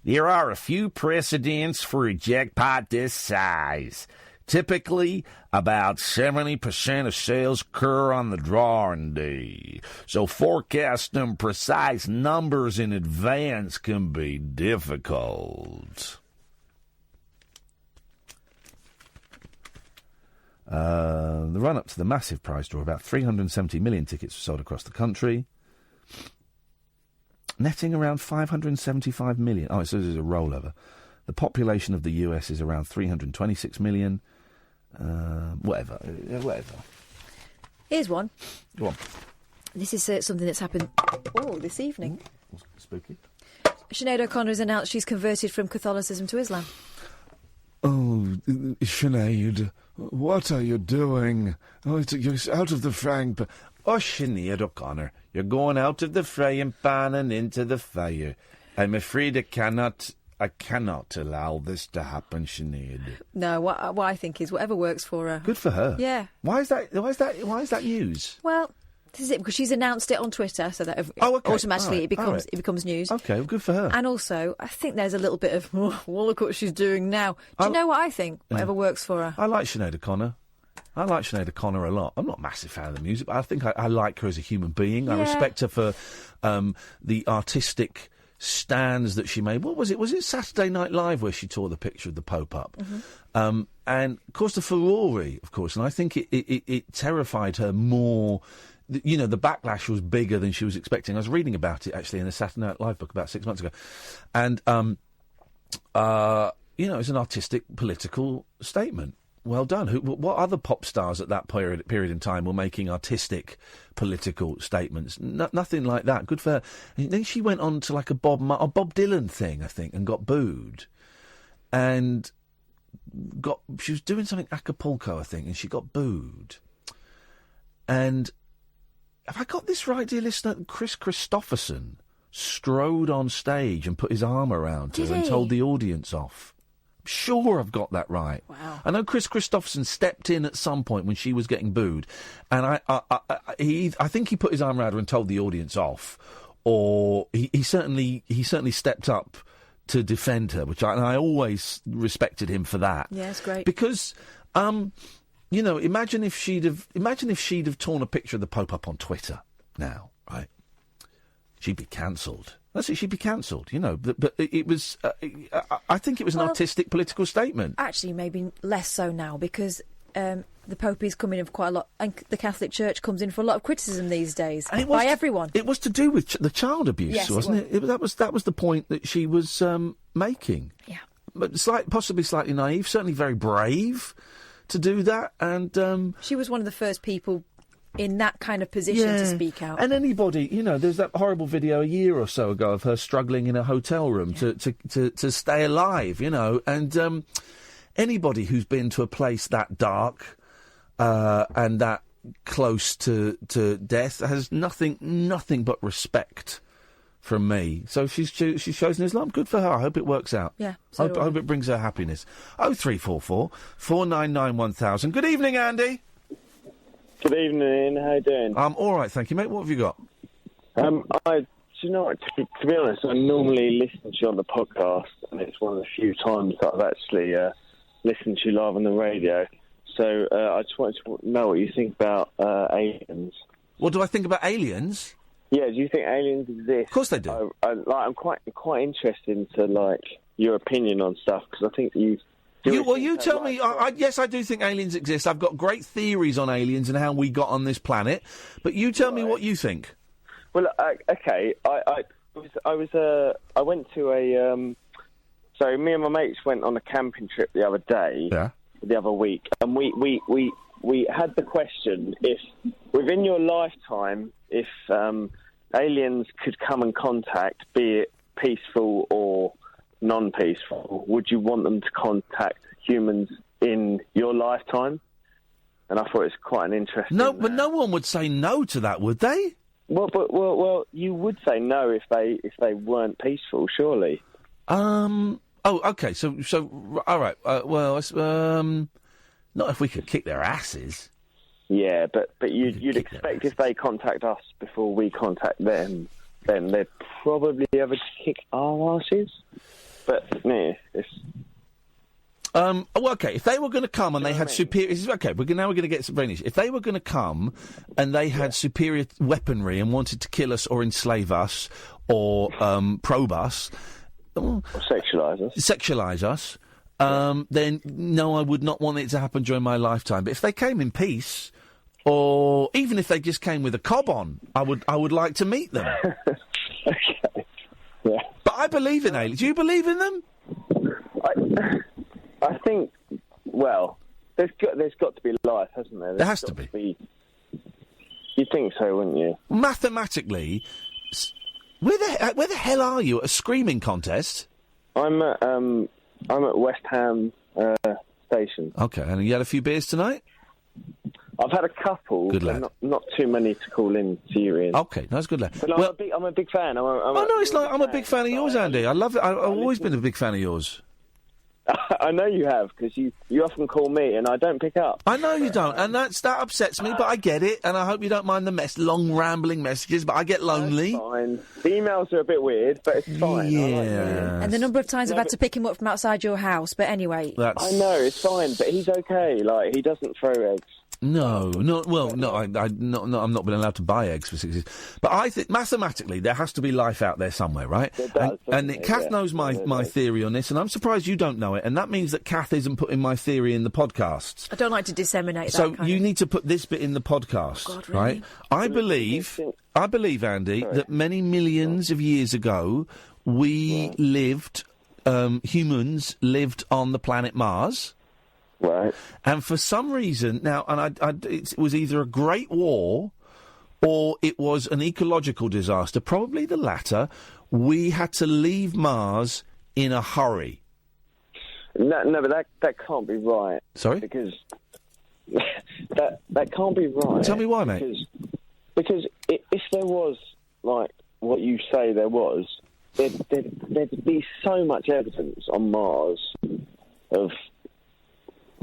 "There are a few precedents for a jackpot this size. Typically, about 70% of sales occur on the drawing day, so forecasting precise numbers in advance can be difficult." The run-up to the massive prize draw, about 370 million tickets were sold across the country, netting around 575 million. Oh, so this is a rollover. The population of the US is around 326 million. Whatever. Here's one. Go on. This is something that's happened this evening. Spooky. Sinead O'Connor has announced she's converted from Catholicism to Islam. Oh, Sinead, what are you doing? Oh, you're out of the frying pan. Oh, Sinead O'Connor, you're going out of the frying pan and into the fire. I'm afraid I cannot allow this to happen, Sinead. No, what I think is whatever works for her. Good for her. Yeah. Why is that news? Well, this is it, because she's announced it on Twitter, so that automatically it becomes news. Okay, well, good for her. And also, I think there's a little bit of, well, look what she's doing now. Do you know what I think? Whatever works for her. I like Sinead O'Connor. I like Sinead O'Connor a lot. I'm not a massive fan of the music, but I think I like her as a human being. Yeah. I respect her for the artistic stands that she made. What was it? Was it Saturday Night Live where she tore the picture of the Pope up? Mm-hmm. And, of course, the furore, of course, and I think it terrified her more. You know, the backlash was bigger than she was expecting. I was reading about it, actually, in a Saturday Night Live book about 6 months ago. And, it's an artistic, political statement. Well done. What other pop stars at that period in time were making artistic, political statements? Nothing like that. Good for her. And then she went on to like a Bob Dylan thing, I think, and got booed. And she was doing something Acapulco, I think, and she got booed. And have I got this right, dear listener? Chris Christopherson strode on stage and put his arm around her and told the audience off. Sure, I've got that right. Wow. I know Chris Christopherson stepped in at some point when she was getting booed, and I think he put his arm around her and told the audience off, or he certainly stepped up to defend her, which I always respected him for that. Yeah, it's great because. Imagine if she'd have torn a picture of the Pope up on Twitter now, right? She'd be cancelled. That's it. She'd be cancelled. But it was. I think it was an artistic political statement. Actually, maybe less so now because the Pope is coming in for quite a lot, and the Catholic Church comes in for a lot of criticism these days by everyone. It was to do with the child abuse, yes, wasn't it? That was the point that she was making. Yeah, but possibly slightly naive, certainly very brave to do that, and she was one of the first people in that kind of position to speak out. And anybody, there's that horrible video a year or so ago of her struggling in a hotel room to stay alive, and anybody who's been to a place that dark and that close to death has nothing but respect from me. So she's chosen Islam. Good for her. I hope it works out. Yeah. I hope it brings her happiness. 0344 499 1000. Good evening, Andy. Good evening, Ian. How you doing? I'm all right, thank you, mate. What have you got? To be honest, I normally listen to you on the podcast, and it's one of the few times that I've actually listened to you live on the radio. So I just wanted to know what you think about aliens. What do I think about aliens? Yeah, do you think aliens exist? Of course they do. I'm quite interested into your opinion on stuff, because I think you tell me. Yes, I do think aliens exist. I've got great theories on aliens and how we got on this planet. But you tell me what you think. Well, okay. I went to a. So me and my mates went on a camping trip the other day. Yeah. The other week, and we had the question: if within your lifetime, if aliens could come in contact, be it peaceful or non-peaceful, would you want them to contact humans in your lifetime? And I thought it's quite an interesting... No, but no one would say no to that, would they? Well, you would say no if they weren't peaceful, surely. Oh, okay. So, all right. Not if we could kick their asses. Yeah, but you'd expect if they contact us before we contact them, then they'd probably ever kick our asses. But yeah, it's. Well, okay. If they were going to come and they had superior, okay. We're going to get some very niche. If they were going to come and they had superior weaponry and wanted to kill us or enslave us or probe us, or sexualise us, then no, I would not want it to happen during my lifetime. But if they came in peace, or even if they just came with a cob on, I would like to meet them. Okay. Yeah. But I believe in aliens. Do you believe in them? I think, well, there's got to be life, hasn't there? There has to be. You'd think so, wouldn't you? Mathematically, where the hell are you at a screaming contest? I'm at West Ham station. Okay, and you had a few beers tonight? I've had a couple. Good lad. Not too many to call in serious. Okay, that's good lad. But I'm a big fan. I'm a big fan of yours, Andy. I love it. I've always been a big fan of yours. I know you have, because you often call me and I don't pick up. I know you don't, and that upsets me, but I get it, and I hope you don't mind the long, rambling messages, but I get lonely. That's fine. The emails are a bit weird, but it's fine. Yeah. And the number of times I've had to pick him up from outside your house, but anyway. I know, it's fine, but he's okay. Like, he doesn't throw eggs. No, I'm not been allowed to buy eggs for 6 years. But I think, mathematically, there has to be life out there somewhere, right? It does, and Kath knows my theory on this, and I'm surprised you don't know it, and that means that Kath isn't putting my theory in the podcasts. I don't like to disseminate that. So you need to put this bit in the podcast, God, really? right? I believe, Andy, that many millions of years ago, we humans lived on the planet Mars. Right. And for some reason, now, it was either a great war or it was an ecological disaster, probably the latter. We had to leave Mars in a hurry. No, but that can't be right. Sorry? Because that can't be right. Tell me why, mate. Because if there was, like, what you say there was, there'd be so much evidence on Mars of...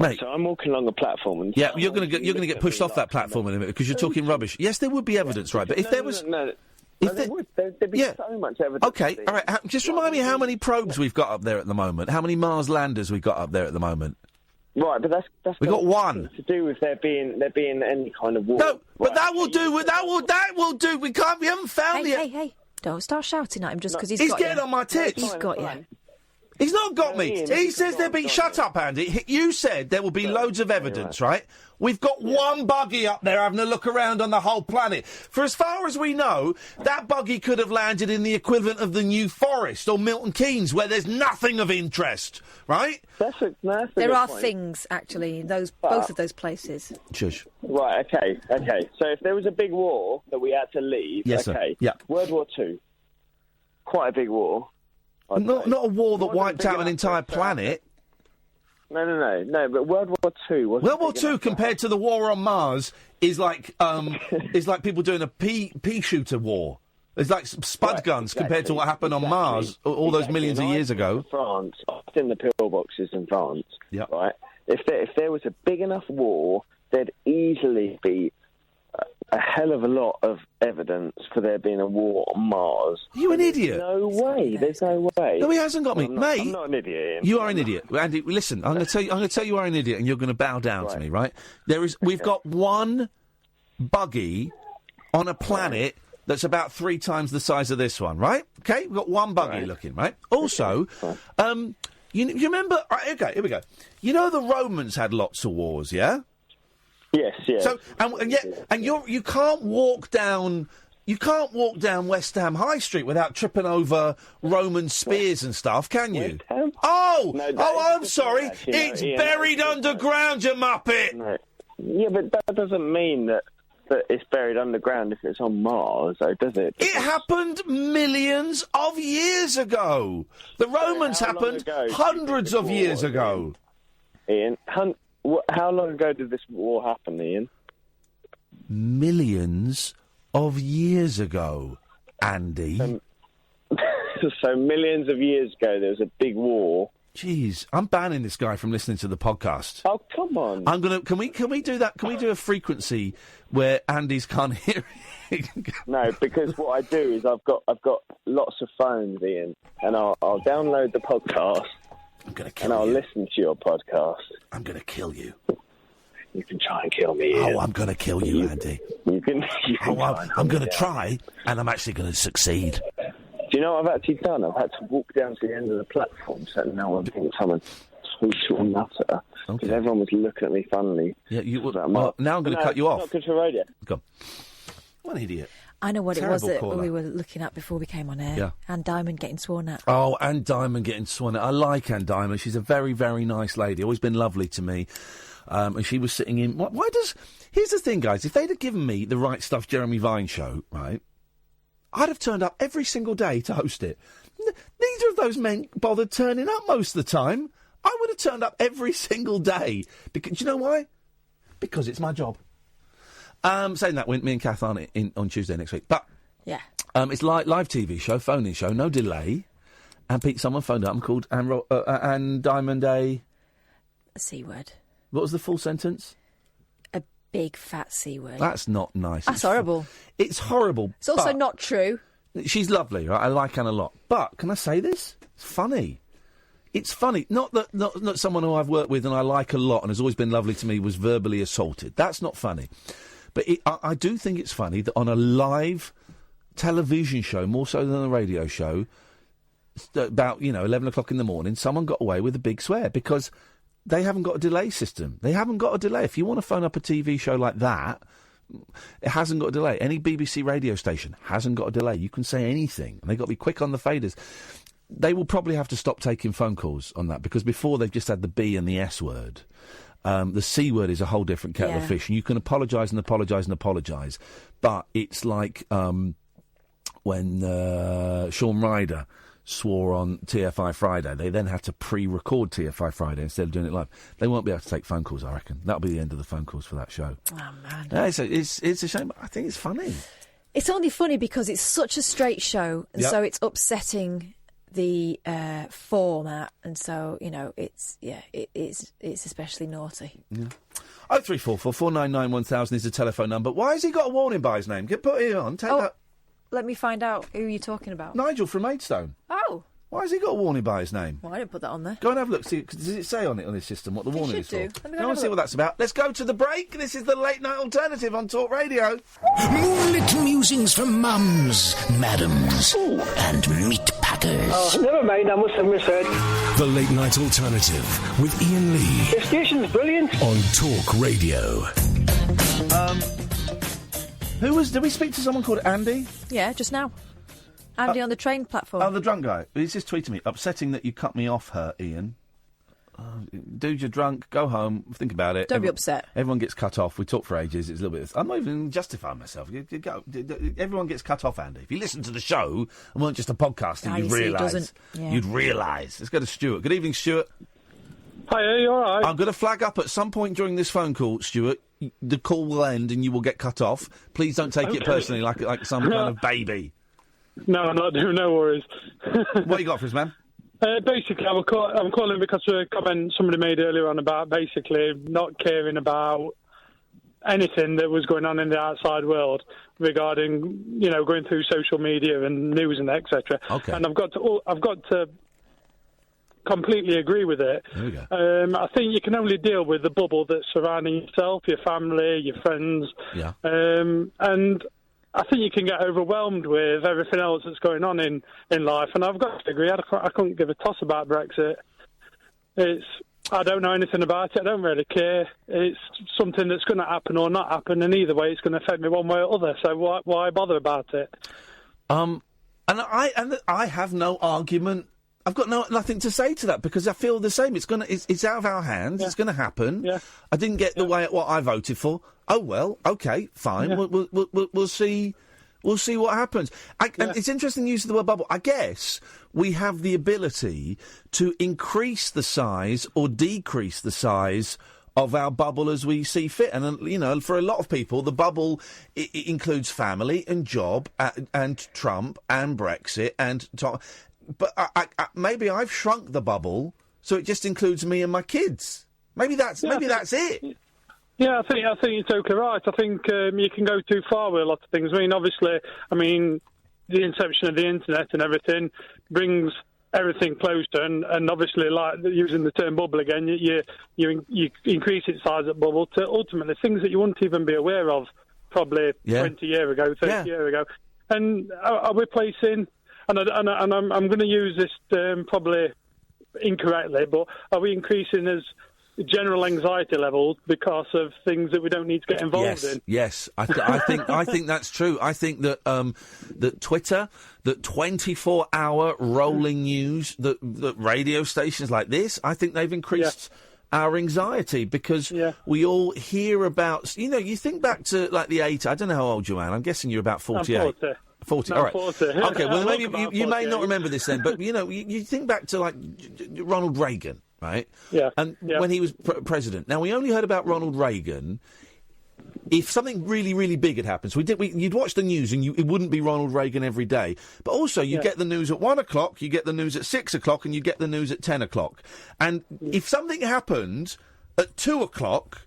Mate, so I'm walking along the platform, and you're going to get pushed off that platform in a minute because you're talking rubbish. Yes, there would be evidence, right? But if there was, there'd be so much evidence. Okay, all right. Just remind me how many probes we've got up there at the moment. How many Mars landers we've got up there at the moment? Right, but that's we've got one to do with there being any kind of war. No, but that will do. That will do. We haven't found the. Hey! Don't start shouting at him just because he's getting on my tits. He's got you. He's not got me. He says there'll be... Shut up, Andy. You said there will be loads of evidence, right? We've got one buggy up there having a look around on the whole planet. For as far as we know, that buggy could have landed in the equivalent of the New Forest or Milton Keynes, where there's nothing of interest, right? There are things, actually, in both of those places. Shush. Right, okay. So if there was a big war that we had to leave, yes, okay. Sir. Yeah. World War II. Quite a big war. Not a war that wiped out an entire planet. No, but World War II wasn't. World War II compared to the war on Mars is like people doing a pea shooter war. It's like spud guns compared to what happened on Mars all those millions of years ago. France, in the pillboxes in France. Yeah. Right. If there was a big enough war, there'd easily be a hell of a lot of evidence for there being a war on Mars. Are you an idiot? No way. There's no way. No, he hasn't got me, mate. I'm not an idiot. Ian. You are an idiot, Andy. Listen, I'm going to tell you are an idiot, and you're going to bow down to me, right? We've got one buggy on a planet that's about 3 times the size of this one, right? Okay, we've got one buggy looking, right? Also, you remember? Okay, here we go. You know the Romans had lots of wars, yeah? Yes. So you can't walk down West Ham High Street without tripping over Roman spears and stuff, can you? I'm sorry. It's buried underground, you muppet. No. Yeah, but that doesn't mean that that it's buried underground if it's on Mars, though, does it? It happened millions of years ago. The Romans happened hundreds of years ago. Ian, how long ago did this war happen, Ian? Millions of years ago, Andy. So millions of years ago, there was a big war. Jeez, I'm banning this guy from listening to the podcast. Oh, come on! I'm gonna. Can we do that? Can we do a frequency where Andy's can't hear it? No, because what I do is I've got lots of phones, Ian, and I'll download the podcast. I'm gonna kill you. And I'll listen to your podcast. I'm gonna kill you. You can try and kill me, Ian. Oh, I'm gonna kill you, Andy. You can. I'm gonna try, and I'm actually gonna succeed. Do you know what I've actually done? I've had to walk down to the end of the platform so no one thinks I'm a total nutter. Because everyone was looking at me funnily. Yeah, now I'm going to cut you off. Not good for radio. Go on. What an idiot. I know what Terrible it was that caller. we were looking at before we came on air. Yeah. Anne Diamond getting sworn at. Oh, Anne Diamond getting sworn at. I like Anne Diamond. She's a very, very nice lady. Always been lovely to me. And she was sitting in... Here's the thing, guys. If they'd have given me the Right Stuff Jeremy Vine show, right... I'd have turned up every single day to host it. Neither of those men bothered turning up most of the time. I would have turned up every single day. Because, do you know why? Because it's my job. Saying that, me and Kath aren't on Tuesday next week. But yeah, it's live TV show, phone-in show, no delay. And someone phoned up and called Anne Diamond a C word. What was the full sentence? Big fat C word. That's not nice. That's horrible. It's horrible. It's also not true. She's lovely, right? I like Anne a lot. But can I say this? It's funny. It's funny. Not someone who I've worked with and I like a lot and has always been lovely to me was verbally assaulted. That's not funny. But I do think it's funny that on a live television show, more so than a radio show, about 11 o'clock in the morning, someone got away with a big swear because they haven't got a delay system. They haven't got a delay. If you want to phone up a TV show like that, it hasn't got a delay. Any BBC radio station hasn't got a delay. You can say anything, and they've got to be quick on the faders. They will probably have to stop taking phone calls on that, because before they've just had the B and the S word. The C word is a whole different kettle of fish, and you can apologise and apologise and apologise, but it's like when Shaun Ryder swore on TFI Friday. They then had to pre-record TFI Friday instead of doing it live. They won't be able to take phone calls, I reckon. That'll be the end of the phone calls for that show. Oh, man. Yeah, it's a shame, but I think it's funny. It's only funny because it's such a straight show, and so it's upsetting the format, and so, it's especially naughty. Yeah. 0344 499 1000 is the telephone number. Why has he got a warning by his name? Put it on. Take that. Let me find out who you're talking about. Nigel from Maidstone. Oh. Why has he got a warning by his name? Well, I didn't put that on there. Go and have a look. See, does it say on this system what the warning is for? Let me go I want to see what that's about. Let's go to the break. This is the Late Night Alternative on Talk Radio. Moonlit musings from mums, madams, and meat packers. Oh, never mind, I must have misheard. The Late Night Alternative with Iain Lee. The station's brilliant. On Talk Radio. Did we speak to someone called Andy? Yeah, just now. Andy on the train platform. Oh, the drunk guy. He's just tweeting me. Upsetting that you cut me off, Iain. Dude, you're drunk. Go home. Think about it. Don't be upset. Everyone gets cut off. We talk for ages. It's a little bit... I'm not even justifying myself. Everyone gets cut off, Andy. If you listen to the show and weren't just a podcast, you'd realise. You'd realise. Let's go to Stuart. Good evening, Stuart. Hi, are you all right? I'm going to flag up at some point during this phone call, Stuart. The call will end and you will get cut off. Please don't take it personally like some kind of baby. No, I'm not doing. No worries. What you got for us, man? Basically, I'm calling because of a comment somebody made earlier on about basically not caring about anything that was going on in the outside world regarding, going through social media and news and etc. Okay. And I've got to completely agree with it. There we go. I think you can only deal with the bubble that's surrounding yourself, your family, your friends. Yeah. And I think you can get overwhelmed with everything else that's going on in life. And I've got to agree, I couldn't give a toss about Brexit. I don't know anything about it. I don't really care. It's something that's going to happen or not happen, and either way, it's going to affect me one way or other. So why bother about it? And I have no argument. I've got nothing to say to that because I feel the same. It's out of our hands. Yeah. It's going to happen. Yeah. I didn't get the way what I voted for. Oh, well, OK, fine. Yeah. We'll see. We'll see what happens. And it's interesting use of the word bubble. I guess we have the ability to increase the size or decrease the size of our bubble as we see fit. And, you know, for a lot of people, the bubble it includes family and job and Trump and Brexit and... But maybe I've shrunk the bubble so it just includes me and my kids. Maybe that's it. Yeah, I think you're totally right. I think you can go too far with a lot of things. I mean, obviously, the inception of the internet and everything brings everything closer, and obviously, like using the term bubble again, you increase its size at bubble to ultimately things that you wouldn't even be aware of probably 20 years ago, 30 years ago. And are we placing? And I'm going to use this term probably incorrectly, but are we increasing as general anxiety levels because of things that we don't need to get involved in? Yes, I think that's true. I think that that Twitter, that 24-hour rolling news, that radio stations like this, I think they've increased our anxiety because we all hear about. You know, you think back to like the 80s. I don't know how old you are. I'm guessing you're about 48. I'm 40. 40. No, All right. 40. Okay. Well, maybe you may 48. not remember this then, but you know, you think back to like Ronald Reagan, right? Yeah. And when he was president. Now we only heard about Ronald Reagan if something really, really big had happened. So you'd watch the news and it wouldn't be Ronald Reagan every day. But also you get the news at 1 o'clock, you get the news at 6 o'clock, and you get the news at 10 o'clock. And if something happened at 2 o'clock,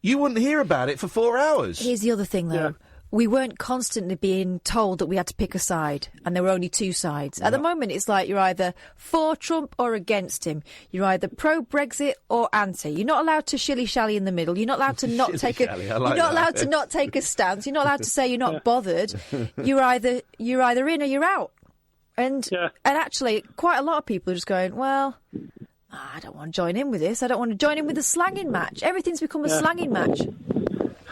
you wouldn't hear about it for 4 hours. Here's the other thing, though. Yeah. We weren't constantly being told that we had to pick a side, and there were only two sides. At the moment, it's like you're either for Trump or against him. You're either pro-Brexit or anti. You're not allowed to shilly-shally in the middle. You're not allowed to not take a. You're not allowed to not take a stance. You're not allowed to say you're not bothered. You're either in or you're out. And actually, quite a lot of people are just going, well, I don't want to join in with this. I don't want to join in with the slanging match. Everything's become a slanging match.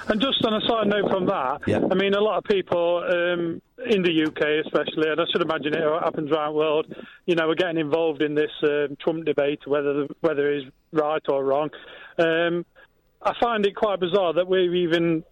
And just on a side note from that, I mean, a lot of people in the UK especially, and I should imagine it happens around the world, you know, are getting involved in this Trump debate, whether he's right or wrong. I find it quite bizarre that we're even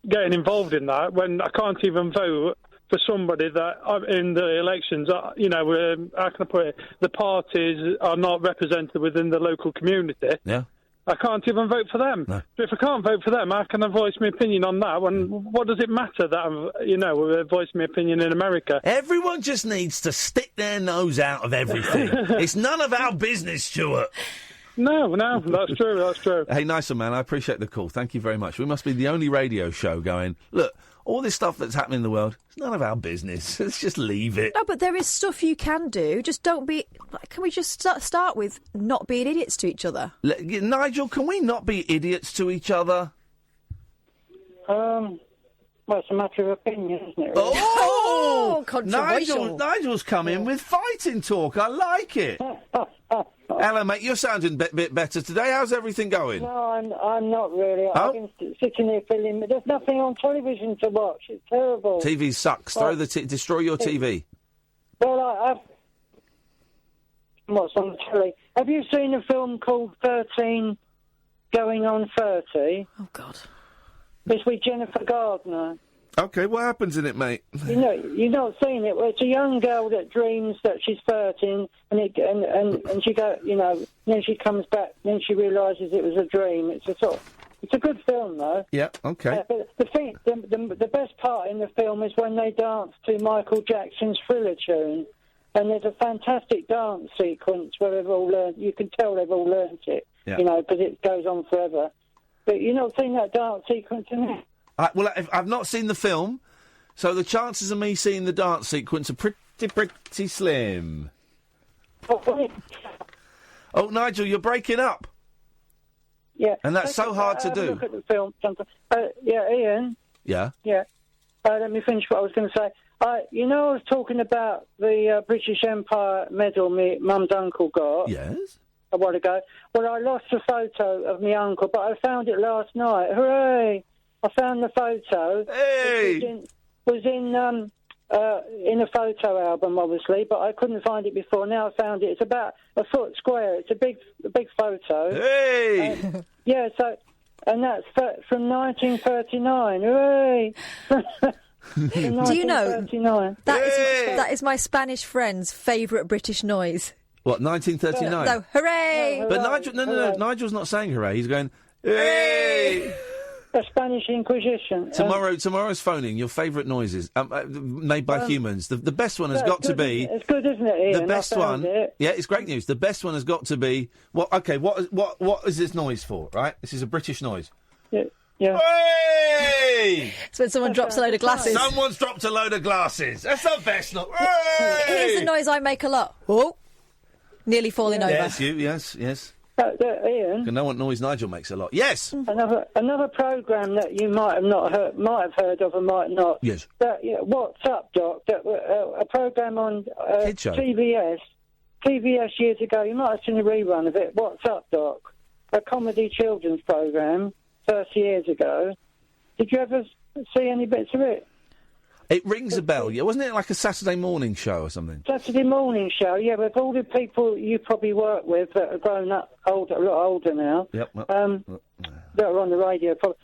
getting involved in that when I can't even vote for somebody that in the elections, you know, how can I put it, the parties are not represented within the local community. Yeah. I can't even vote for them. No. But if I can't vote for them, how can I voice my opinion on that? When what does it matter that I've, you know, voiced my opinion in America? Everyone just needs to stick their nose out of everything. It's none of our business, Stuart. No, that's true, that's true. Hey, nice one, man. I appreciate the call. Thank you very much. We must be the only radio show going, look, all this stuff that's happening in the world, it's none of our business. Let's just leave it. No, but there is stuff you can do. Just don't be... Can we just start with not being idiots to each other? Nigel, can we not be idiots to each other? Well, it's a matter of opinion, isn't it? Really? Oh! Controversial. Nigel's come in with fighting talk. I like it. Hello, mate. You're sounding a bit better today. How's everything going? No, I'm not really. I've been sitting here feeling... There's nothing on television to watch. It's terrible. TV sucks. Destroy your TV. Well, I've... What's on the telly? Have you seen a film called 13 Going on 30? Oh, God. It's with Jennifer Gardner. OK, what happens in it, mate? You know, you've not seen it. Well, it's a young girl that dreams that she's 13, and she go, you know, then she comes back, then she realises it was a dream. It's a good film, though. Yeah, OK. But the best part in the film is when they dance to Michael Jackson's Thriller tune, and there's a fantastic dance sequence where they've all learned. You can tell they've all learned it, you know, because it goes on forever. But you've not seen that dance sequence in it. Well, I've not seen the film, so the chances of me seeing the dance sequence are pretty slim. Oh, Nigel, you're breaking up. Yeah. And that's so hard to do. Look at the film sometimes. Ian. Yeah? Yeah. Let me finish what I was going to say. You know, I was talking about the British Empire medal my mum's uncle got. Yes. A while ago. Well, I lost a photo of my uncle, but I found it last night. Hooray! I found the photo. Hey! It was in a photo album, obviously, but I couldn't find it before. Now I found it. It's about a foot square. It's a big photo. Hey! Yeah, so And that's from 1939. Hooray! Do you know that is my Spanish friend's favourite British noise? What, 1939? No, hooray! But Nigel, no, Nigel's not saying hooray. He's going, hey! The Spanish Inquisition. Tomorrow's phoning. Your favourite noises made by humans. The best one has got to be. It's good, isn't it, Ian? The best one. Yeah, it's great news. The best one has got to be. What is this noise for? Right, this is a British noise. Yeah. Hey! It's when someone drops a load of glasses. Someone's dropped a load of glasses. That's the best noise. Here's the noise I make a lot. Oh, nearly falling over. Yes, yes. Ian. You know what noise Nigel makes a lot. Yes. Another programme that you might have heard of, or might not. Yes. What's Up, Doc? A programme on TBS years ago. You might have seen a rerun of it. What's Up, Doc? A comedy children's programme 30 years ago. Did you ever see any bits of it? It rings a bell, yeah. Wasn't it like a Saturday morning show or something? Saturday morning show, yeah, with all the people you probably work with that are grown up, a lot older now. Yep. That are on the radio. But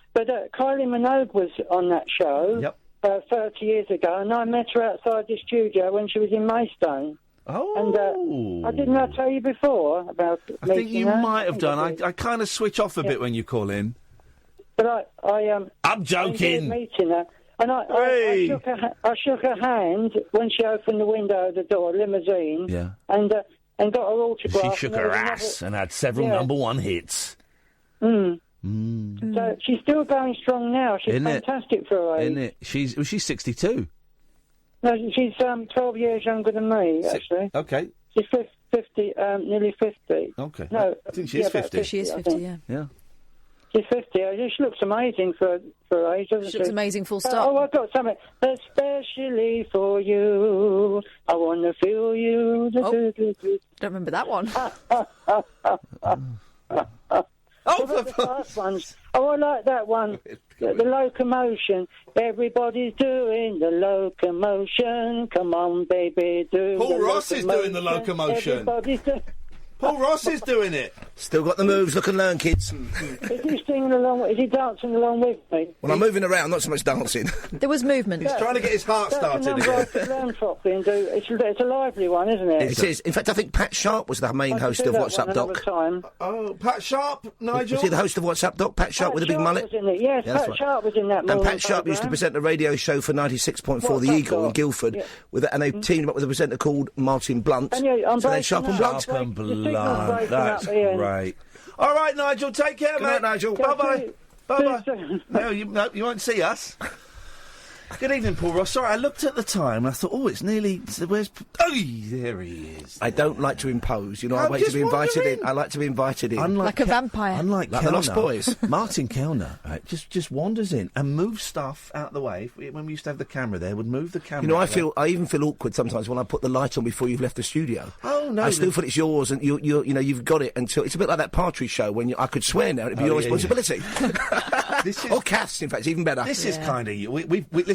Kylie Minogue was on that show 30 years ago, and I met her outside the studio when she was in Maidstone. Oh. And I didn't I tell you before about I think you might have done. I kind of switch off a bit when you call in. But I'm joking. Meeting her. And I shook her hand when she opened the window of the door, limousine. Yeah. And got her autograph. She shook her ass and had several number one hits. So she's still going strong now. She's fantastic for her age. Isn't it? She's 62. No, she's 12 years younger than me, actually. Okay. She's 50, nearly 50. Okay. No, I think she is 50. She is 50, yeah. Yeah. She's 50. She looks amazing for her age, doesn't she? She looks amazing, full stop. I've got something. Especially for you, I want to feel you. Don't remember that one. The first ones. Oh, I like that one. The locomotion. Everybody's doing the locomotion. Come on, baby, do Paul Ross is doing the locomotion. Everybody's doing... Paul Ross is doing it. Still got the moves. Look and learn, kids. Is he singing along? Is he dancing along with me? Well, I'm moving around, not so much dancing. There was movement. He's trying to get his heart started again. That's the number I could learn properly and do. It's a lively one, isn't it? It is. In fact, I think Pat Sharp was the main host of What's Up, Doc. Oh, Pat Sharp, Nigel. Was he the host of What's Up, Doc? Pat Sharp with a big mullet? Yes, Pat Sharp was in that. And Pat Sharp used to present a radio show for 96.4 The Eagle in Guildford, and they teamed up with a presenter called Martin Blunt. So then Sharp and Blunt. Sharp and Blunt. That's great. All right, Nigel, take care, Good mate. night, Nigel. Bye-bye. Bye-bye. No, you won't see us. Good evening, Paul Ross. Sorry, I looked at the time and I thought, it's nearly... Where's... Oh, there he is. I don't like to impose. You know, I wait to be invited in. I like to be invited in. Like a vampire. Unlike the Lost Boys. Martin Kellner, right, just wanders in and moves stuff out the way. When we used to have the camera there, would move the camera. You know, I even feel awkward sometimes when I put the light on before you've left the studio. Oh, no. I still feel it's yours and you've got it until... It's a bit like that Partridge show when I could swear now, it'd be your responsibility. Or Kath's, in fact, even better. This is kind of you.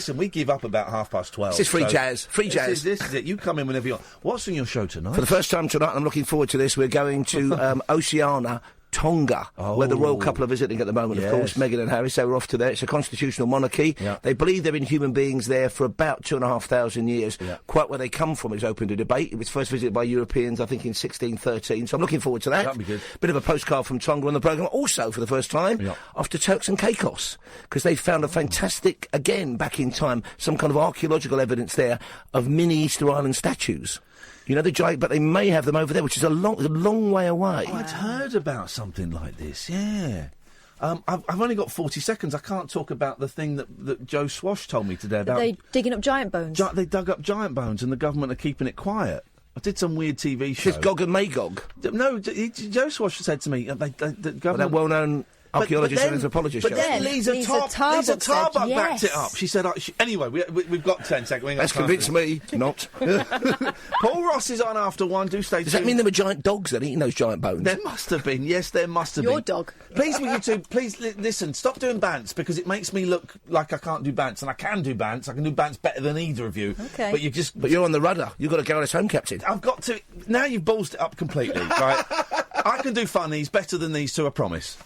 Listen, we give up about 12:30. This is free jazz. Free jazz. This is it. You come in whenever you want. What's on your show tonight? For the first time tonight, I'm looking forward to this. We're going to Oceania, Tonga, where the royal couple are visiting at the moment, of course, Meghan and Harry. So we're off to there. It's a constitutional monarchy. Yeah. They believe there have been human beings there for about 2,500 years. Yeah. Quite where they come from is open to debate. It was first visited by Europeans, I think, in 1613. So I'm looking forward to that. That'd be good. Bit of a postcard from Tonga on the programme. Also, for the first time, after Turks and Caicos, because they found a fantastic, again, back in time, some kind of archaeological evidence there of mini Easter Island statues. You know, the giant, but they may have them over there, which is a long way away. Oh, I'd heard about something like this, yeah. I've only got 40 seconds. I can't talk about the thing that Joe Swash told me today about... Are they digging up giant bones? They dug up giant bones and the government are keeping it quiet. I did some weird TV show. Is this Gog and Magog? No, Joe Swash said to me, the government... Well, that well-known... archaeologist and anthropologist. But then Lisa Tarbuck backed it up. She said, anyway, we've got 10 seconds. That's convinced me not. Paul Ross is on after one. Do stay tuned. Does that mean there were giant dogs then eating those giant bones? There must have been. Yes, there must have been. Your dog. Please, will you two, please listen, stop doing bants because it makes me look like I can't do bants. And I can do bants. I can do bants better than either of you. Okay. But you're on the rudder. You've got to go as home captain. I've got to... Now you've ballsed it up completely, right? I can do funnies better than these two, I promise.